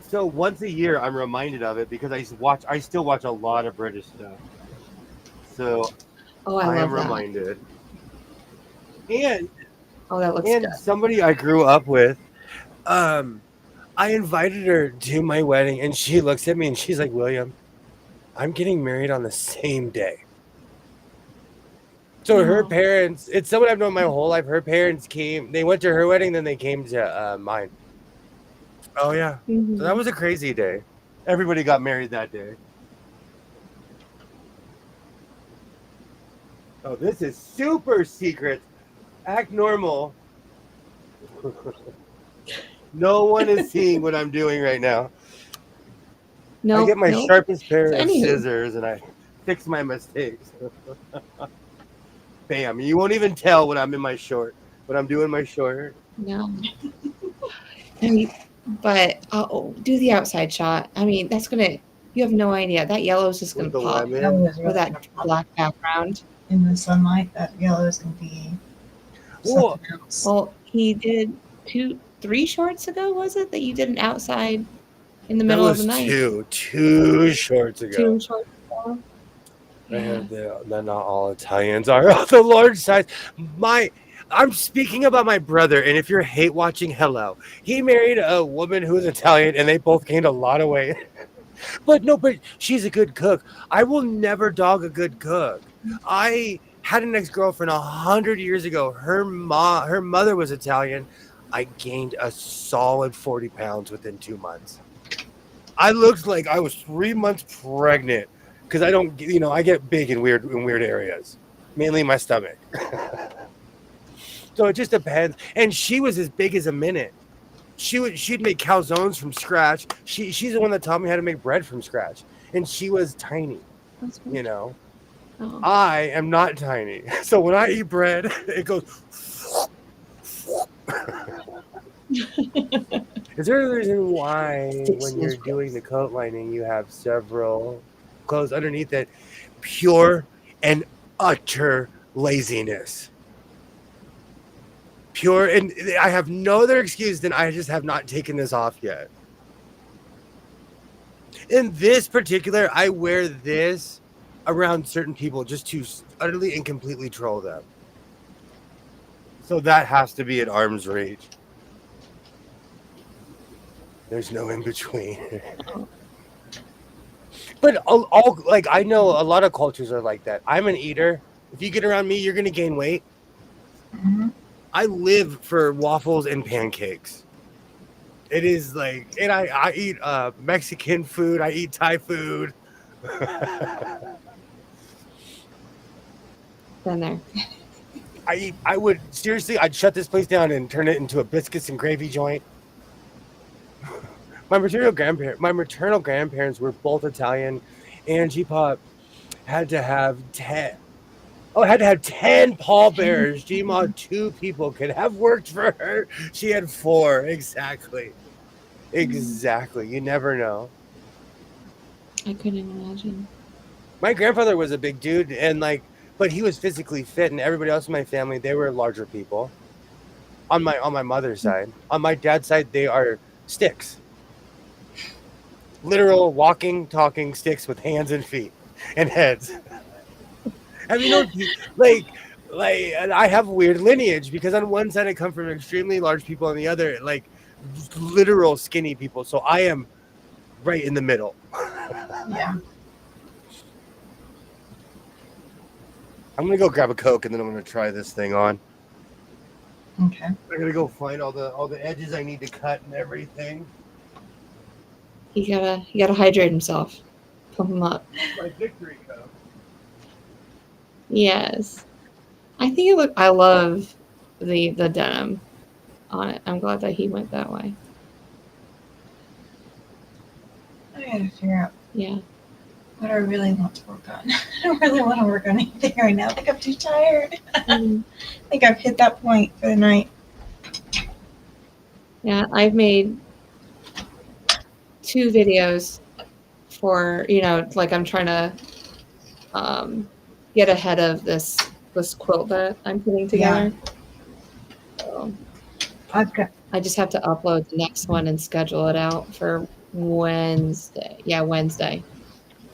So once a year, I'm reminded of it because I still watch a lot of British stuff. So I am love that. reminded. And Oh, that looks And good. somebody I grew up with, um, I invited her to my wedding, and she looks at me and she's like, William, I'm getting married on the same day. So her Oh. parents, it's someone I've known my whole life. Her parents came, they went to her wedding, then they came to mine. Oh, yeah. So that Mhm. was a crazy day. Everybody got married that day. Oh, this is super secret. Act normal. No one is seeing what I'm doing right now. I get Nope, my nope. sharpest pair So of anywho, scissors and I fix my mistakes. Bam. You won't even tell when I'm in my short, when I'm doing my short. no. I mean, but I'll do the outside shot. I mean, that's gonna. You have no idea. That yellow is just gonna With the pop That lemon. was with really that gonna pop black background. in the sunlight. That yellow is gonna be Well, something else. Well, he did 3 shorts ago, was it that you did an outside in the that middle of the was night? two shorts ago. 2 shorts ago. I Yeah. had not all Italians are the large size. I'm speaking about my brother, and if you're hate watching, hello. He married a woman who is Italian, and they both gained a lot of weight. But she's a good cook. I will never dog a good cook. I had an ex-girlfriend 100 years ago. Her mother was Italian. I gained a solid 40 pounds within 2 months. I looked like I was 3 months pregnant because I get big in weird areas, mainly my stomach. So it just depends. And she was as big as a minute. She'd make calzones from scratch. She's the one that taught me how to make bread from scratch, and she was tiny. That's good. You know, Oh. I am not tiny, so when I eat bread, it goes. Is there a reason why when you're doing the coat lining, you have several clothes underneath it? Pure and utter laziness. Pure, and I have no other excuse than I just have not taken this off yet. In this particular, I wear this around certain people just to utterly and completely troll them. So that has to be at arm's reach. There's no in between. But all like I know a lot of cultures are like that. I'm an eater. If you get around me, you're gonna gain weight. Mm-hmm. I live for waffles and pancakes. It is like, and I eat Mexican food. I eat Thai food. Been there. I'd shut this place down and turn it into a biscuits and gravy joint. My maternal grandparents were both Italian, and G-Pop had to have 10 pallbearers. G-Ma, 2 people could have worked for her. She had 4. Exactly. You never know. I couldn't imagine. My grandfather was a big dude, and but he was physically fit, and everybody else in my family, they were larger people. On my mother's side. On my dad's side, they are sticks. Literal walking, talking sticks with hands and feet and heads. Have you know, and I have weird lineage because on one side I come from extremely large people, on the other, literal skinny people. So I am right in the middle. Yeah. I'm gonna go grab a Coke and then I'm gonna try this thing on. Okay. I'm gonna go find all the edges I need to cut and everything. He gotta hydrate himself. Pump him up. My victory Coke. Yes. I love the denim on it. I'm glad that he went that way. I gotta figure out Yeah. what I really want to work on. I don't really want to work on anything right now. I think I'm too tired. Mhm. I think I've hit that point for the night. Yeah, I've made 2 videos for, I'm trying to get ahead of this quilt that I'm putting together. So I just have to upload the next one and schedule it out for Wednesday. Yeah, Wednesday.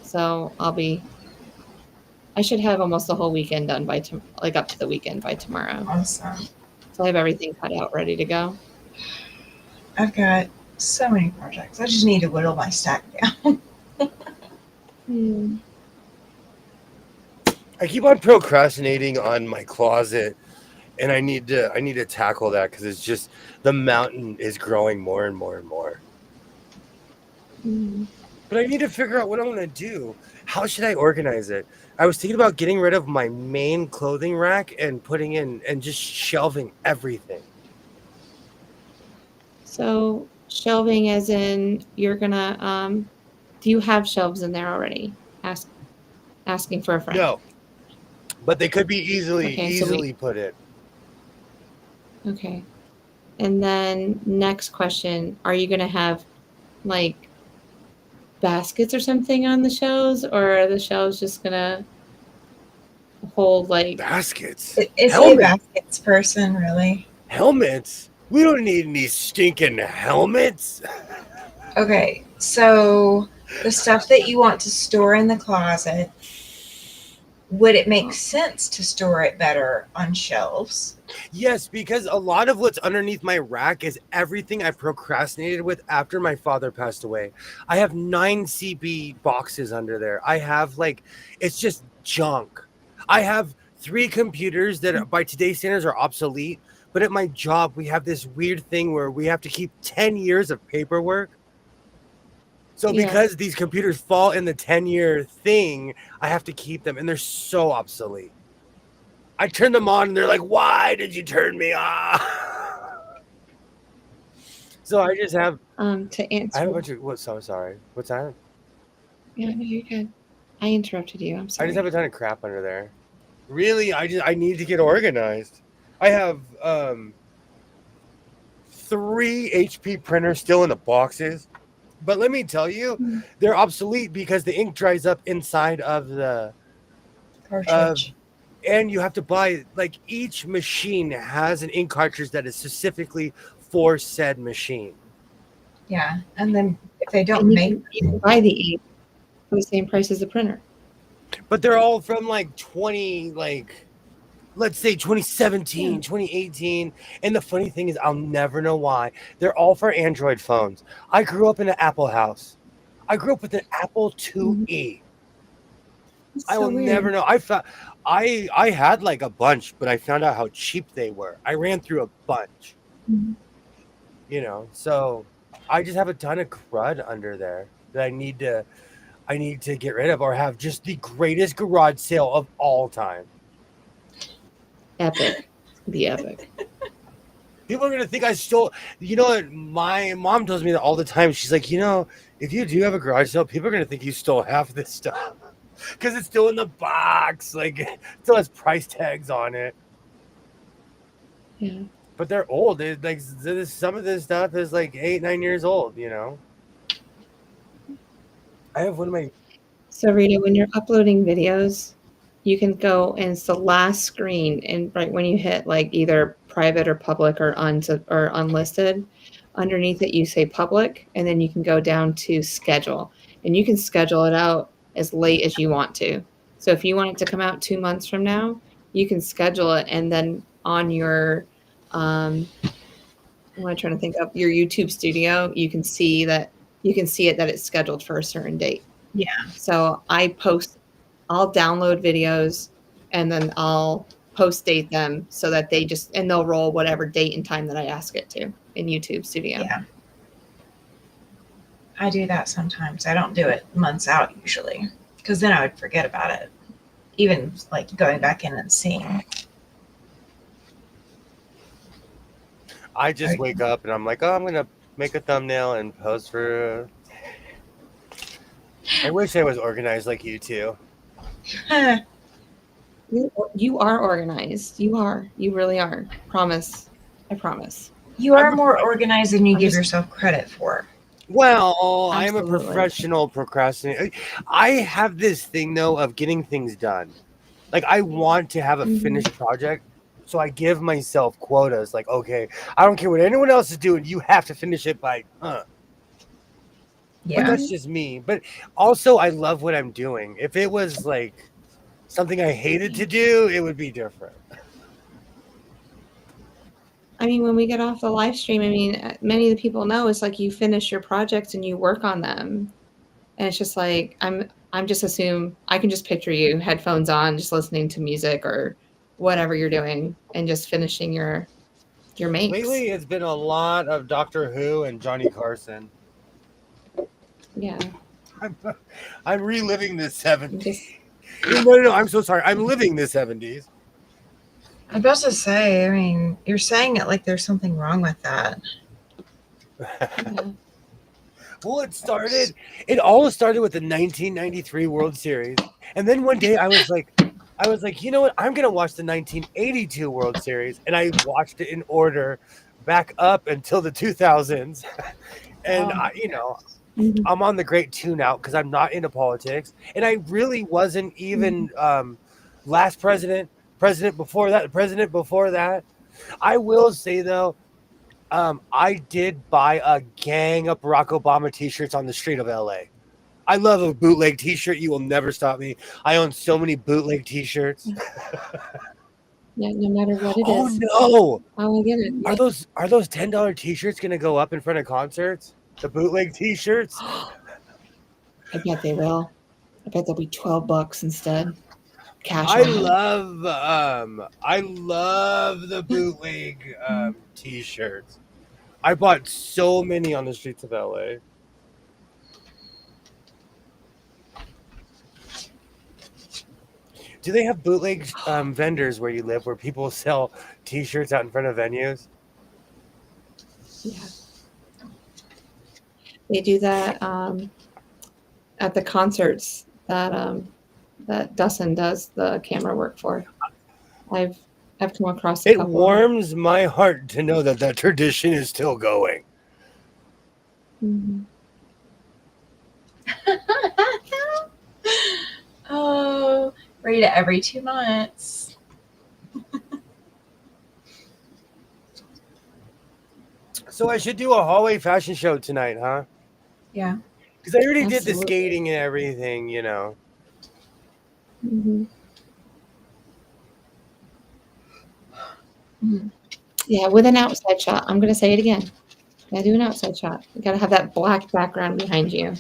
So I should have almost the whole weekend done by up to the weekend by tomorrow. Awesome. So I have everything cut out, ready to go. I've got so many projects. I just need to whittle my stack down. I keep on procrastinating on my closet, and I need to tackle that because it's just the mountain is growing more and more and more. But I need to figure out what I'm going to do. How should I organize it? I was thinking about getting rid of my main clothing rack and putting in and just shelving everything. So shelving as in you're gonna do you have shelves in there already? Asking for a friend. No, but they could be easily Okay, put in. Okay. And then next question, are you gonna have like baskets or something on the shelves, or are the shelves just gonna hold like Baskets? Is he a baskets person, really? Helmets? We don't need any stinking helmets. Okay, so the stuff that you want to store in the closet, would it make sense to store it better on shelves? Yes, because a lot of what's underneath my rack is everything I procrastinated with after my father passed away. I have 9 CB boxes under there. I have it's just junk. I have 3 computers that by today's standards are obsolete, but at my job we have this weird thing where we have to keep 10 years of paperwork. So because these computers fall in the 10-year thing, I have to keep them, and they're so obsolete. I turn them on, and they're like, "Why did you turn me off?" So I just have to answer. I have a bunch of what? So sorry. What's that? Yeah, no, you're good. I interrupted you. I'm sorry. I just have a ton of crap under there. Really, I need to get organized. I have 3 HP printers still in the boxes. But let me tell you, they're obsolete because the ink dries up inside of the cartridge. And you have to buy, each machine has an ink cartridge that is specifically for said machine. Yeah, and then if they don't make, you can buy the ink for the same price as the printer. But they're all from 20, let's say 2017, 2018. And the funny thing is, I'll never know why. They're all for Android phones. I grew up in an Apple house. I grew up with an Apple IIe. I will never know. I had a bunch, but I found out how cheap they were. I ran through a bunch. So I just have a ton of crud under there that I need to get rid of, or have just the greatest garage sale of all time. Epic. The epic. People are gonna think I stole. You know what? My mom tells me that all the time. She's like, if you do have a garage sale, people are gonna think you stole half of this stuff because it's still in the box. It still has price tags on it. Yeah. But they're old. Some of this stuff is 8, 9 years old. I have one of my. So Rita, when you're uploading videos, you can go and it's the last screen, and right when you hit either private or public or unlisted, underneath it you say public, and then you can go down to schedule, and you can schedule it out as late as you want to. So if you want it to come out 2 months from now, you can schedule it, and then on your what am I trying to think of, your YouTube studio, you can see it that it's scheduled for a certain date. Yeah. So I'll download videos and then I'll post date them so that they'll roll whatever date and time that I ask it to in YouTube Studio. Yeah. I do that sometimes. I don't do it months out usually, because then I would forget about it. Even going back in and seeing. I just wake up and I'm like, oh, I'm gonna make a thumbnail and post for. I wish I was organized like you two. You are organized. You are. You really are. Promise. I promise. You are more organized than you give yourself credit for. Well, I'm a professional procrastinator. I have this thing, though, of getting things done. I want to have a finished project, so I give myself quotas. Okay, I don't care what anyone else is doing. You have to finish it by, Yeah. But that's just me. But also, I love what I'm doing. If it was something I hated to do, it would be different. I mean, when we get off the live stream, I mean, many of the people know it's like you finish your projects and you work on them, and it's just like I'm just assume I can just picture you headphones on, just listening to music or whatever you're doing, and just finishing your makes. Lately, it's been a lot of Doctor Who and Johnny Carson. Yeah, I'm reliving the 70s. just No, I'm so sorry. I'm living the 70s. I'm about to say, I mean, you're saying it like there's something wrong with that. yeah. Well, it all started with the 1993 World Series. And then one day I was like, you know what? I'm going to watch the 1982 World Series. And I watched it in order back up until the 2000s. And, Mhm. I'm on the great tune out because I'm not into politics. And I really wasn't even last president before that. I will say, though, I did buy a gang of Barack Obama t-shirts on the street of LA. I love a bootleg t-shirt. You will never stop me. I own so many bootleg t-shirts. Yeah, no matter what it Oh is. no! Oh, I get it. Are those $10 t-shirts gonna go up in front of concerts? The bootleg t-shirts? I bet they will. I bet they'll be $12 instead. Cash I on it. love the bootleg t-shirts. I bought so many on the streets of LA. Do they have bootleg vendors where you live where people sell t-shirts out in front of venues? Yeah. They do that at the concerts that Dustin does the camera work for. I've come across a It couple. warms my heart to know that tradition is still going. Mm-hmm. Oh, read it every 2 months. So I should do a hallway fashion show tonight, huh? Yeah. Because I already did the Absolutely. skating and everything, you know. Mm-hmm. Mm-hmm. Yeah, with an outside shot. I'm going to say it again. Gotta do an outside shot. You got to have that black background behind you.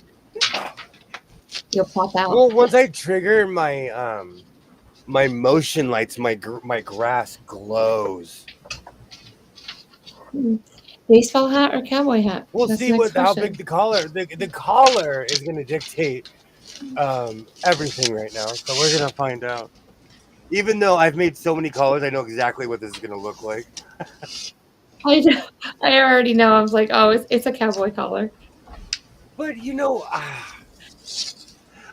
You'll pop out. Well, once I trigger my my motion lights, my grass glows. Baseball hat or cowboy hat? We'll That's see the next how question. big the collar is going to dictate everything right now. So we're going to find out. Even though I've made so many collars, I know exactly what this is going to look like. I already know. I was like, oh, it's a cowboy collar. But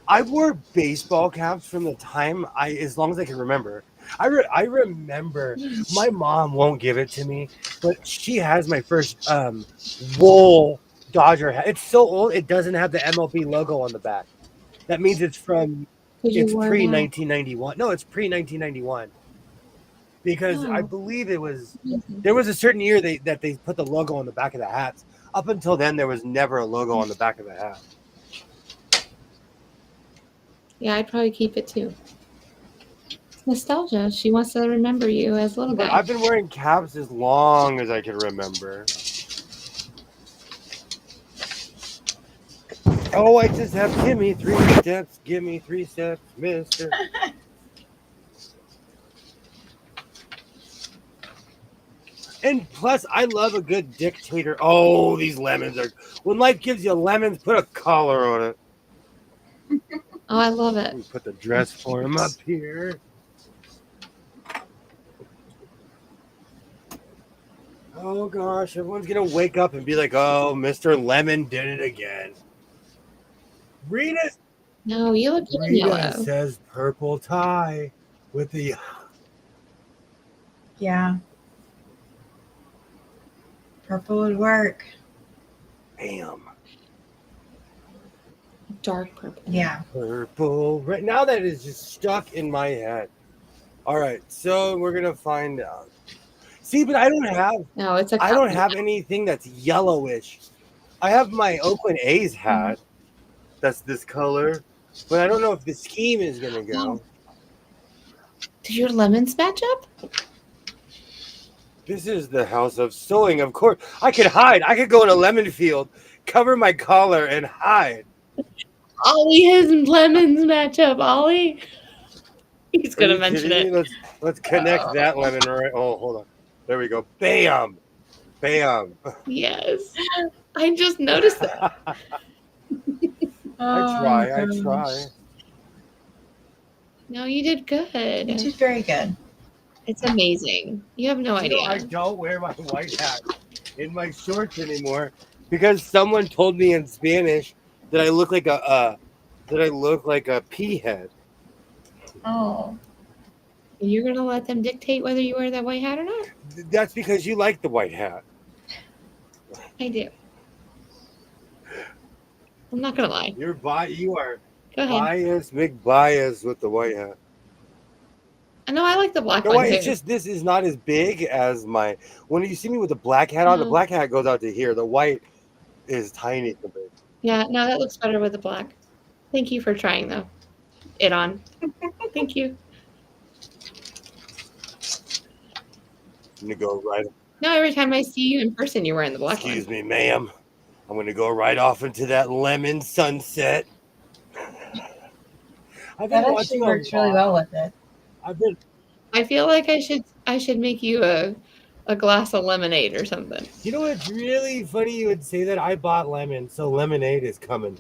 I wore baseball caps from the time as long as I can remember. I remember my mom won't give it to me, but she has my first wool Dodger hat. It's so old it doesn't have the MLB logo on the back. That means it's pre 1991. No, it's pre 1991. Because I believe there was a certain year that they put the logo on the back of the hats. Up until then, there was never a logo on the back of the hat. Yeah, I'd probably keep it too. It's nostalgia. She wants to remember you as a little guy. I've been wearing caps as long as I can remember. Oh, I just have give me 3 steps, mister. And plus, I love a good dictator. Oh, these lemons are... When life gives you lemons, put a collar on it. Oh, I love it. Put the dress form up here. Oh, gosh. Everyone's going to wake up and be like, oh, Mr. Lemon did it again. Rita... No, you look good in Rita yellow. says purple tie with the... Yeah. Purple would work. Bam. Dark purple. Yeah. Purple. Right now that is just stuck in my head. All right, so we're gonna find out. See, but I don't have. No, it's a. I don't have anything that's yellowish. I have my Oakland A's hat. That's this color, but I don't know if the scheme is gonna go. Did your lemons match up? This is the house of sewing. Of course, I could hide. I could go in a lemon field, cover my collar, and hide. Ollie, his lemons match up. Ollie, he's Are gonna you mention kidding me? it. Let's connect that lemon right. Oh, hold on. There we go. Bam, bam. Yes, I just noticed that. I gosh. try. No, you did You good. did very good. It's amazing. You have no You know, I idea. don't wear my white hat in my shorts anymore because someone told me in Spanish that I look like a pea head. Oh, You're gonna let them dictate whether you wear that white hat or not? That's because you like the white hat. I do. I'm not gonna lie. You are Go ahead. biased, big bias with the white hat. I know I like the black No, one why? too. It's just this is not as big as my. When you see me with the black hat on, the No. black hat goes out to here. The white is tiny compared. Yeah, no, that looks better with the black. Thank you for trying though. It on. Thank you. I'm gonna go right. No, every time I see you in person, you're wearing the black Excuse one. me, ma'am. I'm gonna go right off into that lemon sunset. I've been that actually watching works really well with it. I've been. I feel like I should make you a glass of lemonade or something. You know what's really funny? You would say that I bought lemon, so lemonade is coming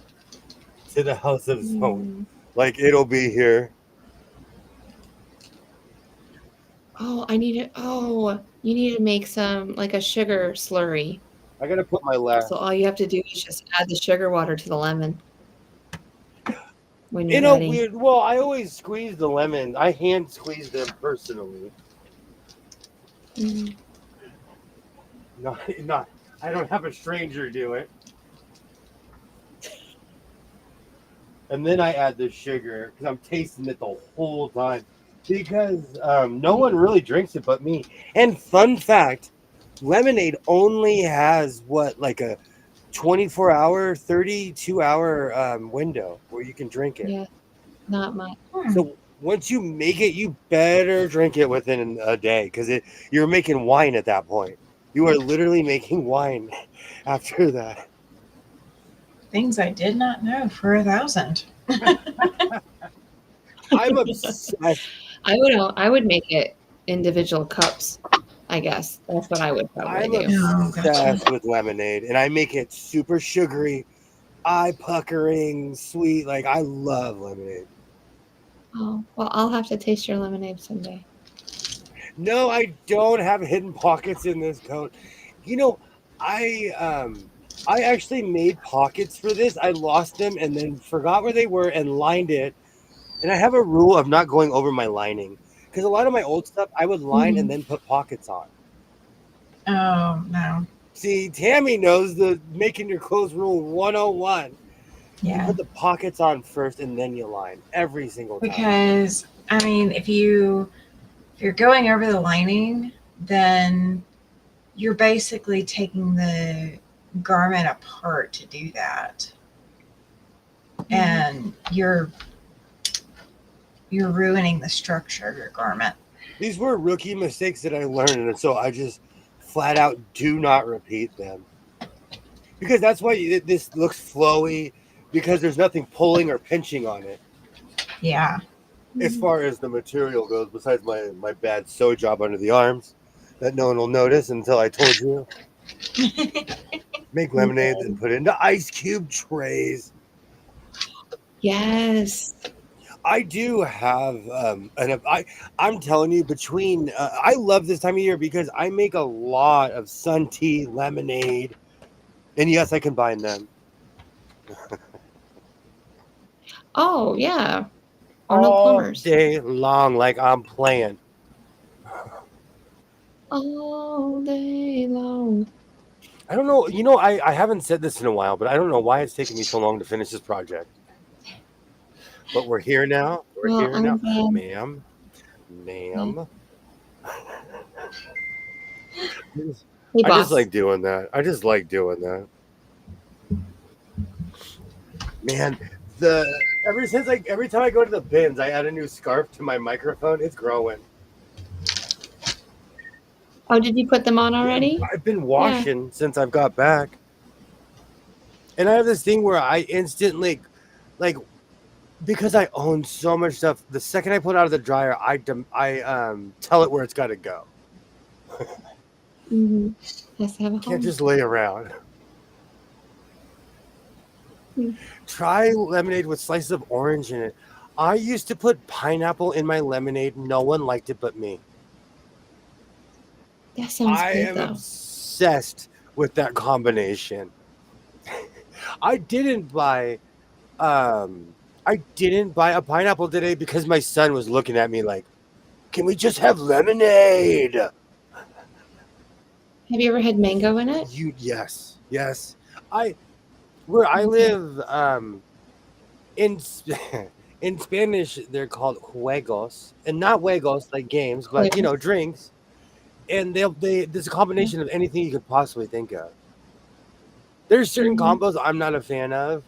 to the house of sewing. Like it'll be here. Oh, you need to make some like a sugar slurry. I gotta put my last. So all you have to do is just add the sugar water to the lemon. When you're In a ready. weird. Well, I always squeeze the lemon. I hand squeeze them personally. Mhm. Not. I don't have a stranger do it. And then I add the sugar because I'm tasting it the whole time. Because no one really drinks it but me. And fun fact, lemonade only has like a 24-hour, 32-hour window where you can drink it. Yeah, not much. So once you make it, you better drink it within a day because you're making wine at that point. You are literally making wine after that. Things I did not know for 1,000. I'm obsessed. I would make it individual cups. I guess that's what I would probably I'm do. Oh, obsessed with lemonade, and I make it super sugary, eye-puckering, sweet. Like I love lemonade. Oh well, I'll have to taste your lemonade someday. No, I don't have hidden pockets in this coat. You know, I actually made pockets for this. I lost them and then forgot where they were and lined it. And I have a rule of not going over my lining because a lot of my old stuff I would line and then put pockets on. Oh, no. See, Tammy knows the making your clothes rule 101. Yeah. You put the pockets on first and then you line every single time. Because, I mean, if you're going over the lining, then you're basically taking the garment apart to do that. And you're ruining the structure of your garment. These were rookie mistakes that I learned, and so I just flat out do not repeat them. Because that's why this looks flowy, because there's nothing pulling or pinching on it. Yeah. As far as the material goes, besides my bad sew job under the arms that no one will notice until I told you. Make lemonade and put it into ice cube trays. Yes. I do have, I'm telling you, between, I love this time of year because I make a lot of sun tea, lemonade, and yes, I combine them. Oh yeah. Arnold all Plumbers. day long, like I'm playing. All day long. I don't know, I haven't said this in a while, but I don't know why it's taking me so long to finish this project. But we're here now. We're here now. Ma'am. Hey, I boss. just like doing that. Man, every time I go to the bins, I add a new scarf to my microphone. It's growing. Oh, did you put them on already? I've been washing since I've got back. And I have this thing where I instantly, like, because I own so much stuff, the second I pull it out of the dryer, I tell it where it's got to go. Mm-hmm. Has to have a Can't home. just lay around. Hmm. Try lemonade with slices of orange in it. I used to put pineapple in my lemonade. No one liked it but me. That sounds I good, am though. obsessed with that combination. I didn't buy a pineapple today because my son was looking at me like, "Can we just have lemonade?" Have you ever had mango in it? Yes. Where I live, in in Spanish they're called juegos, and not juegos like games, but drinks. And there's a combination of anything you could possibly think of. There's certain combos I'm not a fan of,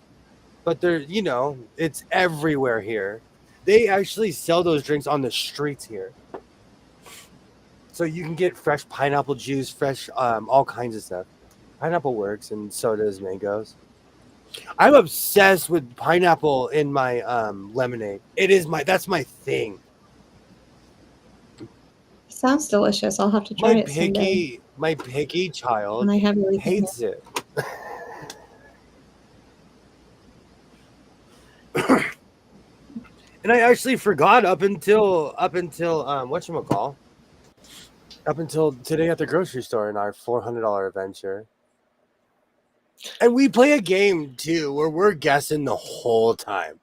but it's everywhere here. They actually sell those drinks on the streets here. So you can get fresh pineapple juice, fresh all kinds of stuff. Pineapple works, and so does mangoes. I'm obsessed with pineapple in my lemonade. That's my thing. Sounds delicious. I'll have to try it someday. My picky child When I have everything hates it. And I actually forgot up until whatchamacall. Up until today at the grocery store in our $400 adventure. And we play a game too where we're guessing the whole time.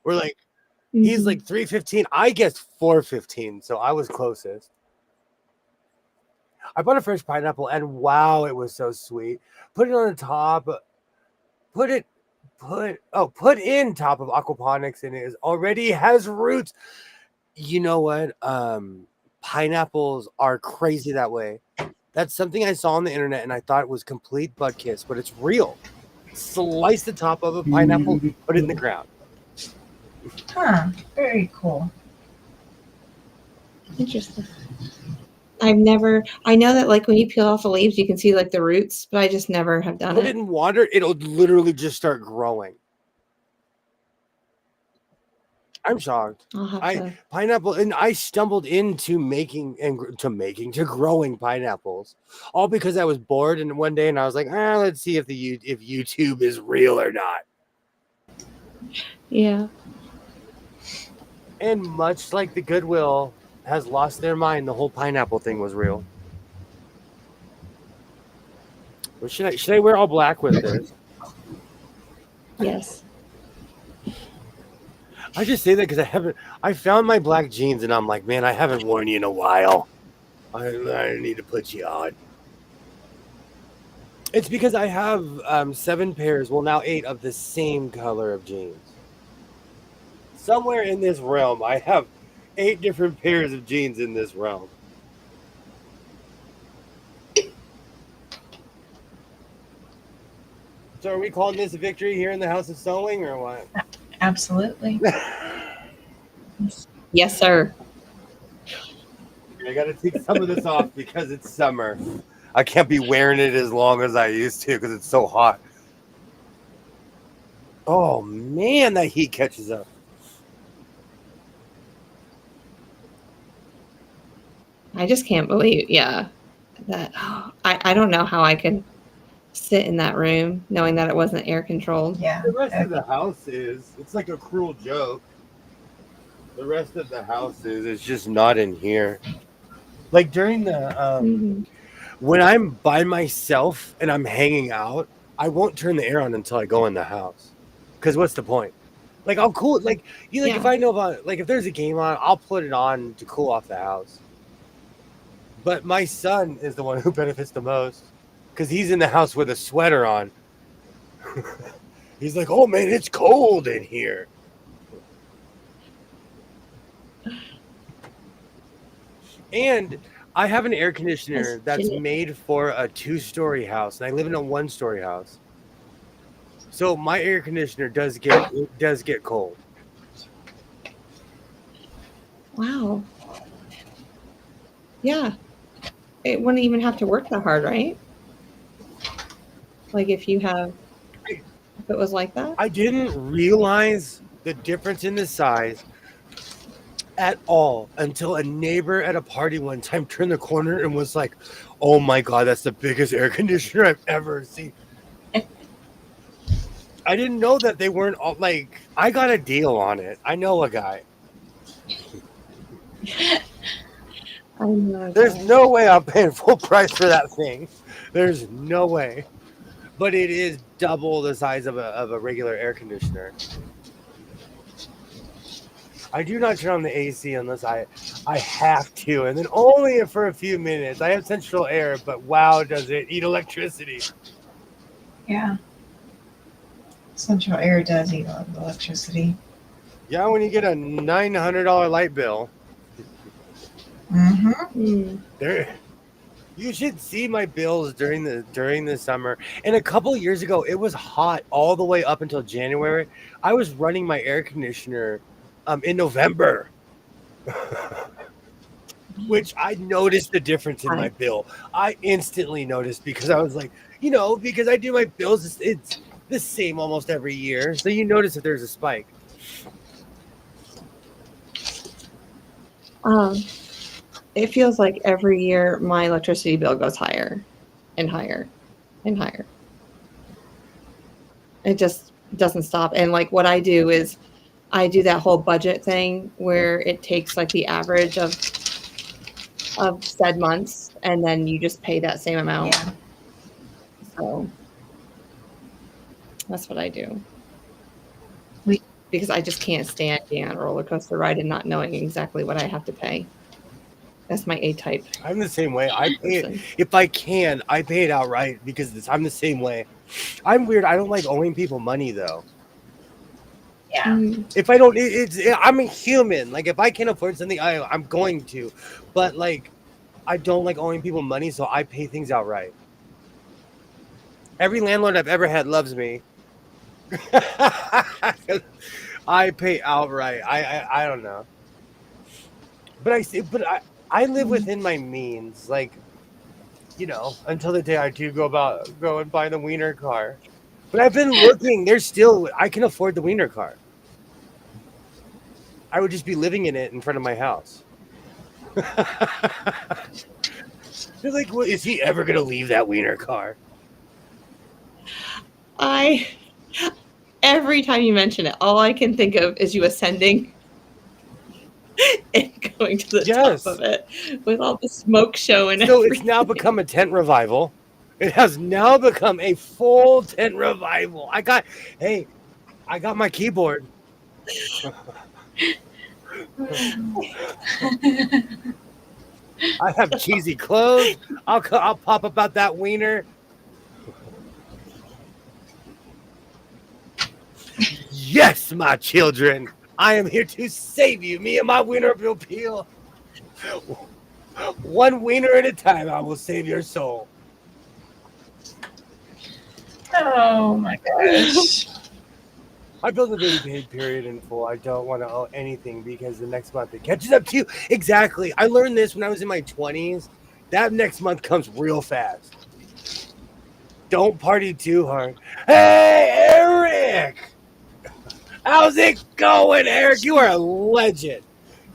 We're like, he's like 315. I guessed 415, so I was closest. I bought a fresh pineapple, and wow, it was so sweet. Put it on the top. Put in top of aquaponics, and it already has roots. You know what? Pineapples are crazy that way. That's something I saw on the internet, and I thought it was complete butt kiss, but it's real. Slice the top of a pineapple, put it in the ground. Huh. Very cool. Interesting. I know that like when you peel off the leaves, you can see like the roots, but I just never have done Put it in water, it'll literally just start growing. I'm shocked. Pineapple, and I stumbled into growing pineapples, all because I was bored. And one day, and I was like, let's see if YouTube is real or not. Yeah. And much like the Goodwill has lost their mind, the whole pineapple thing was real. Well, should I wear all black with this? Yes. I just say that because I found my black jeans, and I'm like, man, I haven't worn you in a while. I need to put you on. It's because I have 7 pairs, well now 8 of the same color of jeans. Somewhere in this realm, I have 8 different pairs of jeans in this realm. So are we calling this a victory here in the House of Sewing, or what? Absolutely. Yes, sir. I got to take some of this off because it's summer. I can't be wearing it as long as I used to because it's so hot. Oh, man, that heat catches up. I just can't believe, that I don't know how I could sit in that room knowing that it wasn't air controlled. Yeah. The rest of the house it's like a cruel joke. The rest of the house it's just not in here. Like during the, when I'm by myself and I'm hanging out, I won't turn the air on until I go in the house. Because what's the point? Like, I'll cool it. Like, if I know about, like, if there's a game on, I'll put it on to cool off the house. But my son is the one who benefits the most because he's in the house with a sweater on. He's like, oh, man, it's cold in here. And I have an air conditioner that's made for a 2-story house, and I live in a 1-story house. So my air conditioner does get cold. Wow. Yeah. it wouldn't even have to work that hard, right? Like if it was like that. I didn't realize the difference in the size at all until a neighbor at a party one time turned the corner and was like, "Oh my god, that's the biggest air conditioner I've ever seen." I didn't know that they weren't all like. I got a deal on it. I know a guy. I know. There's no way I'm paying full price for that thing. There's no way. But it is double the size of a regular air conditioner. I do not turn on the AC unless I have to, and then only for a few minutes. I have central air, but wow, does it eat electricity? Yeah. Central air does eat a lot of electricity. Yeah, when you get a $900 light bill. Mm-hmm. There, you should see my bills during the summer. And a couple years ago, it was hot all the way up until January. I was running my air conditioner in November, which I noticed the difference in my bill. I instantly noticed because I was like, because I do my bills, it's the same almost every year. So you notice that there's a spike. It feels like every year my electricity bill goes higher and higher and higher. It just doesn't stop. And like what I do is I do that whole budget thing where it takes like the average of said months and then you just pay that same amount. Yeah. So that's what I do. Because I just can't stand being on a roller coaster ride and not knowing exactly what I have to pay. That's my A-type. I'm the same way. I pay it if I can. I pay it outright because I'm the same way. I'm weird. I don't like owing people money though. Yeah. If I don't, I'm a human. Like if I can't afford something, I'm going to. But like, I don't like owing people money, so I pay things outright. Every landlord I've ever had loves me. I pay outright. I don't know. But I live within my means, like, until the day I do go and buy the wiener car. But I've been looking. I can afford the wiener car. I would just be living in it in front of my house. They're like, well, is he ever going to leave that wiener car? Every time you mention it, all I can think of is you ascending and going to the top of it with all the smoke show and so everything. It's now become a tent revival. It has now become a full tent revival. I got my keyboard. I have cheesy clothes. I'll pop about that wiener. Yes, my children. I am here to save you. Me and my wiener will peel. One wiener at a time, I will save your soul. Oh my gosh. I built a baby paid period in full. I don't want to owe anything because the next month it catches up to you. Exactly. I learned this when I was in my 20s. That next month comes real fast. Don't party too hard. Hey, Eric! How's it going, Eric? You are a legend.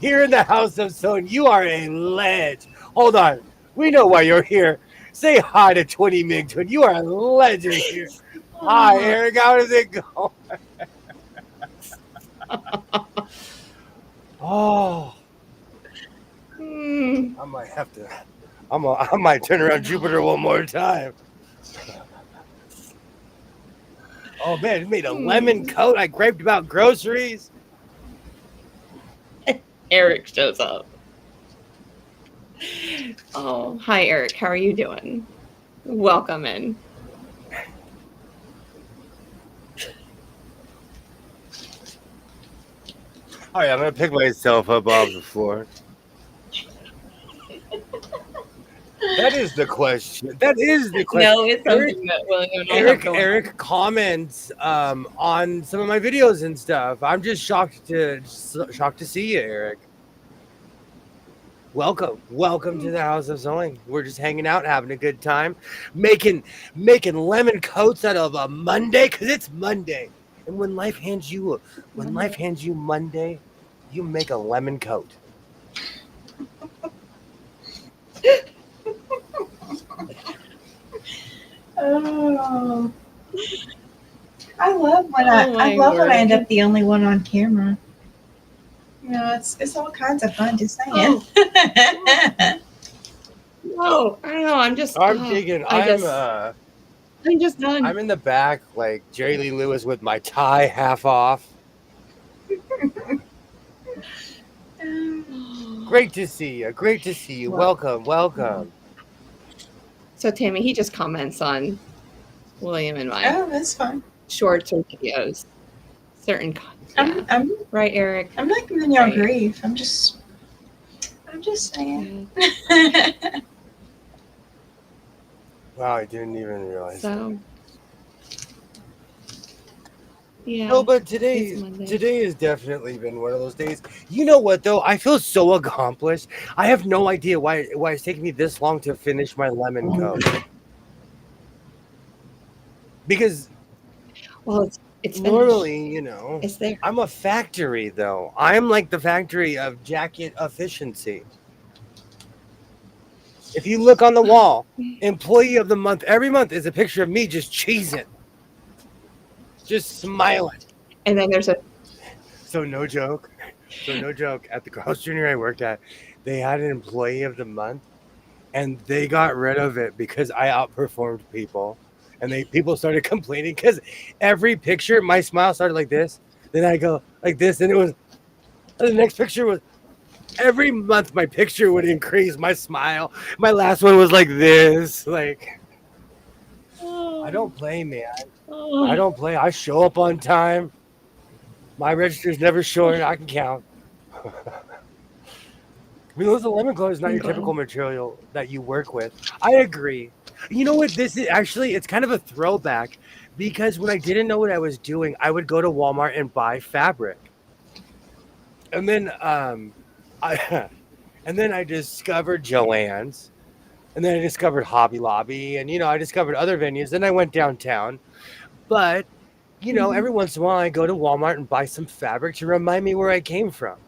Here in the House of Stone, you are a legend. Hold on. We know why you're here. Say hi to 20 Mig Twin. You are a legend here. Hi, Eric. How does it go? Oh. I might have to. I might turn around Jupiter one more time. Oh man, it made a lemon coat. I griped about groceries. Eric shows up. Oh, hi Eric. How are you doing? Welcome in. All right, I'm gonna pick myself up off the floor. That is the question. That is the question. No, it's something that William and I have going Eric comments on some of my videos and stuff. I'm just shocked to see you, Eric. welcome to the House of Sewing. We're just hanging out, having a good time, making lemon coats out of a Monday because it's Monday. And when life hands you Monday, you make a lemon coat. Oh, I love when I love when I end up the only one on camera. You know, it's all kinds of fun. Just saying. No, I don't know. I'm digging. I'm just done. I'm in the back like Jerry Lee Lewis with my tie half off. Great to see you. Great to see you. Welcome. So Tammy, he just comments on William and my that's fine. shorts or videos. Certain I'm right, Eric. I'm not giving y'all grief. I'm just saying. Wow, I didn't even realize. So yeah. No, but today has definitely been one of those days. You know what though? I feel so accomplished. I have no idea why it's taking me this long to finish my lemon coat. Because it's normally, you know, it's there. I'm a factory though. I'm like the factory of jacket efficiency. If you look on the wall, employee of the month, every month is a picture of me just cheesing. Just smiling. And then there's So no joke, at the Carl's Jr. I worked at, they had an employee of the month and they got rid of it because I outperformed people. And people started complaining because every picture, my smile started like this. Then I go like this. And the next picture was, every month my picture would increase, my smile. My last one was like this. Like, I don't play, man. I don't play. I show up on time. My register's never short. I can count. I mean, the lemon glow is not your typical material that you work with. I agree. You know what? This is actually, it's kind of a throwback because when I didn't know what I was doing, I would go to Walmart and buy fabric. And then I discovered Joann's, and then I discovered Hobby Lobby, and I discovered other venues. Then I went downtown, but every once in a while I go to Walmart and buy some fabric to remind me where I came from.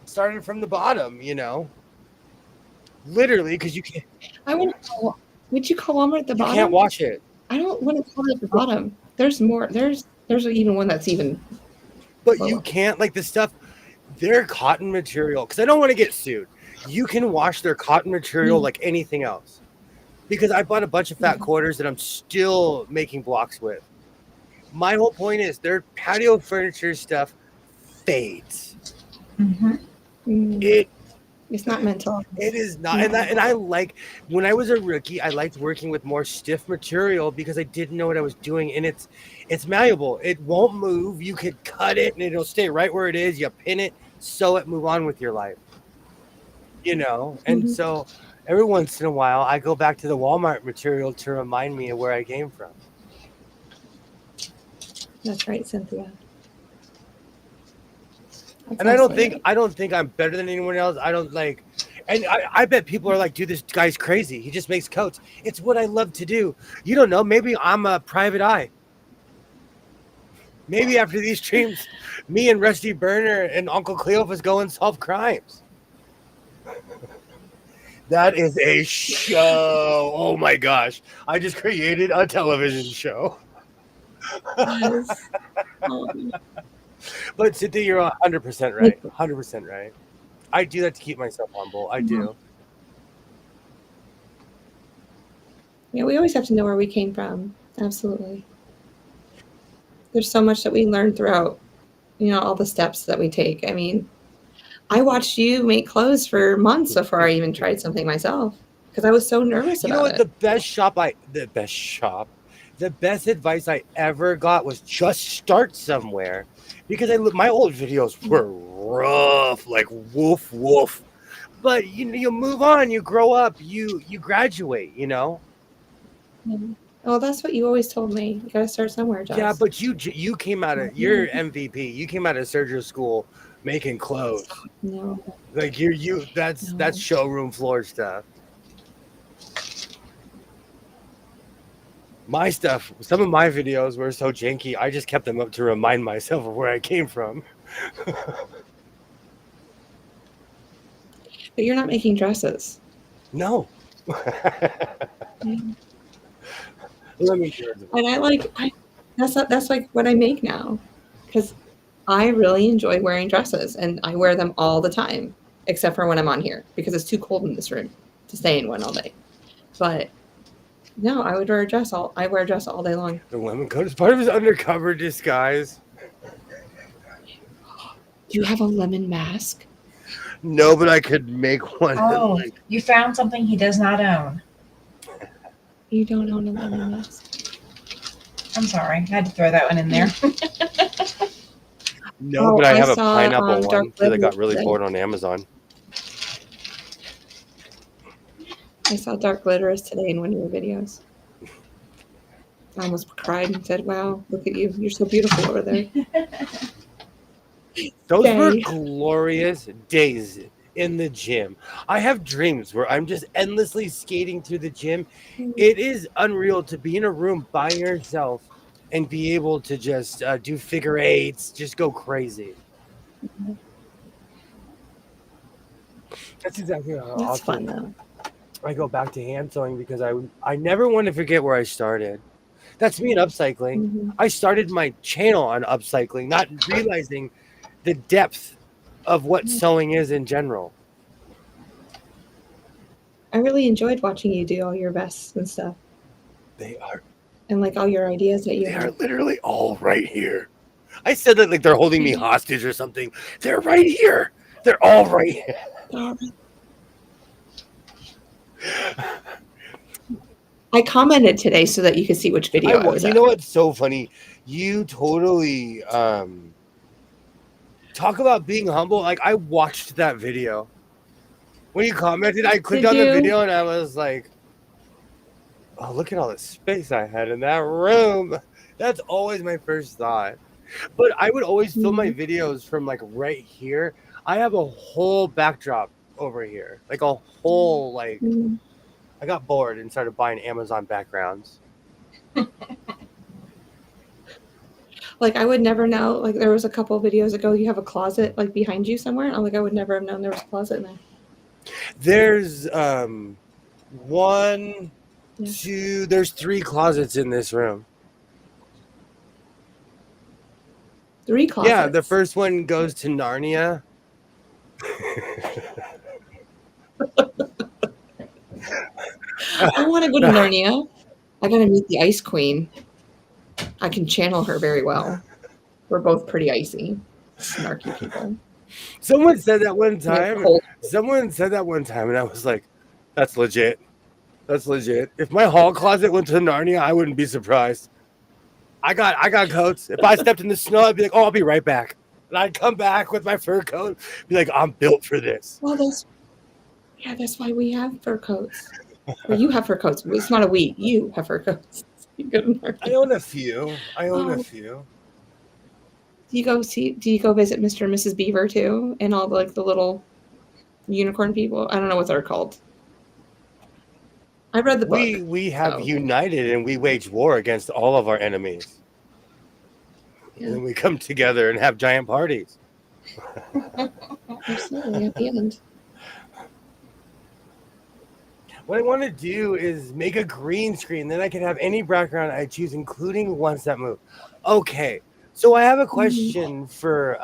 Started from the bottom, literally, because you can't. Would you call Walmart at the bottom? You can't watch it. I don't want to call it the bottom. There's more. There's even one that's even. But you can't, like, the stuff. Their cotton material, because I don't want to get sued. You can wash their cotton material like anything else. Because I bought a bunch of fat quarters that I'm still making blocks with. My whole point is their patio furniture stuff fades. It's not mental. It is not. And I like, when I was a rookie, I liked working with more stiff material because I didn't know what I was doing. And it's malleable. It won't move. You could cut it and it'll stay right where it is. You pin it, sew it, move on with your life. And so every once in a while, I go back to the Walmart material to remind me of where I came from. That's right, Cynthia. And I don't think I'm better than anyone else. I don't like, and I bet people are like, dude, this guy's crazy. He just makes coats. It's what I love to do. You don't know. Maybe I'm a private eye. Maybe after these streams, me and Rusty Burner and Uncle Cleophas go and solve crimes. That is a show. Oh my gosh. I just created a television show. Yes. But Cynthia, you're 100% right. 100% right. I do that to keep myself humble. I do. Yeah, we always have to know where we came from. Absolutely. There's so much that we learn throughout, all the steps that we take. I mean, I watched you make clothes for months before I even tried something myself because I was so nervous about it. You know what? The best advice I ever got was just start somewhere. Because my old videos were rough, like woof woof, but you move on, you grow up, you graduate, Yeah. Well, that's what you always told me. You got to start somewhere, Josh. Yeah, but you came out of your MVP. You came out of surgery school making clothes. No. Like that's No. showroom floor stuff. My stuff, some of my videos were so janky, I just kept them up to remind myself of where I came from. But you're not making dresses. No. Yeah. Let me hear it. And that's like what I make now, because I really enjoy wearing dresses, and I wear them all the time, except for when I'm on here because it's too cold in this room to stay in one all day. But no, I wear a dress all day long. The lemon coat is part of his undercover disguise. Do you have a lemon mask? No, but I could make one. Oh, you found something he does not own. You don't own a lemon mask. I'm sorry. I had to throw that one in there. No, but I have a saw, pineapple one dark because I got glitter really today. bored on Amazon. I saw dark glitterers today in one of your videos. I almost cried and said, "Wow, look at you! You're so beautiful over there." Those were Yay. glorious days in the gym. I have dreams where I'm just endlessly skating through the gym. It is unreal to be in a room by yourself and be able to just do figure eights, just go crazy. That's exactly how That's often fun though. I go back to hand sewing because I never want to forget where I started. That's me in upcycling. Mhm. I started my channel on upcycling, not realizing the depth of what sewing is in general. I really enjoyed watching you do all your vests and stuff, They are and like all your ideas that you They are have. literally all right here. I said that like they're holding me hostage or something. They're right here. They're all right here. All right. I commented today so that you could see which video I was You at. know what's so funny? You totally talk about being humble. Like I watched that video. When you commented, I clicked Did on the you? video and I was like, oh, look at all the space I had in that room. That's always my first thought. But I would always film my videos from like right here. I have a whole backdrop over here. Like a whole like Mhm. I got bored and started buying Amazon backgrounds. Like I would never know. Like there was a couple videos ago, you have a closet like behind you somewhere. I'm like, I would never have known there was a closet in there. There's one, Yeah. two, there's 3 closets in this room. 3 closets. Yeah, the first one goes to Narnia. I want to go to Narnia. I gotta meet the Ice Queen. I can channel her very well. We're both pretty icy, snarky people. Someone said that one Like time. cold. Someone said that one time, and I was like, "That's legit. That's legit." If my hall closet went to Narnia, I wouldn't be surprised. I got coats. If I stepped in the snow, I'd be like, "Oh, I'll be right back," and I'd come back with my fur coat. Be like, "I'm built for this." Well, that's why we have fur coats. Or you have fur coats. It's not a we. You have fur coats. You go to Narnia. I own a few. Do you go visit Mr. and Mrs. Beaver too, and all the little unicorn people? I don't know what they're called. I read the book. We have so. united and we wage war against all of our enemies. Yeah. And then we come together and have giant parties. Absolutely, at the end. What I want to do is make a green screen. Then I can have any background I choose, including ones that move. Okay, so I have a question for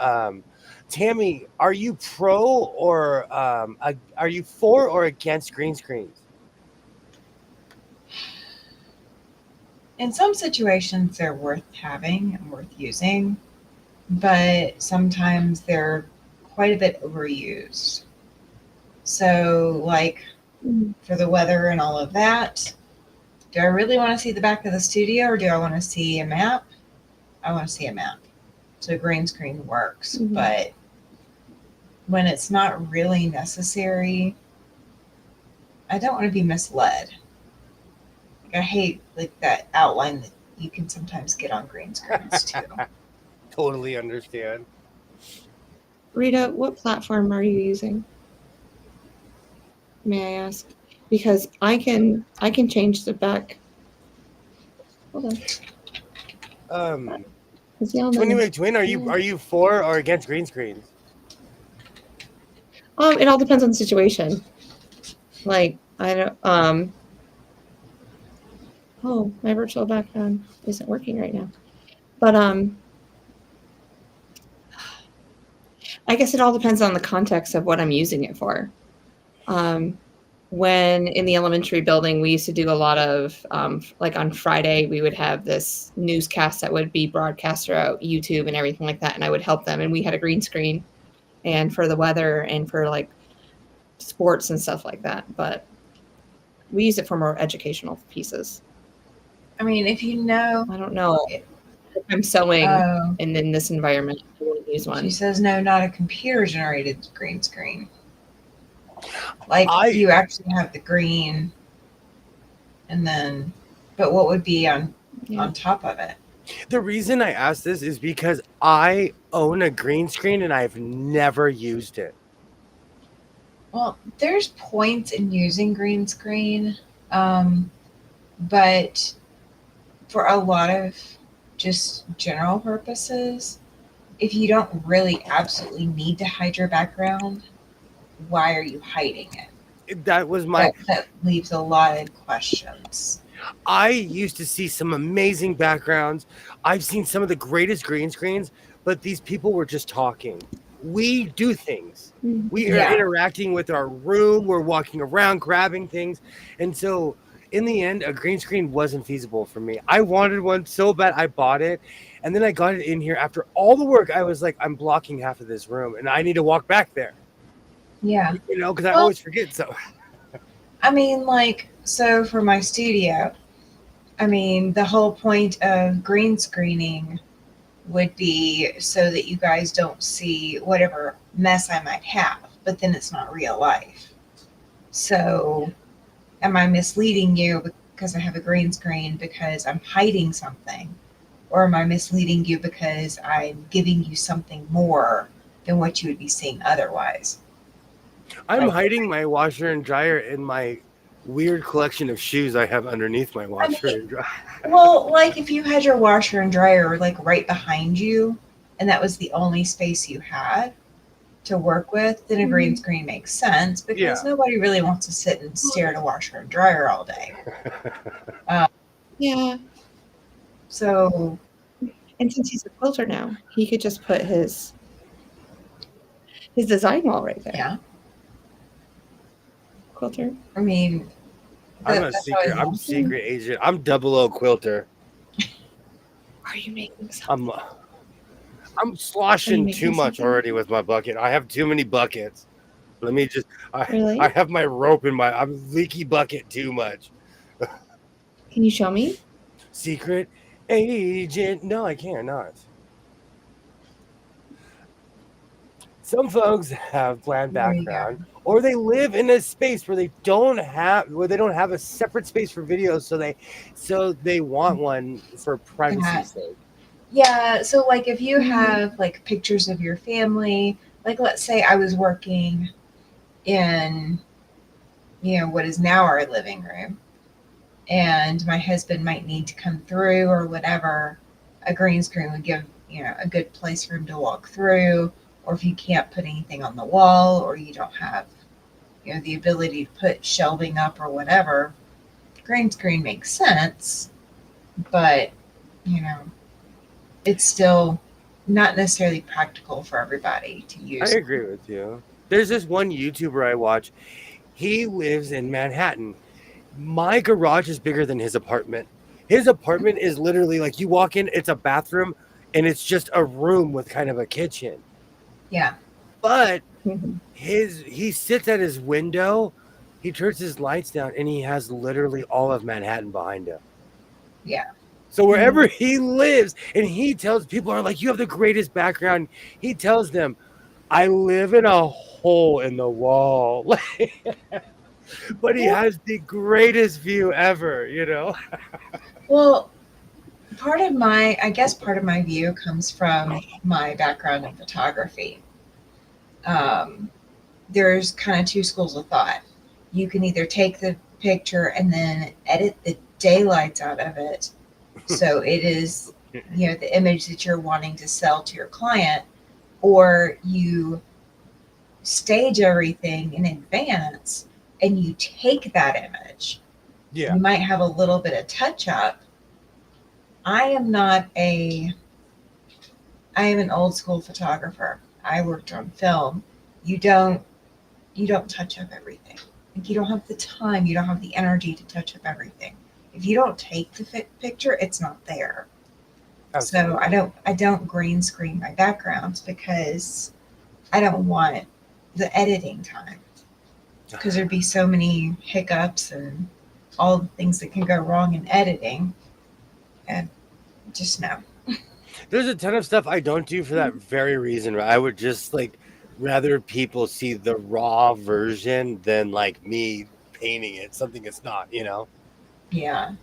Tammy. Are you pro or are you for or against green screens? In some situations, they're worth having and worth using, but sometimes they're quite a bit overused. So, like for the weather and all of that, do I really want to see the back of the studio or do I want to see a map? I want to see a map. So, green screen works, but when it's not really necessary, I don't want to be misled. I hate like that outline that you can sometimes get on green screens too. Totally understand. Rita, what platform are you using? May I ask? Because I can change the back. Hold on. Is y'all Twinny know? McTwin, are you for or against green screens? It all depends on the situation. Like I don't. Oh, my virtual background isn't working right now. But I guess it all depends on the context of what I'm using it for. When in the elementary building, we used to do a lot of, like on Friday, we would have this newscast that would be broadcast throughout YouTube and everything like that. And I would help them. And we had a green screen and for the weather and for like sports and stuff like that. But we use it for more educational pieces. I mean, if you know, I don't know. If I'm sewing Oh. and in this environment, I wouldn't use one. She says no, not a computer generated green screen. Like you actually have the green, and then, but what would be on top of it? The reason I asked this is because I own a green screen and I've never used it. Well, there's points in using green screen, but for a lot of just general purposes, if you don't really absolutely need to hide your background, why are you hiding it? That was my. That leaves a lot of questions. I used to see some amazing backgrounds. I've seen some of the greatest green screens, but these people were just talking. We do things. We are interacting with our room. We're walking around, grabbing things. And so in the end, a green screen wasn't feasible for me. I wanted one so bad I bought it. And then I got it in here after all the work. I was like, I'm blocking half of this room and I need to walk back there. Yeah. You know, because I always forget. So, I mean, like, so for my studio, I mean, the whole point of green screening would be so that you guys don't see whatever mess I might have, but then it's not real life. So am I misleading you because I have a green screen because I'm hiding something? Or am I misleading you because I'm giving you something more than what you would be seeing otherwise? I'm hiding my washer and dryer in my weird collection of shoes I have underneath my washer and dryer. Well, like if you had your washer and dryer like right behind you and that was the only space you had to work with, then a green screen makes sense because nobody really wants to sit and stare at a washer and dryer all day. Yeah. So, and since he's a quilter now, he could just put his design wall right there. Yeah. Quilter. I mean, I'm secret agent. I'm 00 quilter. Are you making something? I'm sloshing too much already with my bucket. I have too many buckets. Let me just. I have my rope in my. I'm leaky bucket too much. Can you show me? Secret agent. No, I can't. Not. Some folks have bland background, or they live in a space where they don't have a separate space for videos, so they want one for privacy's sake. Yeah, so like if you have like pictures of your family, like let's say I was working in, what is now our living room, and my husband might need to come through or whatever, a green screen would give, a good place for him to walk through. Or if you can't put anything on the wall or you don't have, the ability to put shelving up or whatever, green screen makes sense, but, it's still not necessarily practical for everybody to use. I agree with you. There's this one YouTuber I watch. He lives in Manhattan. My garage is bigger than his apartment. His apartment is literally like you walk in, it's a bathroom, and it's just a room with kind of a kitchen. Yeah. But he sits at his window, he turns his lights down, and he has literally all of Manhattan behind him. Yeah. So wherever he lives, and he tells people are like, you have the greatest background. He tells them, I live in a hole in the wall. But he has the greatest view ever, Well, part of my view comes from my background in photography. There's kind of two schools of thought. You can either take the picture and then edit the daylights out of it, so it is, the image that you're wanting to sell to your client, or you stage everything in advance and you take that image. Yeah. You might have a little bit of touch up. I am an old school photographer. I worked on film. You don't touch up everything. Like, you don't have the time, you don't have the energy to touch up everything. If you don't take the picture, it's not there. Absolutely. So I don't green screen my backgrounds because I don't want the editing time, because there'd be so many hiccups and all the things that can go wrong in editing. And just no. There's a ton of stuff I don't do for that very reason. I would just like rather people see the raw version than like me painting it something it's not, Yeah.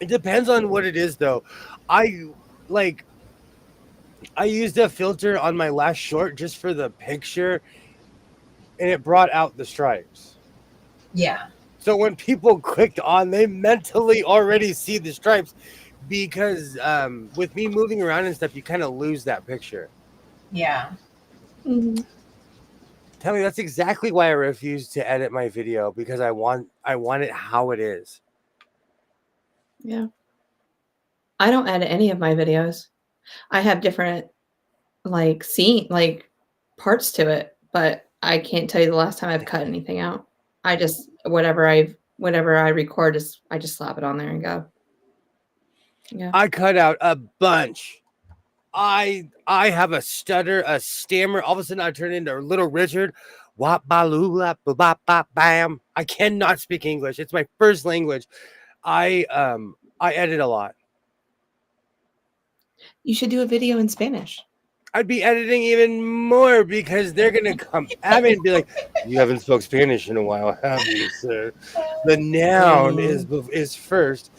It depends on what it is though. I used a filter on my last short just for the picture, and it brought out the stripes. Yeah. So when people clicked on, they mentally already see the stripes, because with me moving around and stuff, you kind of lose that picture. Yeah. Mm-hmm. Tell me, that's exactly why I refuse to edit my video, because I want it how it is. Yeah. I don't edit any of my videos. I have different parts to it, but I can't tell you the last time I've cut anything out. I just whatever I record I just slap it on there and go. Yeah. I cut out a bunch. I have a stutter, a stammer. All of a sudden, I turn into Little Richard. Wap baloo lap bap bap bam. I cannot speak English. It's my first language. I edit a lot. You should do a video in Spanish. I'd be editing even more, because they're gonna come at me and be like, "You haven't spoke Spanish in a while, have you, sir?" The noun is first.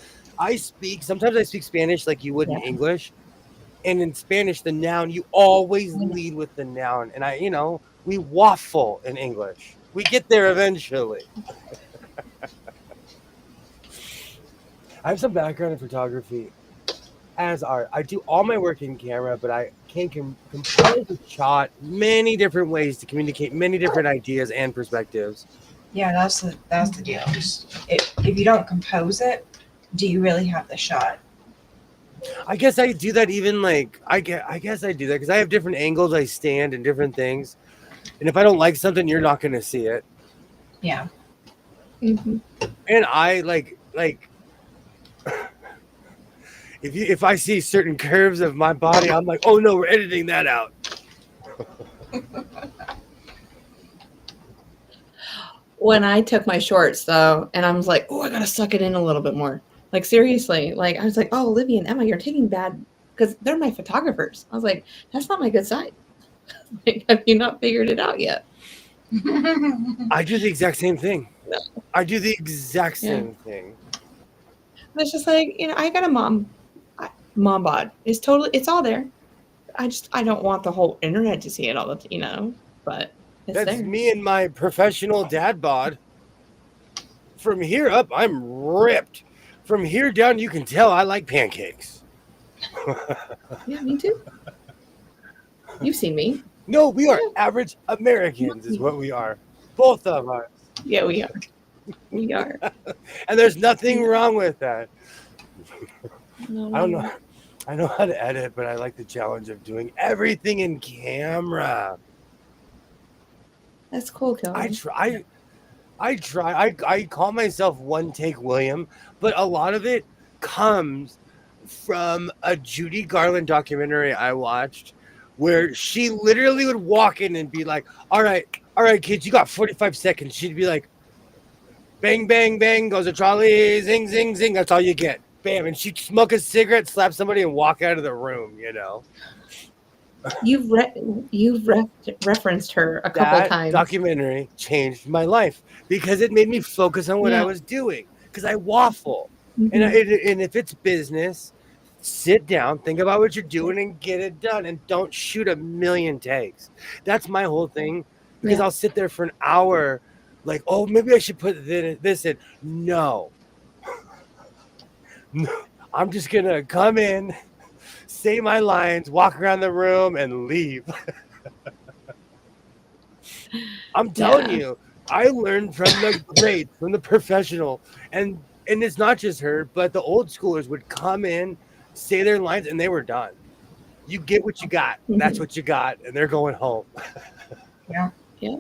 Sometimes I speak Spanish like you would in English. And in Spanish, the noun, you always lead with the noun. And we waffle in English. We get there eventually. I have some background in photography as art. I do all my work in camera, but I can compose a shot many different ways to communicate many different ideas and perspectives. Yeah, that's the deal. If you don't compose it, do you really have the shot? I guess I do that even I guess I do that because I have different angles I stand and different things. And if I don't like something, you're not going to see it. Yeah. Mm-hmm. And I if I see certain curves of my body, I'm like, oh no, we're editing that out. When I took my shorts though, and I was like, oh, I got to suck it in a little bit more. Like, seriously, I was like, oh, Olivia and Emma, you're taking bad, because they're my photographers. I was like, that's not my good side. Have you not figured it out yet? I do the exact same thing. No. I do the exact same thing. It's just like, I got a mom bod. It's all there. I don't want the whole internet to see it all the, but it's that's there. Me and my professional dad bod. From here up, I'm ripped. From here down, you can tell I like pancakes. Yeah, me too. You've seen me. No, we are average Americans is what we are. Both of us. Yeah, we are. We are. And there's nothing wrong with that. No. I don't know. I know how to edit, but I like the challenge of doing everything in camera. That's cool, Kelly. I try. I call myself One Take William, but a lot of it comes from a Judy Garland documentary I watched, where she literally would walk in and be like, all right, kids, you got 45 seconds. She'd be like, bang, bang, bang, goes a trolley, zing, zing, zing. That's all you get. Bam. And she'd smoke a cigarette, slap somebody, and walk out of the room, You've referenced her a couple times. That documentary changed my life because it made me focus on what I was doing, because I waffle. Mm-hmm. And if it's business, sit down, think about what you're doing, and get it done. And don't shoot a million takes. That's my whole thing, because Yeah. I'll sit there for an hour, like, oh, maybe I should put this in. No, no, I'm just gonna come in, say my lines, walk around the room, and leave. I'm telling Yeah. you, I learned from the greats, from the professional, and it's not just her, but the old schoolers would come in, say their lines, and they were done. You get what you got. That's Mhm. what you got, and they're going home. Yeah. Yeah.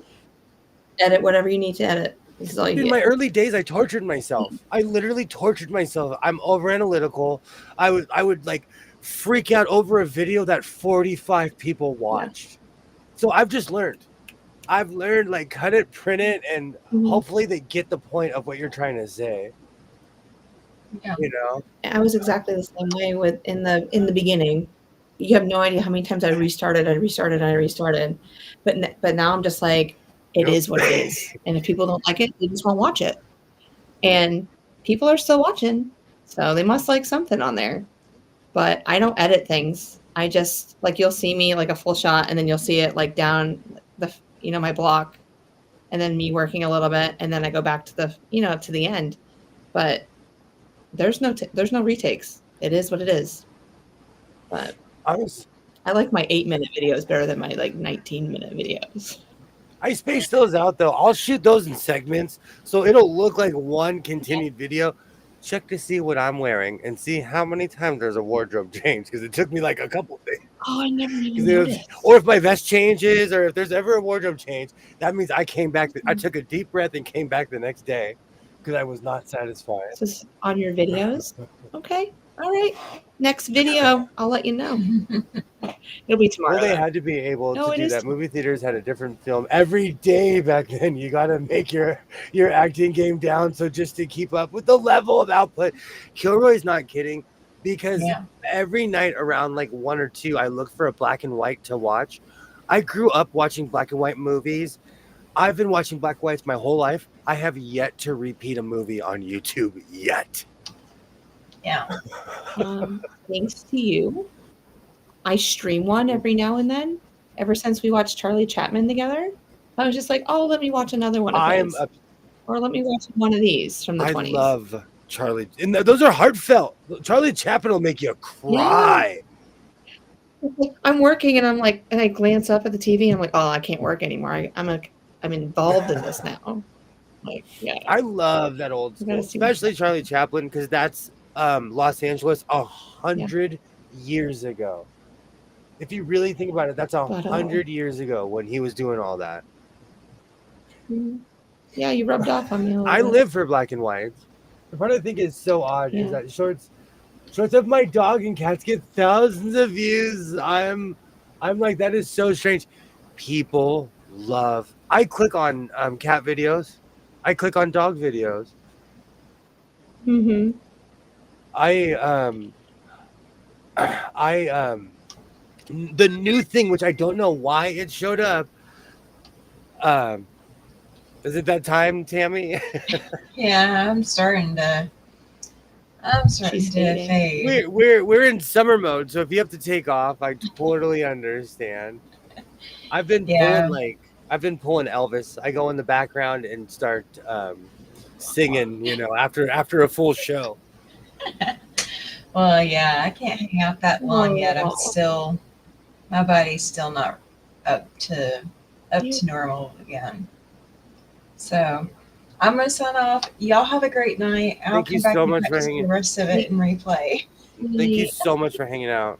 Edit whatever you need to edit. This is all you In get. my early days, I tortured myself. I literally tortured myself. I'm over analytical. I would like freak out over a video that 45 people watched. So I've just learned. I've learned, like, cut it, print it, and Mhm. hopefully they get the point of what you're trying to say. Yeah. You know? I was exactly the same way with in the beginning. You have no idea how many times I restarted. But now I'm just like, it Yep. is what it is. And if people don't like it, they just won't watch it. And people are still watching, so they must like something on there. But I don't edit things. I just like you'll see me like a full shot, and then you'll see it like down the my block, and then me working a little bit, and then I go back to the to the end. But there's no retakes. It is what it is. But I was I like my 8-minute videos better than my like 19-minute videos. I space those out though. I'll shoot those in segments so it'll look like one continued video. Check to see what I'm wearing and see how many times there's a wardrobe change, because it took me like a couple things. Oh, I never even noticed. Or if my vest changes, or if there's ever a wardrobe change, that means I came back. I took a deep breath and came back the next day because I was not satisfied. This is on your videos? Okay. All right. Next video, I'll let you know. It'll be tomorrow. Well, they though. had to be able No, to it do is that. tomorrow. Movie theaters had a different film every day back then. You got to make your acting game down, so just to keep up with the level of output. Kilroy's not kidding, because Yeah. every night around like 1 or 2, I look for a black and white to watch. I grew up watching black and white movies. I've been watching black and whites my whole life. I have yet to repeat a movie on YouTube yet. Yeah. Thanks to you, I stream one every now and then. Ever since we watched Charlie Chaplin together, I was just like, oh, let me watch another one of his. Or let me watch one of these from the 20s. I love Charlie. And those are heartfelt. Charlie Chaplin will make you cry. Yeah. I'm working and I'm like, and I glance up at the TV and I'm like, oh, I can't work anymore. I'm involved in this now. Like, yeah. I love that old school, especially Charlie Chaplin, because that's Los Angeles 100 years ago. If you really think about it, that's 100 years ago when he was doing all that. Yeah, you rubbed off on me a little I bit. live for black and whites. The part I think is so odd is that shorts of my dog and cats get thousands of views. I'm like, that is so strange. People love. I click on cat videos. I click on dog videos. Mm-hmm. The new thing, which I don't know why it showed up. Is it that time, Tammy? Yeah, I'm starting to fade. We're in summer mode, so if you have to take off, I totally understand. I've been pulling Elvis. I go in the background and start singing, after a full show. Well, yeah, I can't hang out that long yet. My body's still not up to normal again. So I'm gonna sign off. Y'all have a great night. I'll come back and watch the rest of it in replay. Thank you so much for hanging out.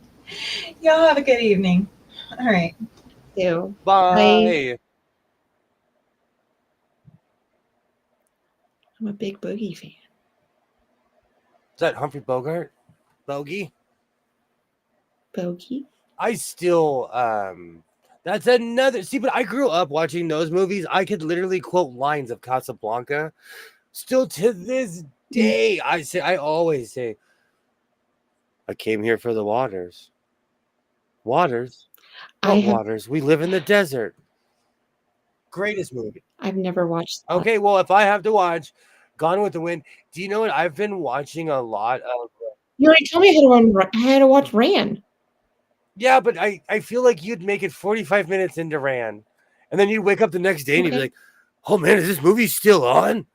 Y'all have a good evening. All right. You. Bye. I'm a big Boogie fan. Is that Humphrey Bogart? Bogey? I still that's another. See, but I grew up watching those movies. I could literally quote lines of Casablanca. Still to this day, I always say, I came here for the waters. Waters? What waters? We live in the desert. Greatest movie. I've never watched that. Okay, well, if I have to watch Gone with the Wind, do you know what? I've been watching a lot of You already told me I had to watch Ran. Yeah, but I feel like you'd make it 45 minutes into Ran, and then you'd wake up the next day and you'd be Okay. like, "Oh man, is this movie still on?"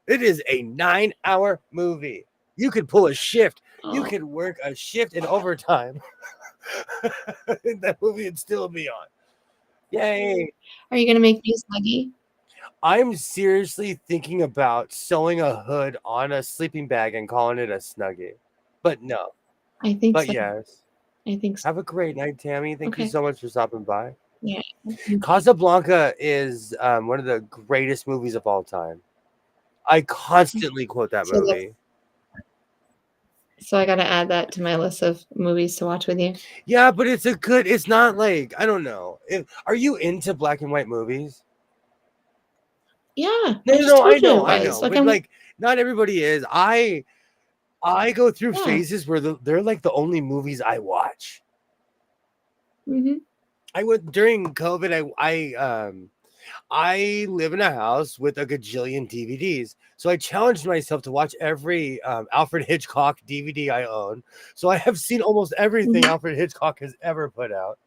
It is a 9-hour movie. You could pull a shift. You Oh, could work a shift in overtime. That movie would still be on. Yay! are you gonna make me a Snuggie? I'm seriously thinking about sewing a hood on a sleeping bag and calling it a Snuggie. But no. I think But so. yes. I think so. Have a great night, Tammy. Thank you Okay. so much for stopping by. Yeah. Thank you. Casablanca is one of the greatest movies of all time. I constantly quote that So movie. So I got to add that to my list of movies to watch with you. Yeah, but it's not like, I don't know. Are you into black and white movies? Yeah, No, I know. Like But like, not everybody is. I go through Yeah. phases where they're like the only movies I watch. hmm I went during COVID. I live in a house with a gajillion DVDs, so I challenged myself to watch every Alfred Hitchcock DVD I own. So I have seen almost everything Alfred Hitchcock has ever put out.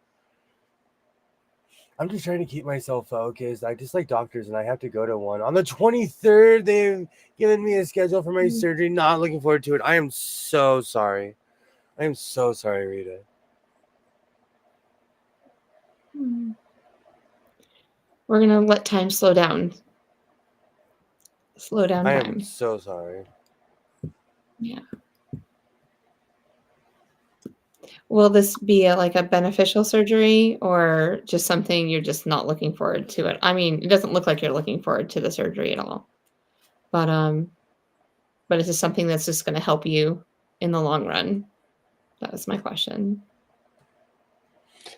I'm just trying to keep myself focused. I just like doctors, and I have to go to one on the 23rd. They've given me a schedule for my surgery. Not looking forward to it. I am so sorry. I am so sorry, Rita. We're gonna let time slow down. Slow down I time. am so sorry. Yeah. Will this be like a beneficial surgery or just something you're just not looking forward to it? I mean, it doesn't look like you're looking forward to the surgery at all. But is this something that's just going to help you in the long run? That was my question.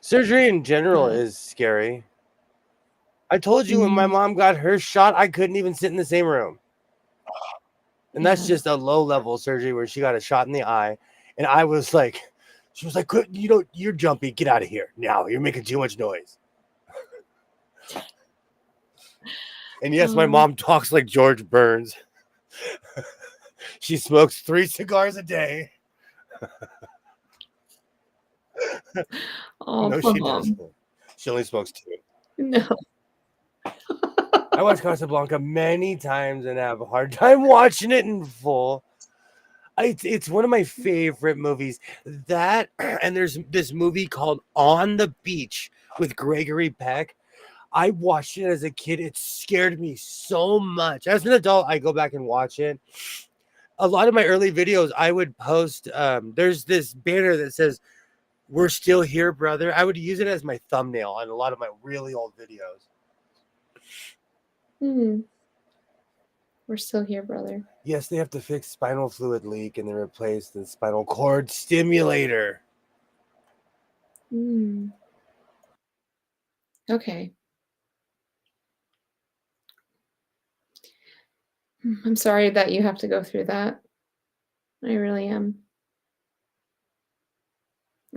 Surgery in general is scary. I told you when my mom got her shot, I couldn't even sit in the same room. And that's just a low-level surgery where she got a shot in the eye. And I was like, she was like, you're jumpy. Get out of here now. You're making too much noise. And yes, my mom talks like George Burns. She smokes 3 cigars a day. No, she doesn't. She only smokes 2. No. I watched Casablanca many times and have a hard time watching it in full. It's one of my favorite movies. That, and there's this movie called On the Beach with Gregory Peck. I watched it as a kid. It scared me so much. As an adult, I go back and watch it. A lot of my early videos, I would post. There's this banner that says, "We're still here, brother." I would use it as my thumbnail on a lot of my really old videos. We're still here, brother. Yes, they have to fix spinal fluid leak and then replace the spinal cord stimulator. Okay. I'm sorry that you have to go through that. I really am.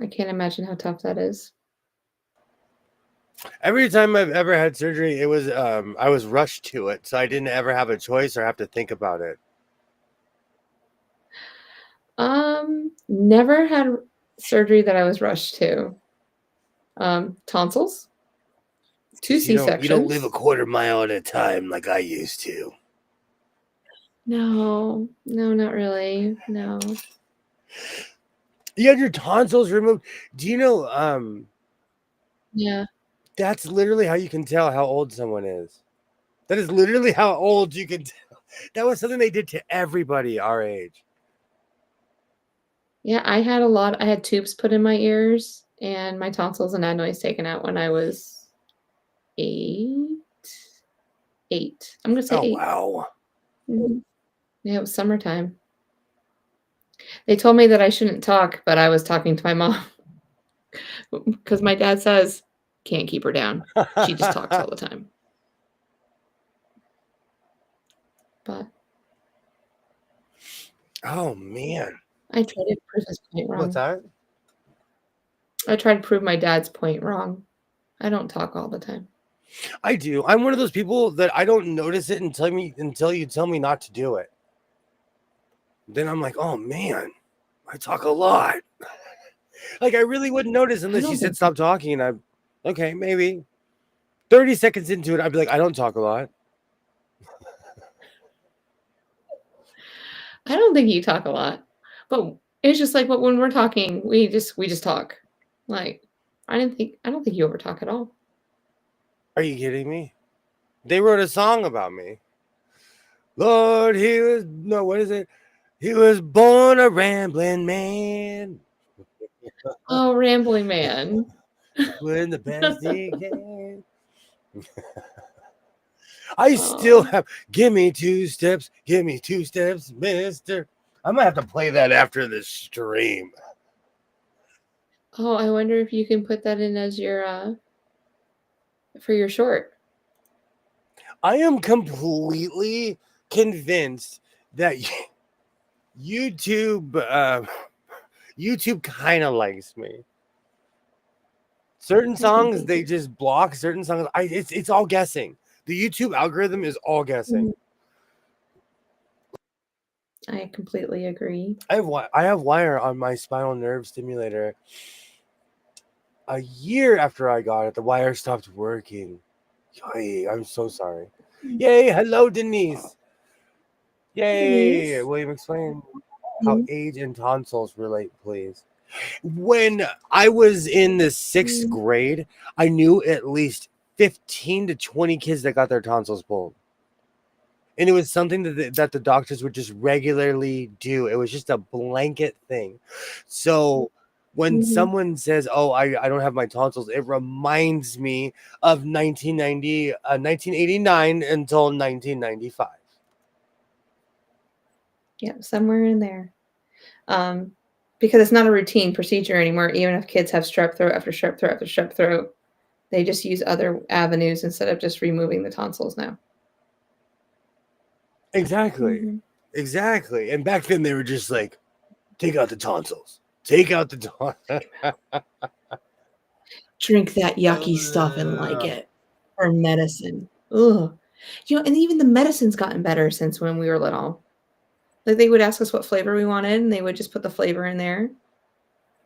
I can't imagine how tough that is. Every time I've ever had surgery, it was I was rushed to it, so I didn't ever have a choice or have to think about it. Never had surgery that I was rushed to. Tonsils. 2 C-sections. You don't live a quarter mile at a time like I used to. No, not really. No. You had your tonsils removed. Do you know? Yeah. That's literally how you can tell how old someone is. That is literally how old you can tell. That was something they did to everybody our age. Yeah, I had tubes put in my ears and my tonsils and adenoids taken out when I was 8. I'm gonna say 8. Wow. Yeah, it was summertime. They told me that I shouldn't talk, but I was talking to my mom because my dad says can't keep her down. She just talks all the time. But oh man, I tried to prove his point wrong. What's that? I tried to prove my dad's point wrong. I don't talk all the time. I do. I'm one of those people that I don't notice it until you tell me not to do it. Then I'm like, oh man, I talk a lot. Like, I really wouldn't notice unless don't you said think- stop talking, and I'm okay, maybe 30 seconds into it, I'd be like, I don't talk a lot. I don't think you talk a lot, but it's just like, but when we're talking, we just talk. Like, I don't think you ever talk at all. Are you kidding me? They wrote a song about me. Lord, what is it? He was born a rambling man. Oh, rambling man. When the best he can. I still have give me 2 steps, mister. I'm gonna have to play that after the stream. Oh, I wonder if you can put that in as your for your short. I am completely convinced that YouTube kind of likes me. Certain songs they just block. Certain songs, it's all guessing. The YouTube algorithm is all guessing. I completely agree. I have wire on my spinal nerve stimulator. A year after I got it, the wire stopped working. Yay, I'm so sorry. Yay, hello Denise. Yay, Denise. William, explain how age and tonsils relate, please. When I was in the 6th grade, I knew at least 15 to 20 kids that got their tonsils pulled. And it was something that the doctors would just regularly do. It was just a blanket thing. So when someone says, oh, I don't have my tonsils, it reminds me of 1989 until 1995. Yeah, somewhere in there. Because it's not a routine procedure anymore. Even if kids have strep throat after strep throat after strep throat, they just use other avenues instead of just removing the tonsils now. Exactly. Exactly. And back then they were just like, take out the tonsils. Take out the tonsils. Drink that yucky stuff and like it for medicine. Ugh. And even the medicine's gotten better since when we were little. Like they would ask us what flavor we wanted, and they would just put the flavor in there.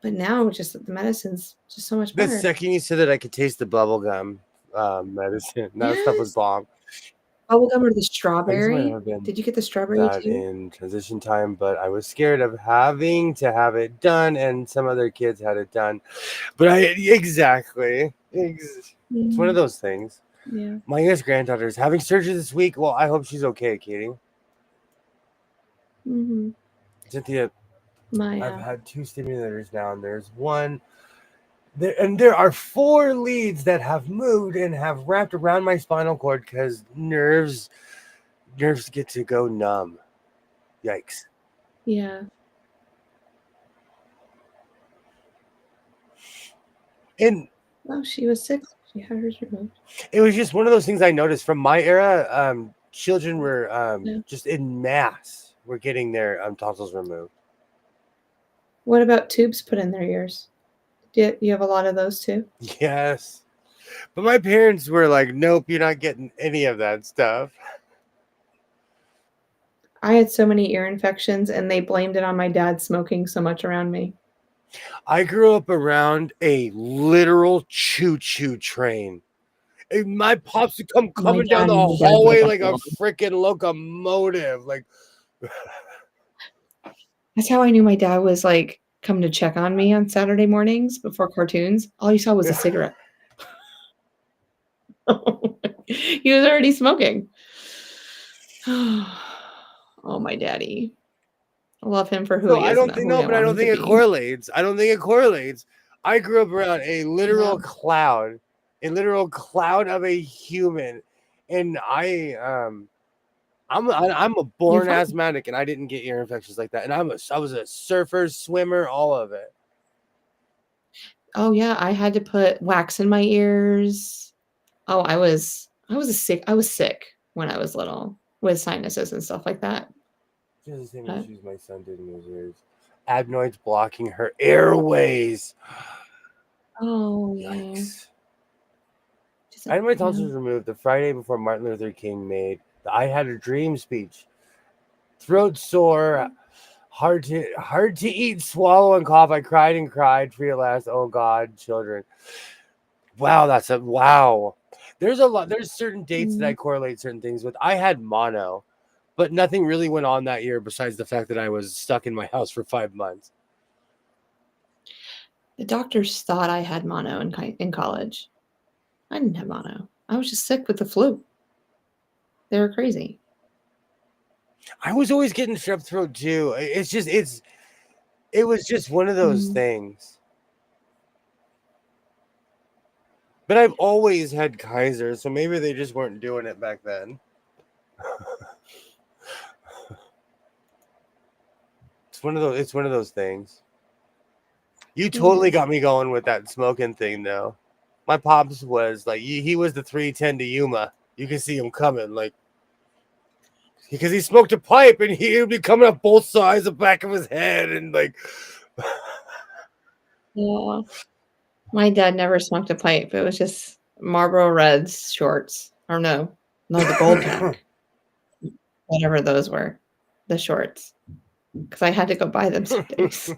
But now, just the medicine's just so much The better. second you said that, I could taste the bubble gum medicine. That stuff was bomb. Bubblegum or the strawberry? Been Did you get the strawberry that too? in transition time, but I was scared of having to have it done, and some other kids had it done. But exactly. It's one of those things. Yeah. My youngest granddaughter is having surgery this week. Well, I hope she's okay, Katie. Cynthia, I've had 2 stimulators now, and there's one. There are 4 leads that have moved and have wrapped around my spinal cord because nerves get to go numb. Yikes. Yeah. And she was 6. She had hers removed. It was just one of those things I noticed from my era. Children were just in mass were getting their tonsils removed. What about tubes put in their ears? Do you have a lot of those too? Yes. But my parents were like, nope, you're not getting any of that stuff. I had so many ear infections, and they blamed it on my dad smoking so much around me. I grew up around a literal choo-choo train. And my pops would come coming down the hallway like a freaking locomotive. Like that's how I knew my dad was like coming to check on me on Saturday mornings before cartoons. All you saw was a cigarette. He was already smoking. Oh, my daddy. I love him for who he is. I don't think it correlates. I don't think it correlates. I grew up around a literal cloud of a human, and I'm a born asthmatic, and I didn't get ear infections like that. And I was a surfer, swimmer, all of it. Oh yeah, I had to put wax in my ears. Oh, I was sick when I was little with sinuses and stuff like that. Just the same issues my son did in his ears. Adenoids blocking her airways. Oh, yikes. I had my tonsils removed the Friday before Martin Luther King made the I Had a Dream speech. Throat sore. hard to eat, swallow, and cough. I cried and cried for your last. Oh God, children. Wow, wow. There's a lot. There's certain dates that I correlate certain things with. I had mono, but nothing really went on that year besides the fact that I was stuck in my house for 5 months. The doctors thought I had mono in college. I didn't have mono. I was just sick with the flu. They were crazy. I was always getting strep throat too. It was just one of those things. But I've always had Kaiser, so maybe they just weren't doing it back then. It's one of those things. You totally got me going with that smoking thing, though. My pops was like, he was the 310 to Yuma. You can see him coming, like, because he smoked a pipe and he would be coming up both sides, the back of his head, and like. Yeah. My dad never smoked a pipe. It was just Marlboro Reds shorts. Or no, the Gold Pack. Whatever those were, the shorts. Because I had to go buy them some days.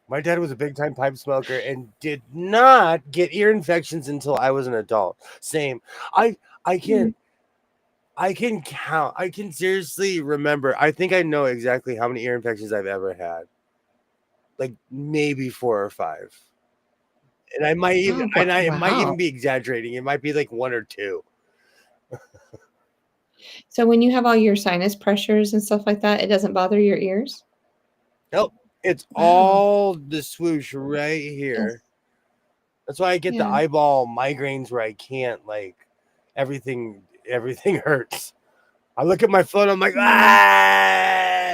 My dad was a big time pipe smoker and did not get ear infections until I was an adult. Same. I can count. I can seriously remember. I think I know exactly how many ear infections I've ever had. Like maybe 4 or 5. And I might even might even be exaggerating. It might be like 1 or 2. So when you have all your sinus pressures and stuff like that, it doesn't bother your ears? Nope. It's all the swoosh right here. Yes. That's why I get the eyeball migraines where I can't, like, everything hurts. I look at my phone, I'm like,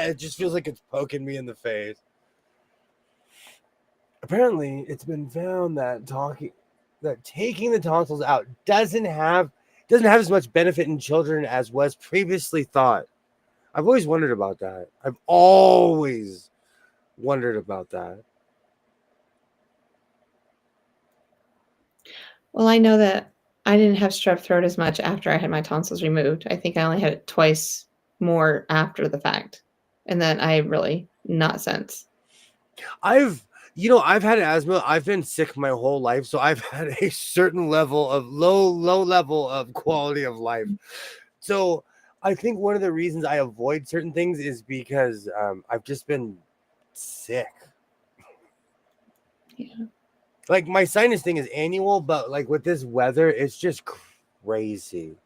it just feels like it's poking me in the face. Apparently, it's been found that taking the tonsils out doesn't have as much benefit in children as was previously thought. I've always wondered about that. Well, I know that I didn't have strep throat as much after I had my tonsils removed. I think I only had it twice more after the fact. And then I really not since. I've had asthma. I've been sick my whole life, so I've had a certain level of low level of quality of life. So I think one of the reasons I avoid certain things is because I've just been sick. Yeah. Like my sinus thing is annual, but like with this weather, it's just crazy.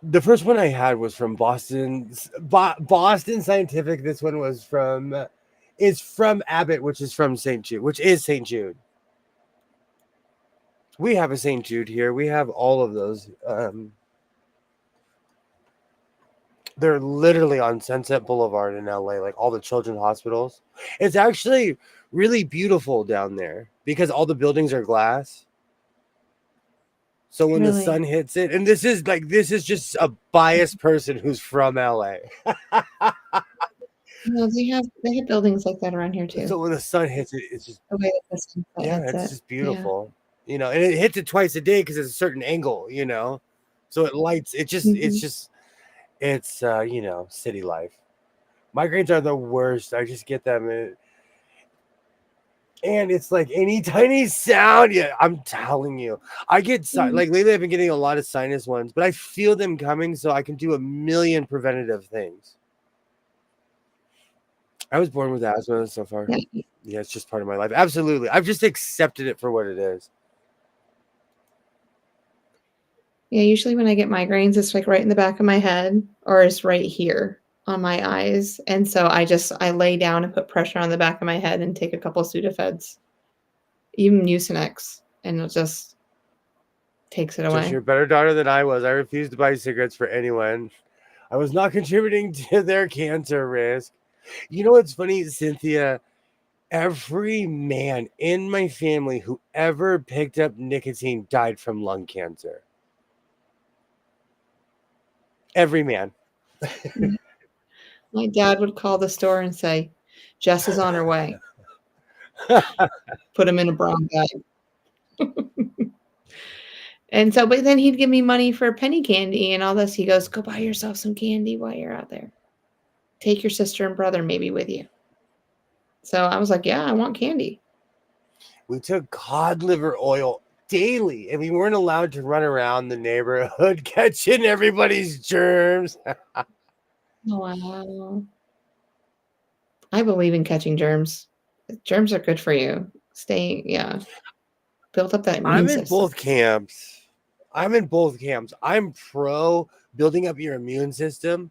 The first one I had was from Boston Scientific. This one was from Abbott, which is St. Jude. We have a St. Jude here. We have all of those. They're literally on Sunset Boulevard in LA, like all the children's hospitals. It's actually really beautiful down there because all the buildings are glass. So when the sun hits it, and this is just a biased person who's from LA. No, they have buildings like that around here too. So when the sun hits it, it's just it's just beautiful. Yeah. You know, and it hits it twice a day because it's a certain angle, you know. So it lights, it's city life. Migraines are the worst. I just get them and it's like any tiny sound. Yeah, I'm telling you. I get like lately I've been getting a lot of sinus ones, but I feel them coming, so I can do a million preventative things. I was born with asthma so far. Yeah, it's just part of my life. Absolutely. I've just accepted it for what it is. Yeah, usually when I get migraines, it's like right in the back of my head or it's right here on my eyes. And so I lay down and put pressure on the back of my head and take a couple of Sudafeds, even Mucinex, and it just takes it away. Just you're a better daughter than I was. I refused to buy cigarettes for anyone. I was not contributing to their cancer risk. You know what's funny, Cynthia? Every man in my family who ever picked up nicotine died from lung cancer. Every man. My dad would call the store and say, Jess is on her way. Put him in a brown bag. And so, but then he'd give me money for penny candy and all this. He goes, go buy yourself some candy while you're out there. take your sister and brother maybe with you. So I was like, yeah, I want candy. We took cod liver oil daily, and we weren't allowed to run around the neighborhood catching everybody's germs. Oh, wow. I believe in catching germs. Germs are good for you. Build up that immune I'm in system. both camps. I'm pro building up your immune system,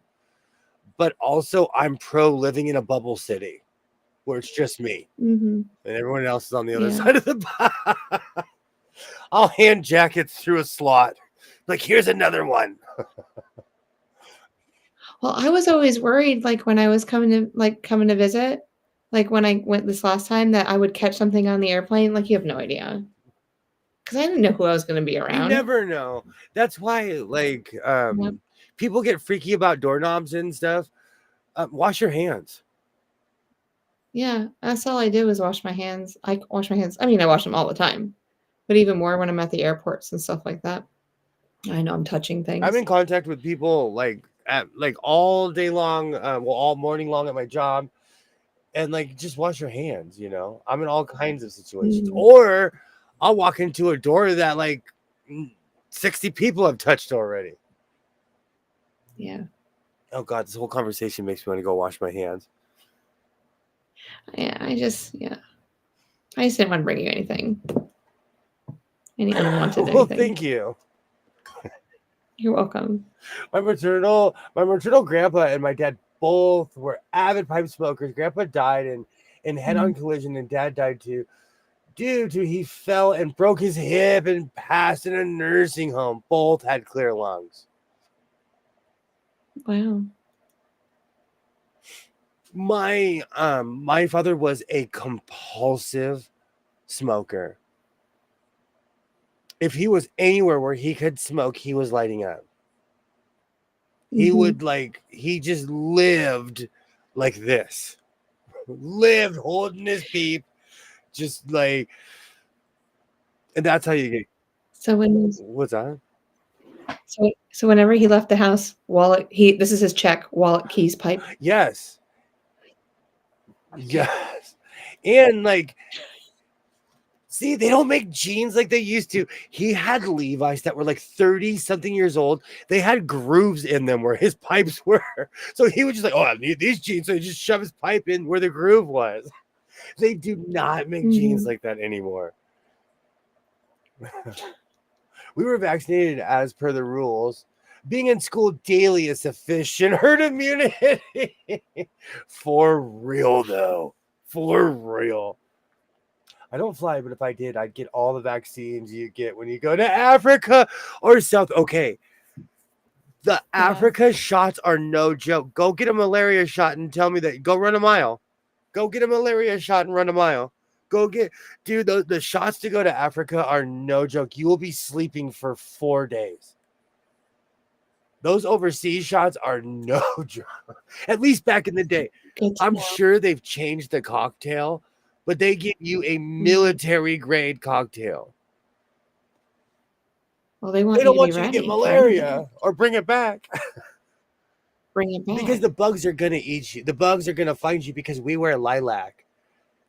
but also I'm pro living in a bubble city where it's just me Mm-hmm. and everyone else is on the other Yeah. side of the bar. I'll hand jackets through a slot. Like, here's another one. Well, I was always worried, like when I was coming to visit, like when I went this last time, that I would catch something on the airplane. Like, you have no idea, because I didn't know who I was going to be You around. never know. That's why, like, Yep. people get freaky about doorknobs and stuff. Wash your hands. Yeah, that's all I did was wash my hands. I wash my hands. I mean, I wash them all the time, but even more when I'm at the airports and stuff like that. I know I'm touching things. I'm in contact with people like all day long, all morning long at my job, and like just wash your hands. I'm in all kinds of situations. Or I'll walk into a door that like 60 people have touched already. Yeah. Oh God, this whole conversation makes me want to go wash my hands. Yeah, I just didn't want to bring you anything. Any unwanted Well, anything. thank you. You're welcome. My maternal grandpa and my dad both were avid pipe smokers. Grandpa died in head-on collision, and Dad died too. Due to he fell and broke his hip and passed in a nursing home. Both had clear lungs. Wow. My father was a compulsive smoker. If he was anywhere where he could smoke, he was lighting up. He would he just lived like this. Lived holding his peep. Just like, and that's how you get. So What's that? So whenever he left the house, this is his check, wallet, keys, pipe. Yes. Yes. And like, see, they don't make jeans like they used to. He had Levi's that were like 30-something years old. They had grooves in them where his pipes were. So he was just like, oh, I need these jeans. So he just shove his pipe in where the groove was. They do not make jeans like that anymore. We were vaccinated as per the rules. Being in school daily is sufficient herd immunity. For real, though. For real. I don't fly, but if I did, I'd get all the vaccines you get when you go to Africa or South. Okay. The Africa shots are no joke. Go get a malaria shot and tell me that. Go run a mile. Go get a malaria shot and run a mile. Dude, the shots to go to Africa are no joke. You will be sleeping for 4 days. Those overseas shots are no joke. At least back in the day. I'm sure they've changed the cocktail, but they give you a military grade cocktail. Well, they don't want you to get malaria or bring it back. Bring it back. Because the bugs are going to eat you. The bugs are going to find you because we wear lilac.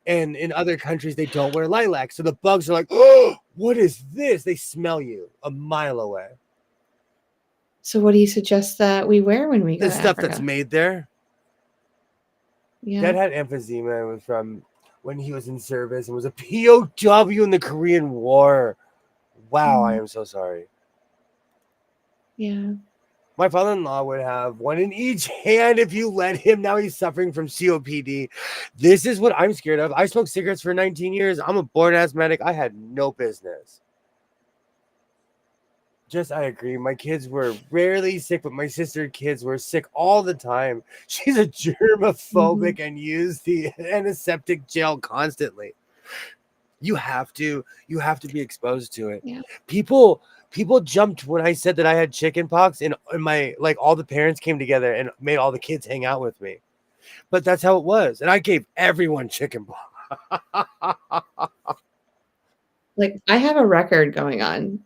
And in other countries, they don't wear lilac. So the bugs are like, oh, what is this? They smell you a mile away. So what do you suggest that we wear when we go to stuff Africa? That's made there. Yeah. Dad had emphysema. It was from when he was in service and was a POW in the Korean War. Wow, I am so sorry. Yeah. My father-in-law would have one in each hand if you let him. Now he's suffering from COPD. This is what I'm scared of. I smoked cigarettes for 19 years. I'm a born asthmatic. I had no business. I agree. My kids were rarely sick, but my sister's kids were sick all the time. She's a germophobic and used the antiseptic gel constantly. You have to be exposed to it. Yeah. People jumped when I said that I had chicken pox, and my all the parents came together and made all the kids hang out with me. But that's how it was, and I gave everyone chicken pox. Like, I have a record going on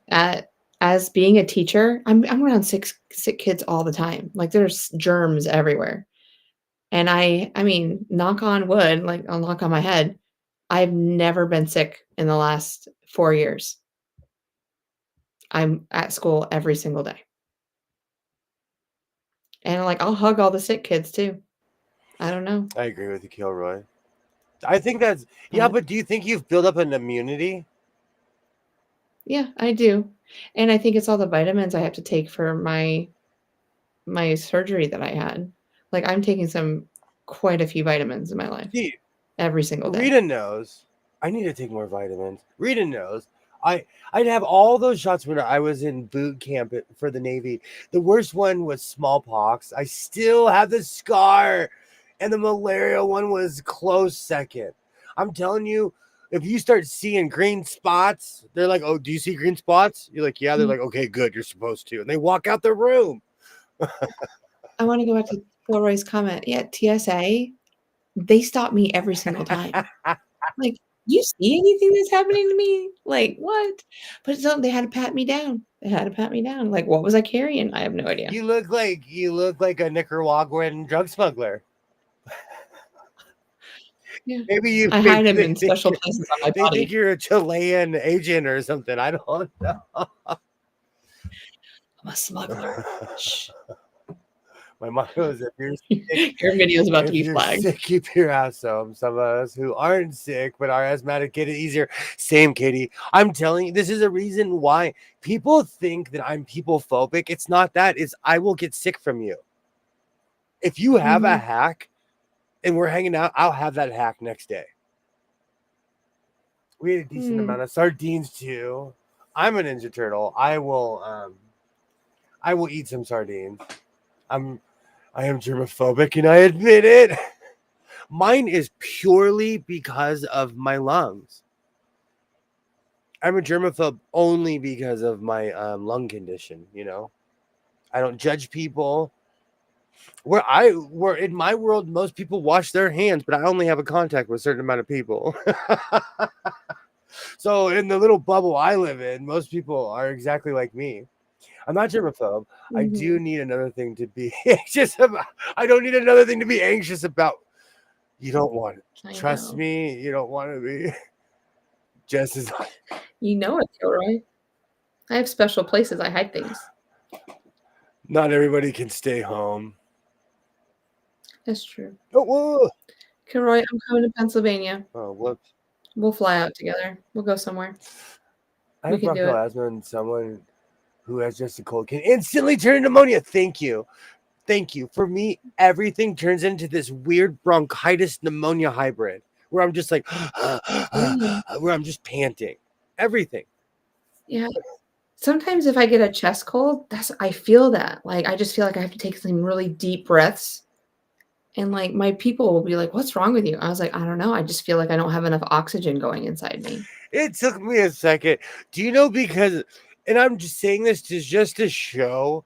as being a teacher. I'm around sick kids all the time. Like, there's germs everywhere. And I mean, knock on wood, like I'll knock on my head. I've never been sick in the last 4 years. I'm at school every single day. And like I'll hug all the sick kids too. I don't know. I agree with you, Kilroy. I think that's But but do you think you've built up an immunity? yeah, I do. And I think it's all the vitamins I have to take for my surgery that I had. Like I'm taking quite a few vitamins in my life See, every single day. Rita knows. I need to take more vitamins. Rita knows. I'd have all those shots when I was in boot camp for the Navy. The worst one was smallpox. I still have the scar, and the malaria one was close second. I'm telling you, if you start seeing green spots, they're like, "Oh, do you see green spots?" You're like, "Yeah." They're like, "Okay, good. You're supposed to," and they walk out the room. I want to go back to Roy's comment. Yeah, TSA, they stop me every single time. Like, "Do you see anything that's happening to me?" Like, "What?" But it's they had to pat me down. They had to pat me down. Like, what was I carrying? I have no idea. You look like a Nicaraguan drug smuggler. Yeah. Maybe I hide them in special places on my they body. think you're a Chilean agent or something. I don't know. I'm a smuggler. Shh. My motto is if you're sick, Your video's about to be if you're flagged. sick, keep your ass home. Some of us who aren't sick but are asthmatic get it easier. Same, Katie. I'm telling you, this is a reason why people think that I'm people phobic. It's not that. It's I will get sick from you. If you have a hack and we're hanging out, I'll have that hack next day. We had a decent amount of sardines too. I'm a Ninja Turtle. I will eat some sardines. I am germophobic and I admit it. Mine is purely because of my lungs. I'm a germaphobe only because of my lung condition, you know. I don't judge people. Where in my world, most people wash their hands, but I only have a contact with a certain amount of people. So in the little bubble I live in, most people are exactly like me. I'm not germaphobe. I do need another thing to be anxious about. I don't need another thing to be anxious about. You don't want it. Trust me, you don't want to be. Jess is like, You know it, Kilroy. I have special places I hide things. not everybody can stay home. That's true. Oh, whoa. Kilroy, I'm coming to Pennsylvania. Oh, whoops. We'll fly out together. We'll go somewhere. I have bronchial asthma, and someone who has just a cold can instantly turn into pneumonia. Thank you. Thank you. For me, everything turns into this weird bronchitis pneumonia hybrid where I'm just like, where I'm just panting. Everything. Yeah. Sometimes if I get a chest cold, I feel that. Like, I just feel like I have to take some really deep breaths. And like my people will be like, "What's wrong with you?" I was like, "I don't know. I just feel like I don't have enough oxygen going inside me." It took me a second. Do you know, and I'm just saying this just to show,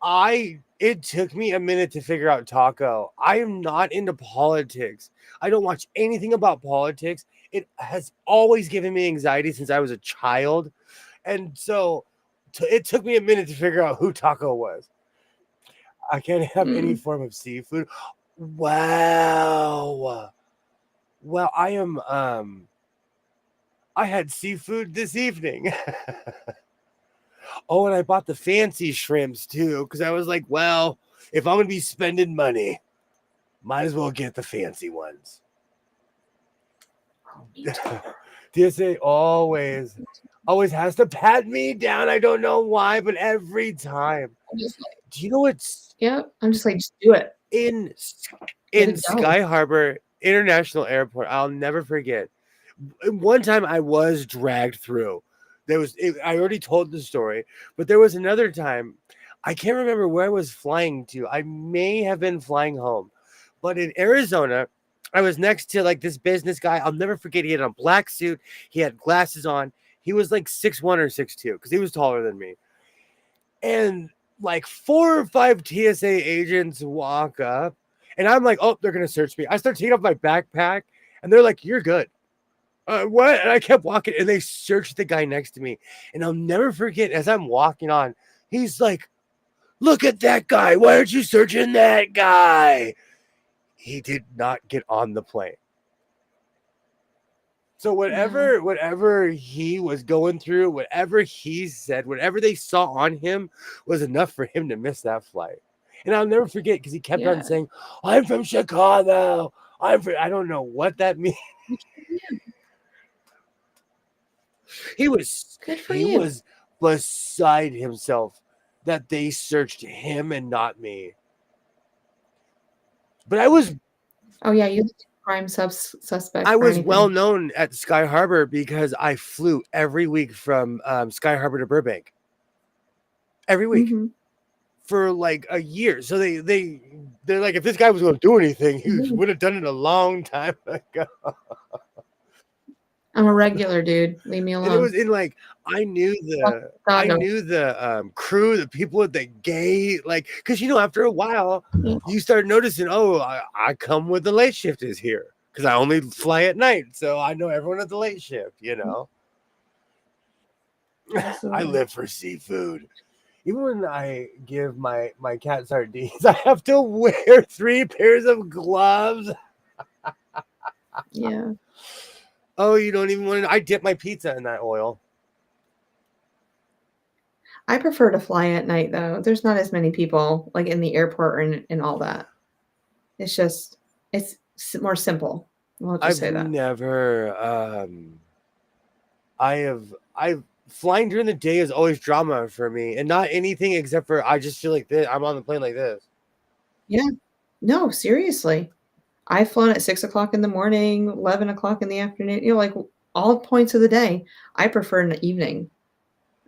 it took me a minute to figure out taco. I am not into politics. I don't watch anything about politics. It has always given me anxiety since I was a child. And so it took me a minute to figure out who taco was. I can't have any form of seafood. Wow. Well, I had seafood this evening. Oh, and I bought the fancy shrimps too, because I was like, well, if I'm going to be spending money, might as well get the fancy ones. TSA always has to pat me down. I don't know why, but every time. Do you know what's... Yeah, I'm just like, just do it. In Sky Harbor International Airport, I'll never forget. One time I was dragged through. I already told the story, but there was another time. I can't remember where I was flying to. I may have been flying home, but in Arizona, I was next to like this business guy. I'll never forget. He had a black suit. He had glasses on. He was like 6'1" or 6'2" because he was taller than me. And like 4 or 5 TSA agents walk up, and I'm like, oh, they're going to search me. I start taking off my backpack, and they're like, you're good. What? And I kept walking, and they searched the guy next to me. And I'll never forget, as I'm walking on, he's like, look at that guy. Why aren't you searching that guy? he did not get on the plane. So whatever he was going through, whatever he said, whatever they saw on him was enough for him to miss that flight. And I'll never forget because he kept on saying, "I'm from Chicago. I don't know what that means." He was beside himself that they searched him and not me. But I was you prime suspect. I was well known at Sky Harbor because I flew every week from Sky Harbor to Burbank. Every week. Mm-hmm. For like a year. So they're like, if this guy was going to do anything, he would have done it a long time ago. I'm a regular, dude. Leave me alone. And it was in like I knew the crew, the people at the gate, like, because after a while you start noticing, I come with the late shift is here because I only fly at night, so I know everyone at the late shift. I live for seafood. Even when I give my cat sardines, I have to wear 3 pairs of gloves. Yeah. Oh, you don't even want to. I dip my pizza in that oil. I prefer to fly at night, though. There's not as many people like in the airport and all that. It's just, it's more simple. We'll just say that. I've flying during the day is always drama for me, and not anything except for I just feel like this. I'm on the plane like this. Yeah. No, seriously. I've flown at 6 o'clock in the morning, 11 o'clock in the afternoon, like all points of the day. I prefer in the evening.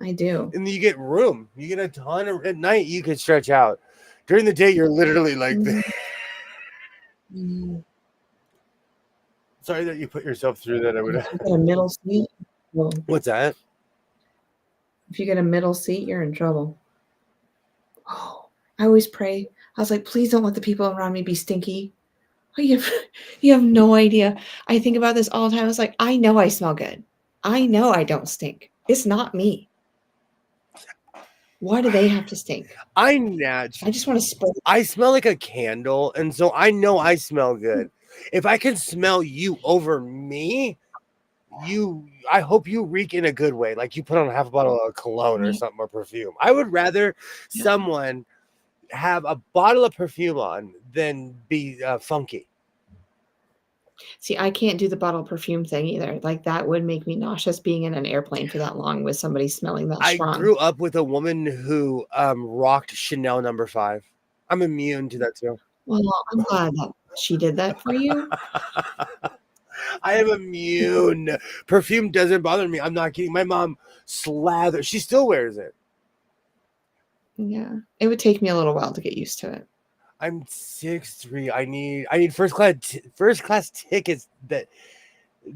I do. And you get room. You get a ton of, at night, you can stretch out. During the day, you're literally like this. Sorry that you put yourself through that. I would have a middle seat. Well, what's that? If you get a middle seat, you're in trouble. Oh, I always pray. I was like, please don't let the people around me be stinky. Oh, you have no idea. I think about this all the time. I was like, I know I smell good. I know I don't stink. It's not me. Why do they have to stink? I just want to spray. I smell like a candle, and so I know I smell good. If I can smell you over me, I hope you reek in a good way, like you put on half a bottle of cologne or something, or perfume. I would rather someone have a bottle of perfume on than be funky. See, I can't do the bottle perfume thing either. Like that would make me nauseous being in an airplane for that long with somebody smelling that strong. I grew up with a woman who rocked Chanel No. 5. I'm immune to that too. Well, I'm glad that she did that for you. I am immune. Perfume doesn't bother me. I'm not kidding. My mom slathers. She still wears it. Yeah, it would take me a little while to get used to it. I'm 6'3". I need first class tickets that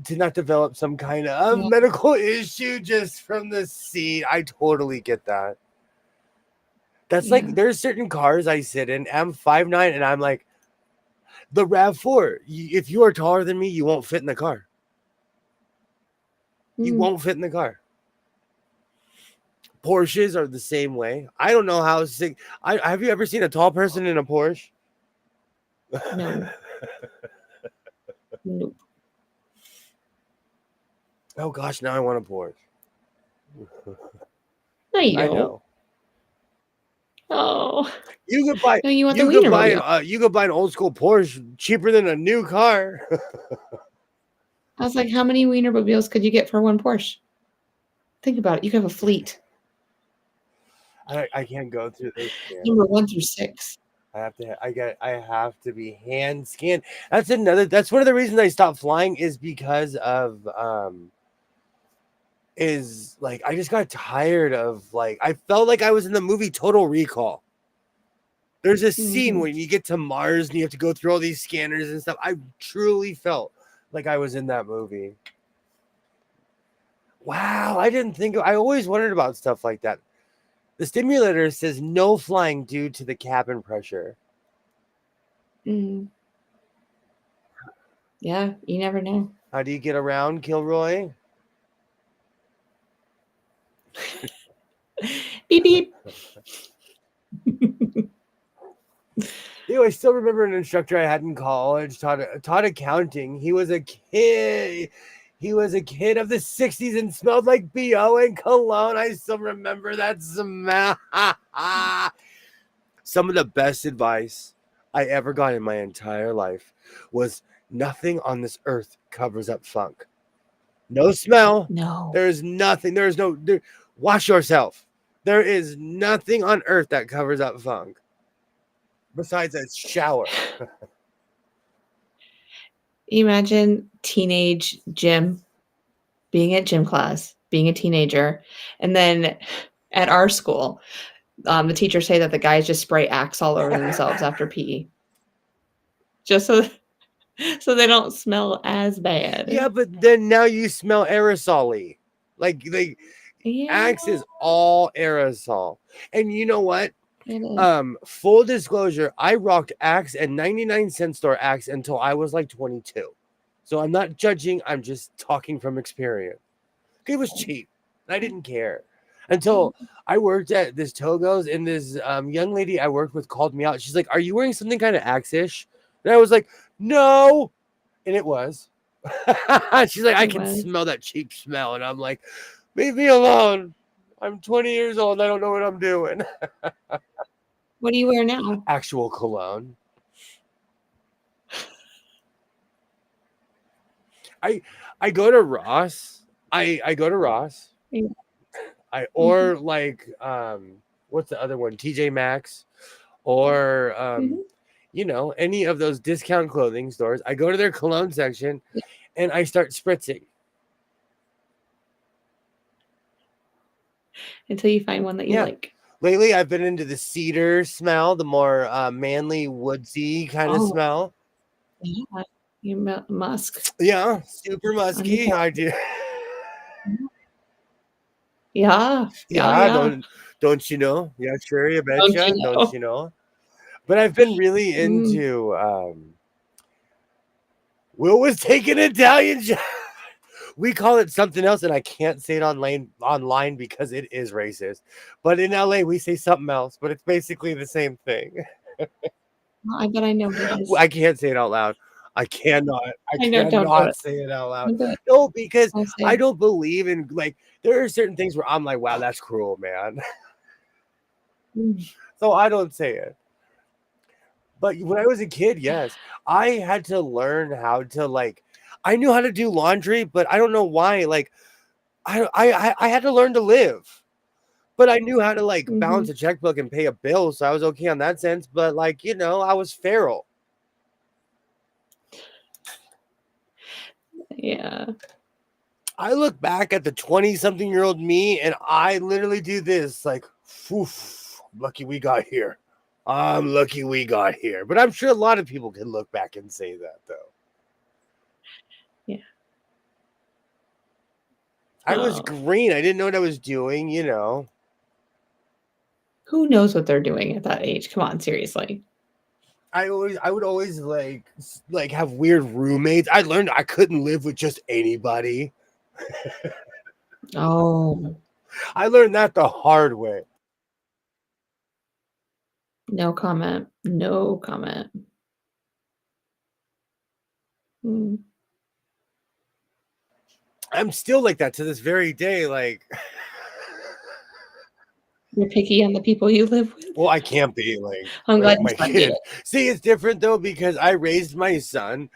to not develop some kind of medical issue just from the seat. I totally get that. That's like there's certain cars I sit in. I'm 5'9", and I'm like the RAV4. If you are taller than me, you won't fit in the car. You won't fit in the car. Porsches are the same way. I don't know how sick. Have you ever seen a tall person in a Porsche? No. Nope. Oh gosh, now I want a Porsche. No, you don't. I know. Oh. You could buy. No, you want the Wienermobile. You could buy an old school Porsche cheaper than a new car. I was like, how many Wienermobiles could you get for one Porsche? Think about it. You could have a fleet. I can't go through this. Number 1 through 6. I have to be hand scanned. That's one of the reasons I stopped flying is because of I just got tired of I felt like I was in the movie Total Recall. There's a scene when you get to Mars and you have to go through all these scanners and stuff. I truly felt like I was in that movie. Wow, I always wondered about stuff like that. The stimulator says no flying due to the cabin pressure. Yeah, you never know. How do you get around, Kilroy? Beep, beep. I still remember an instructor I had in college taught accounting. He was a kid. He was a kid of the 60s and smelled like BO and cologne. I still remember that smell. Some of the best advice I ever got in my entire life was nothing on this earth covers up funk. No smell. No. There is nothing. There is no. Wash yourself. There is nothing on earth that covers up funk besides a shower. Imagine teenage Jim being at gym class, being a teenager, and then at our school, the teachers say that the guys just spray Axe all over themselves after PE, just so they don't smell as bad. Yeah, but then now you smell aerosol-y. Like Yeah, Axe is all aerosol. And you know what? it is. Full disclosure, I rocked Axe and 99-cent store Axe until I was like 22. So I'm not judging, I'm just talking from experience. It was cheap. I didn't care. Until I worked at this Togo's and this young lady I worked with called me out. She's like, "Are you wearing something kind of Axe-ish?" And I was like, "No." And it was. She's like, "I can smell that cheap smell." And I'm like, "Leave me alone. I'm 20 years old. I don't know what I'm doing." What do you wear now? Actual cologne. I go to Ross. I go to Ross. Yeah. Or like what's the other one? TJ Maxx or you know, any of those discount clothing stores. I go to their cologne section and I start spritzing. Until you find one that you like. Lately, I've been into the cedar smell, the more manly, woodsy kind of smell. Yeah, you musk. Yeah, super musky. I do. Yeah. Don't you know? Yeah, sure, you betcha. Don't you know? But I've been really into. Will was taking Italian. We call it something else, and I can't say it online because it is racist. But in LA, we say something else, but it's basically the same thing. I bet I know what it is. I can't say it out loud. I cannot say it out loud. No, because I don't believe in, like, there are certain things where I'm like, wow, that's cruel, man. So I don't say it. But when I was a kid, yes, I had to learn how to, like, I knew how to do laundry, but I don't know why. Like, I had to learn to live. But I knew how to, like, balance a checkbook and pay a bill, so I was okay on that sense. But, like, you know, I was feral. Yeah. I look back at the 20-something-year-old me, and I literally do this, like, oof, lucky we got here. I'm lucky we got here. But I'm sure a lot of people can look back and say that, though. Yeah. I was green. I didn't know what I was doing, you know. Who knows what they're doing at that age? Come on, seriously. I would always like have weird roommates. I learned I couldn't live with just anybody. Oh. I learned that the hard way. No comment. No comment. I'm still like that to this very day. Like, you're picky on the people you live with. Well, I can't be like. I'm glad my kid. See, it's different though because I raised my son.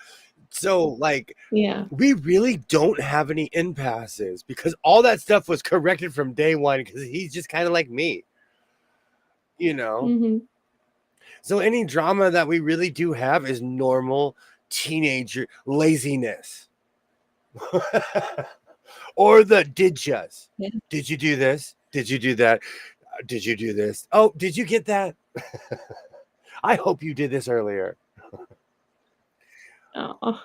So, like, yeah, we really don't have any impasses because all that stuff was corrected from day one because he's just kind of like me, you know. So any drama that we really do have is normal teenager laziness. Or the did yous. Yeah. Did you do this? Did you do that? Did you do this? Oh, did you get that? I hope you did this earlier. Oh.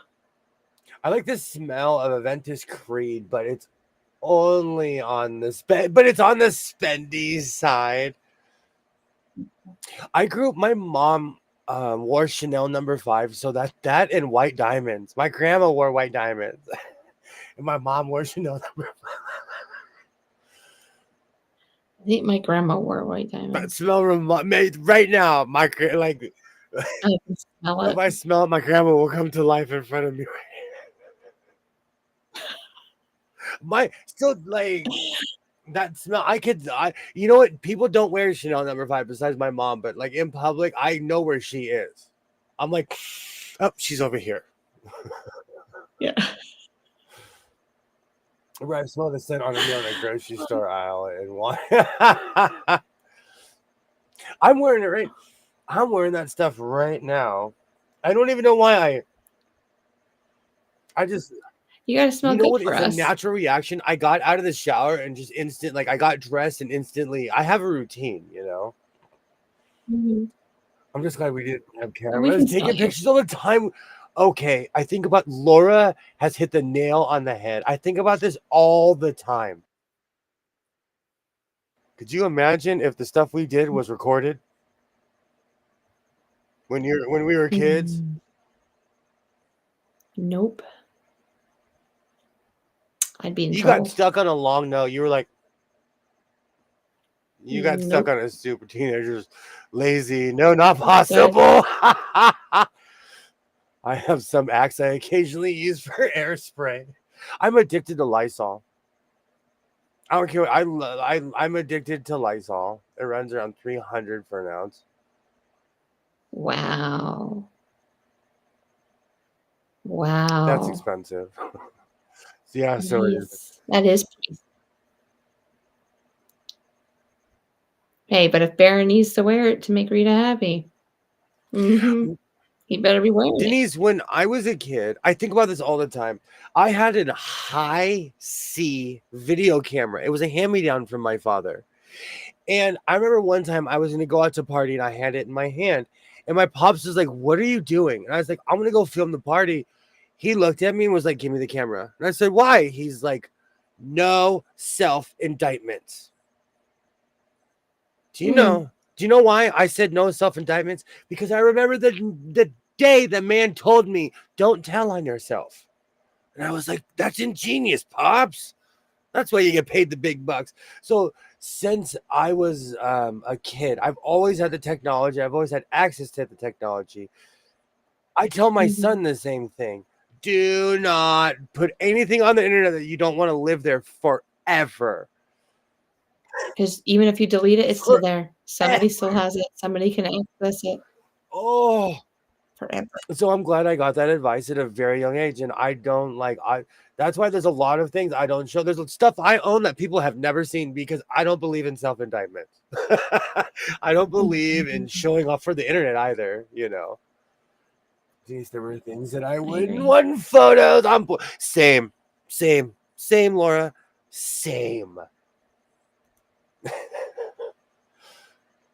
I like the smell of Aventus Creed, but it's only on the but it's on the spendy side. I grew up. My mom wore Chanel No. 5, so that and white diamonds. My grandma wore white diamonds, and my mom wore Chanel No. 5. I think my grandma wore white diamonds. That smell right now. My like. I can smell If it. I smell it, my grandma will come to life in front of me. My still like that smell. You know what? People don't wear Chanel number 5 besides my mom, but like in public, I know where she is. I'm like, oh, she's over here. Yeah. Right, I smell the scent on a grocery store aisle and one. I'm wearing it right. I'm wearing that stuff right now. I don't even know why I just You gotta smell you know good what? for It's a us. natural reaction. I got out of the shower and just I got dressed and instantly I have a routine, you know. Mhm. I'm just glad we didn't have And we cameras can smell taking you. pictures all the time. Okay, I think about Laura has hit the nail on the head. I think about this all the time. Could you imagine if the stuff we did was recorded when we were kids? Mm. Nope. I'd be in You got trouble. stuck on a long note. You were like, you got stuck Nope. on a super teenagers, lazy. No, not possible. I have some axe I occasionally use for air spray. I'm addicted to Lysol. I don't care. I'm addicted to Lysol. It runs around 300 for an ounce. Wow. That's Wow. expensive. Yeah, so it is. Nice. That is pretty. Hey, but if Baron needs to wear it to make Rita happy, he better be wearing it. Denise, when I was a kid, I think about this all the time. I had a high C video camera. It was a hand-me-down from my father. And I remember one time I was going to go out to party and I had it in my hand. And my pops was like, "What are you doing?" And I was like, "I'm going to go film the party." He looked at me and was like, "Give me the camera." And I said, "Why?" He's like, "No self-indictments." Do you know? Do you know why I said no self-indictments? Because I remember the day the man told me, "Don't tell on yourself." And I was like, "That's ingenious, Pops. That's why you get paid the big bucks." So since I was a kid, I've always had the technology. I've always had access to the technology. I tell my son the same thing. Do not put anything on the internet that you don't want to live there forever. Because even if you delete it, it's still there. Somebody still has it. Somebody can access it Oh, forever. so I'm glad I got that advice at a very young age. And I don't like, that's why there's a lot of things I don't show. There's stuff I own that people have never seen because I don't believe in self-indictment. I don't believe in showing off for the internet either, you know. Geez, there were things that I wouldn't agree. want in photos. Same, Laura. Same.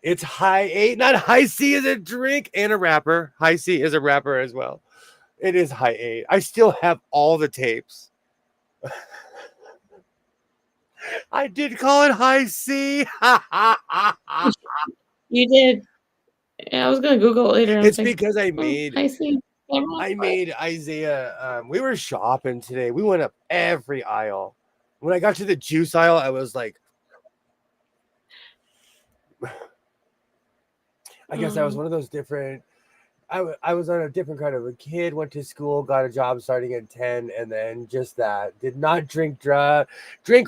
It's high 8, not high C is a drink and a rapper. High C is a rapper as well. It is high 8. I still have all the tapes. I did call it high C. You did. Yeah, I was gonna Google it later. It's because I see. made Isaiah. We were shopping today. We went up every aisle. When I got to the juice aisle, I was like, I guess I was one of those different. I was on a different kind of a kid. Went to school, got a job starting at 10, and then just that. Did not drink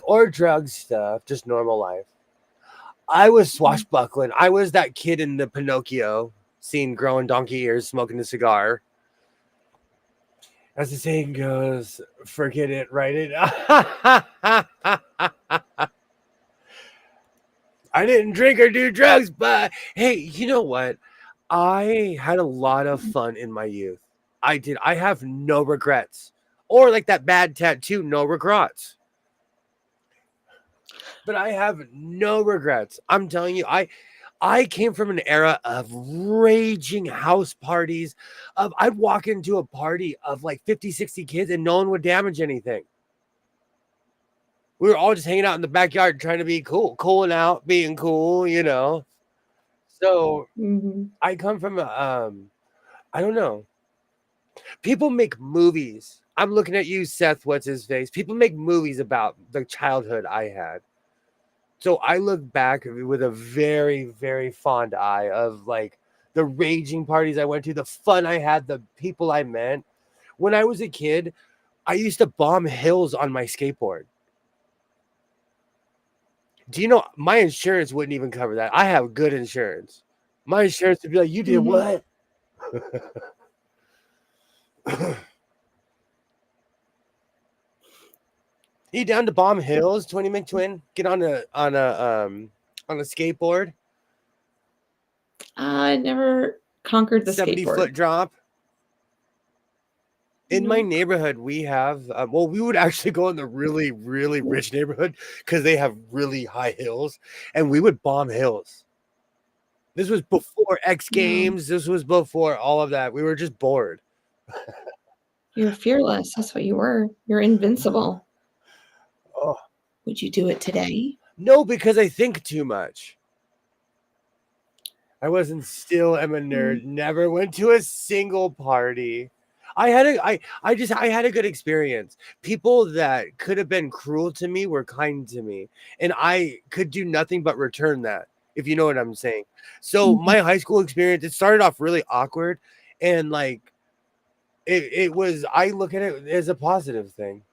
or drug stuff. Just normal life. I was swashbuckling. I was that kid in the Pinocchio scene, growing donkey ears, smoking a cigar. As the saying goes, forget it, write it. I didn't drink or do drugs, but hey, you know what? I had a lot of fun in my youth. I did. I have no regrets. Or like that bad tattoo, no regrets. But I have no regrets. I'm telling you, I came from an era of raging house parties. I'd walk into a party of like 50, 60 kids and no one would damage anything. We were all just hanging out in the backyard trying to be cool, cooling out, being cool, you know. So I come from I don't know. People make movies. I'm looking at you, Seth. What's his face? People make movies about the childhood I had. So I look back with a very, very fond eye of like the raging parties I went to, the fun I had, the people I met. When I was a kid, I used to bomb hills on my skateboard. Do you know my insurance wouldn't even cover that? I have good insurance. My insurance would be like, you did what? You down to bomb hills, 20 McTwin? Get on a skateboard. I never conquered the 70-foot skateboard. drop. In my neighborhood, we have we would actually go in the really, really rich neighborhood because they have really high hills, and we would bomb hills. This was before X Games. This was before all of that. We were just bored. You're fearless. That's what you were. You're invincible. Oh. Would you do it today? No, because I think too much. I wasn't still am a nerd. Never went to a single party. I had a good experience. People that could have been cruel to me were kind to me, and I could do nothing but return that, if you know what I'm saying. So my high school experience, it started off really awkward, and like it was, I look at it as a positive thing.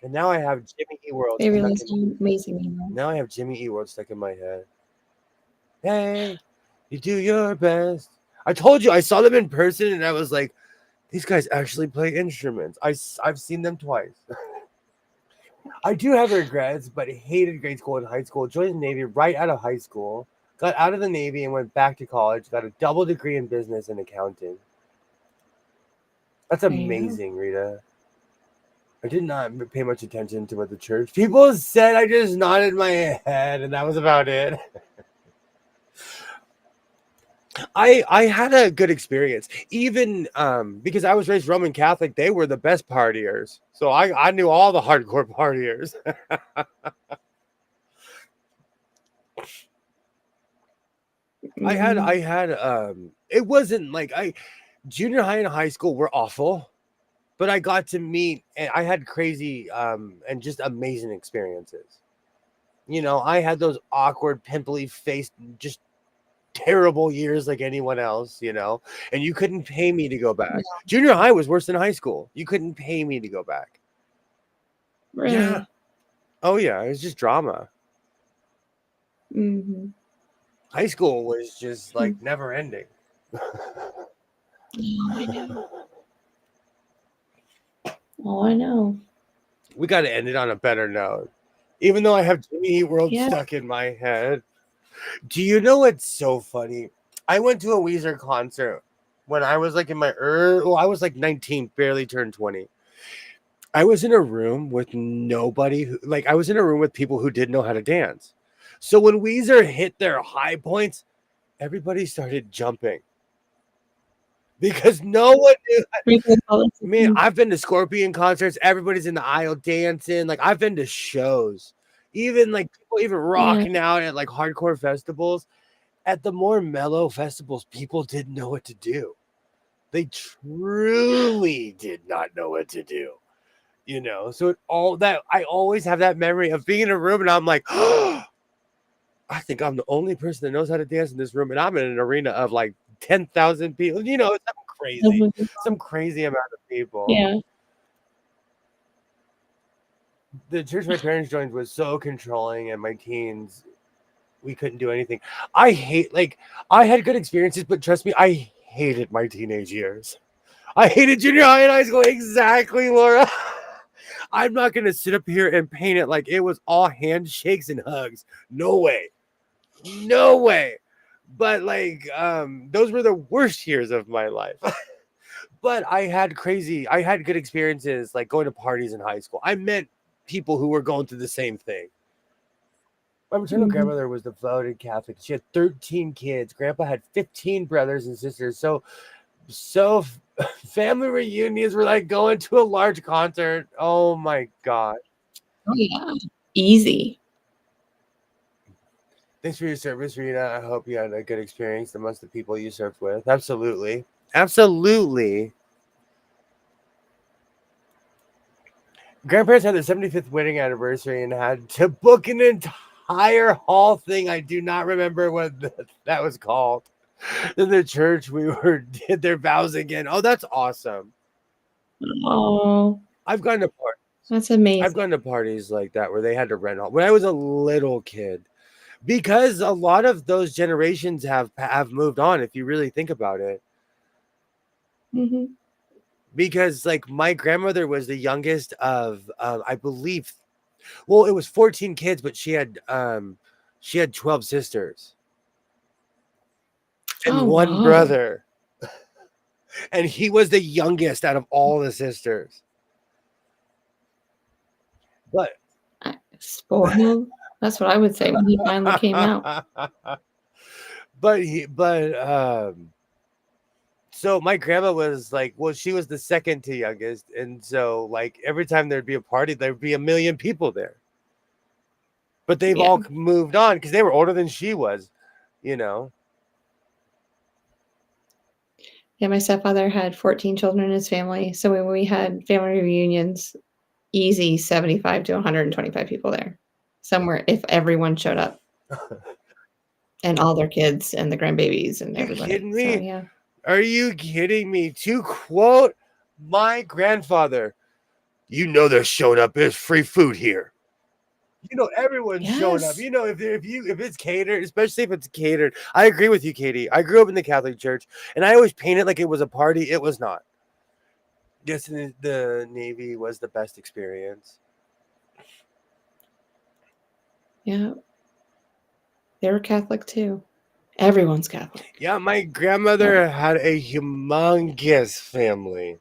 And now I have Jimmy E. World. They really sound amazing. Now I have Jimmy E. World stuck in my head. Hey, you do your best. I told you, I saw them in person, and I was like, these guys actually play instruments. I've seen them twice. I do have regrets, but hated grade school and high school. Joined the Navy right out of high school. Got out of the Navy and went back to college. Got a double degree in business and accounting. That's amazing, Rita. I did not pay much attention to what the church people said. I just nodded my head, and that was about it. I had a good experience, even because I was raised Roman Catholic. They were the best partiers, so I knew all the hardcore partiers. I had it wasn't like junior high and high school were awful, but I got to meet, and I had crazy and just amazing experiences. You know, I had those awkward, pimply faced, just terrible years like anyone else, you know, and you couldn't pay me to go back. Yeah. Junior high was worse than high school. You couldn't pay me to go back. Really? Yeah. Oh yeah, it was just drama. High school was just like never ending. I know. Oh, I know. We got to end it on a better note. Even though I have Jimmy Eat World stuck in my head. Do you know what's so funny? I went to a Weezer concert when I was like in my I was like 19, barely turned 20. I was in a room with nobody I was in a room with people who didn't know how to dance. So when Weezer hit their high points, everybody started jumping. Because no one knew. I mean, I've been to Scorpion concerts. Everybody's in the aisle dancing. Like, I've been to shows. Even like people even rocking out at like hardcore festivals. At the more mellow festivals, people didn't know what to do. They truly did not know what to do. You know, so all that I always have that memory of being in a room and I'm like, oh, I think I'm the only person that knows how to dance in this room, and I'm in an arena of like 10,000 people. You know, it's crazy, some crazy amount of people. Yeah. The church my parents joined was so controlling, and my teens, we couldn't do anything. I had good experiences, but trust me, I hated my teenage years. I hated junior high and high school. Exactly, Laura. I'm not going to sit up here and paint it like it was all handshakes and hugs. No way. No way. But like, those were the worst years of my life. But I had good experiences, like going to parties in high school. I met people who were going through the same thing. My maternal grandmother was devoted Catholic. She had 13 kids. Grandpa had 15 brothers and sisters. So family reunions were like going to a large concert. Oh my God. Oh yeah. Easy. Thanks for your service, Rita. I hope you had a good experience amongst the people you served with. Absolutely. Absolutely. Grandparents had their 75th wedding anniversary and had to book an entire hall thing. I do not remember what that was called. In the church, we did their vows again. Oh, that's awesome. Oh, I've gone to parties. that's amazing. I've gone to parties like that where they had to rent when I was a little kid, because a lot of those generations have moved on. If you really think about it, Mm-hmm. because like my grandmother was the youngest of I believe, well, it was 14 kids, but she had 12 sisters and one brother, and he was the youngest out of all the sisters. But spoiled. That's what I would say when he finally came out. So my grandma was like, well, she was the second to youngest, and so like every time there'd be a party, there'd be a million people there. But they've all moved on because they were older than she was, you know. Yeah, my stepfather had 14 children in his family, so when we had family reunions, easy 75 to 125 people there, somewhere if everyone showed up, and all their kids and the grandbabies and everybody. You kidding me? So, yeah. Are you kidding me? To quote my grandfather, you know they're showing up. There's free food here. You know everyone's showing up. You know if it's catered, especially if it's catered. I agree with you, Katie. I grew up in the Catholic Church, and I always paint it like it was a party. It was not. Yes, the Navy was the best experience. Yeah, they were Catholic too. Everyone's Catholic. Yeah, my grandmother had a humongous family.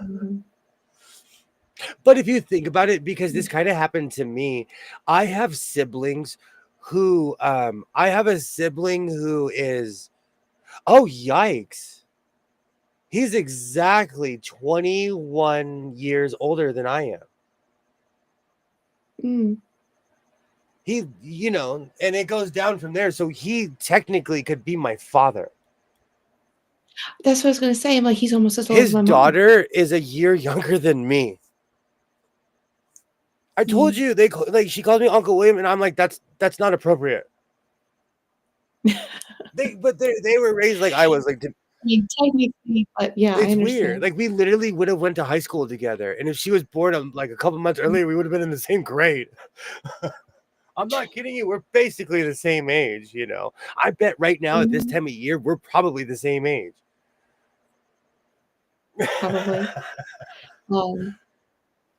Mm-hmm. But if you think about it, because this kind of happened to me, I have siblings who I have a sibling who is, oh yikes, he's exactly 21 years older than I am. He, you know, and it goes down from there, so he technically could be my father. That's what I was gonna say. I'm like, he's almost as old as my mom. His daughter is a year younger than me. I told you she calls me Uncle William, and I'm like, that's not appropriate. They were raised like I was, like. I mean, technically, but yeah, it's weird. Like we literally would have went to high school together, and if she was born like a couple months earlier, we would have been in the same grade. I'm not kidding you. We're basically the same age. You know, I bet right now at this time of year, we're probably the same age. Probably.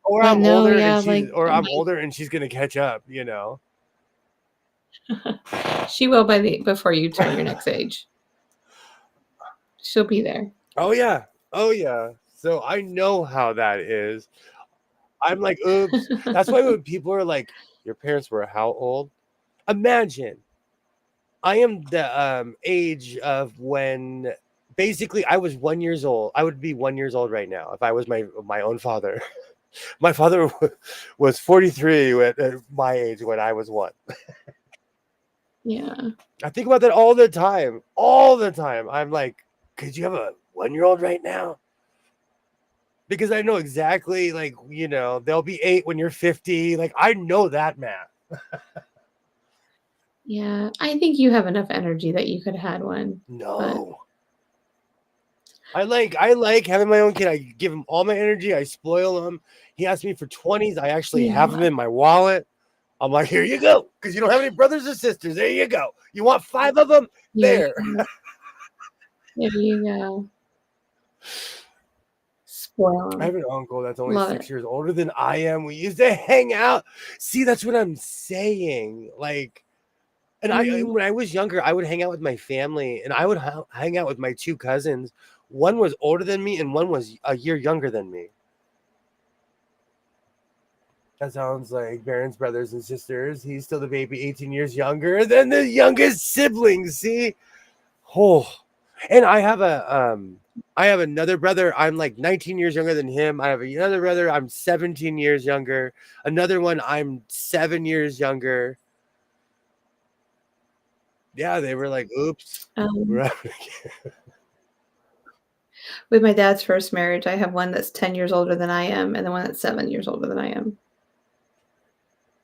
Or I'm older, I'm older, and she's gonna catch up. You know, she will before you turn your next age. She'll be there. Oh yeah. So I know how that is. I'm like, oops. That's why when people are like, your parents were how old? Imagine. I am the age of when basically I was 1 year old. I would be 1 year old right now if I was my own father. My father was 43 at my age when I was 1. Yeah. I think about that all the time. All the time. I'm like, could you have a 1 year old right now? Because I know exactly, like, you know, they'll be 8 when you're 50. Like, I know that math. Yeah, I think you have enough energy that you could have had one. No. I like having my own kid. I give him all my energy. I spoil him. He asks me for 20s. I actually have them in my wallet. I'm like, here you go. Because you don't have any brothers or sisters. There you go. You want 5 of them? There. There you go. Spoil him. I have an uncle that's only 6 years older than I am. We used to hang out. See, that's what I'm saying. Like, and when I was younger, I would hang out with my family, and I would hang out with my 2 cousins. One was older than me, and one was a year younger than me. That sounds like Baron's brothers and sisters. He's still the baby, 18 years younger than the youngest siblings. See? Oh, and I have another brother. I'm like 19 years younger than him. I have another brother. I'm 17 years younger. Another one. I'm 7 years younger. Yeah, they were like, oops. With my dad's first marriage, I have one that's 10 years older than I am, and the one that's 7 years older than I am.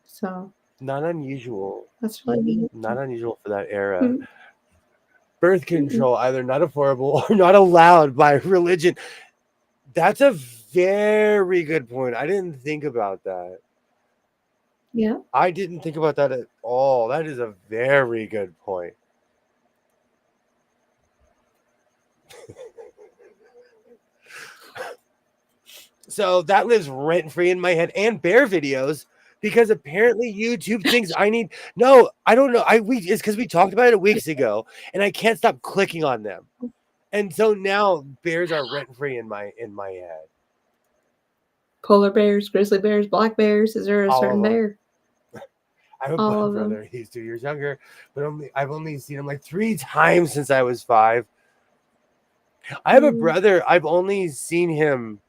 So not unusual. That's really not unusual for that era. birth control either not affordable or not allowed by religion. That's a very good point. I didn't think about that. Yeah. I didn't think about that at all. That is a very good point. So that lives rent free in my head, and bear videos, because apparently YouTube thinks I need. No, I don't know. It's because we talked about it weeks ago, and I can't stop clicking on them, and so now bears are rent free in my head. Polar bears, grizzly bears, black bears. Is there a All certain of them. bear? I have a All of brother. them. He's 2 years younger, but I've only seen him like 3 times since I was 5. I have a brother. I've only seen him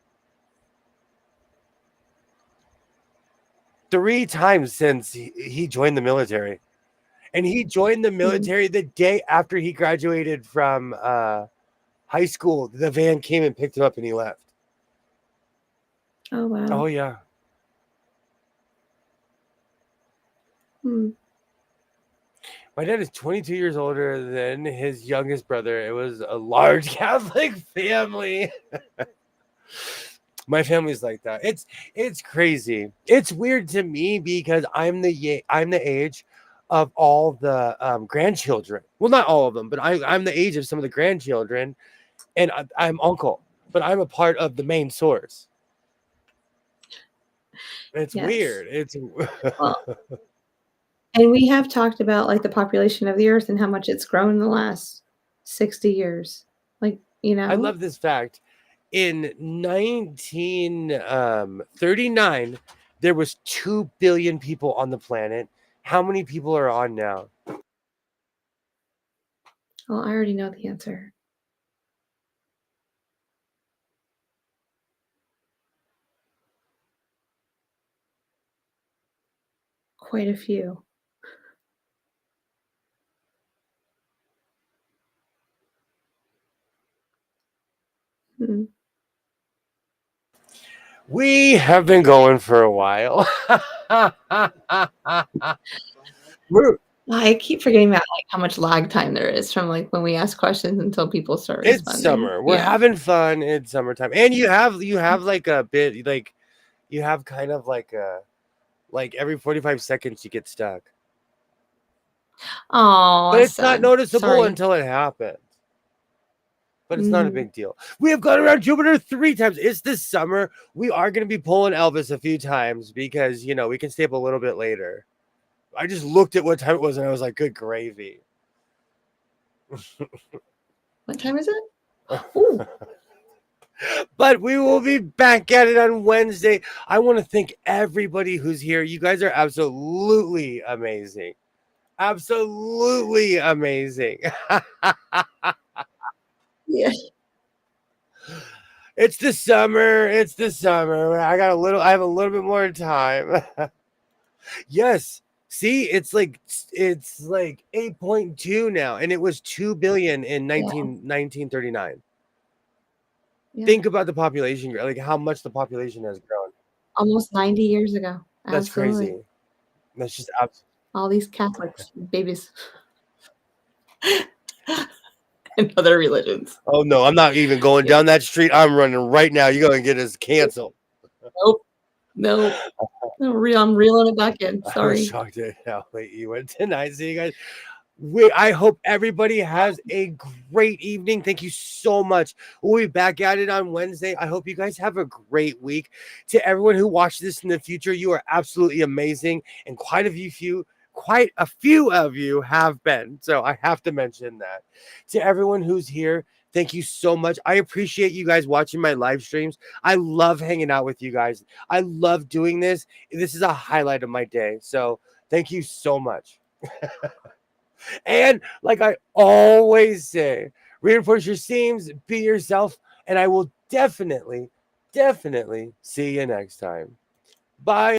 3 times since he joined the military. And he joined the military the day after he graduated from high school. The van came and picked him up and he left. Oh, wow. Oh, yeah. My dad is 22 years older than his youngest brother. It was a large Catholic family. My family's like that. It's crazy. It's weird to me because I'm the age of all the grandchildren. Well, not all of them, but I'm the age of some of the grandchildren, and I'm uncle, but I'm a part of the main source. It's weird. It's well, and we have talked about like the population of the earth and how much it's grown in the last 60 years. Like, I love this fact. In 1939, there was 2 billion people on the planet. How many people are on now? Well, I already know the answer. Quite a few. We have been going for a while. I keep forgetting about like how much lag time there is from like when we ask questions until people start responding. It's summer. We're having fun. It's summertime, and you have like a bit like you have kind of like a every 45 seconds you get stuck. Oh, but it's not noticeable until it happens. But it's not a big deal. We have gone around Jupiter 3 times. It's this summer. We are going to be pulling Elvis a few times because, we can stay up a little bit later. I just looked at what time it was and I was like, good gravy. What time is it? But we will be back at it on Wednesday. I want to thank everybody who's here. You guys are absolutely amazing. Absolutely amazing. Yeah. It's the summer. It's the summer. I have a little bit more time. Yes. See, it's like 8.2 now, and it was 2 billion in 1939. Yeah. Think about the population, like how much the population has grown. Almost 90 years ago. That's crazy. That's just all these Catholics, babies. And other religions. Oh no, I'm not even going down that street. I'm running right now. You're gonna get us canceled. Nope. I'm reeling it back in. Sorry. I was shocked at how late you went tonight. See you guys. I hope everybody has a great evening. Thank you so much. We'll be back at it on Wednesday. I hope you guys have a great week. To everyone who watches this in the future, you are absolutely amazing, and quite a few of you have been. So I have to mention that. To everyone who's here, thank you so much. I appreciate you guys watching my live streams. I love hanging out with you guys. I love doing this. This is a highlight of my day. So thank you so much. And like I always say, reinforce your seams, be yourself, and I will definitely see you next time. Bye.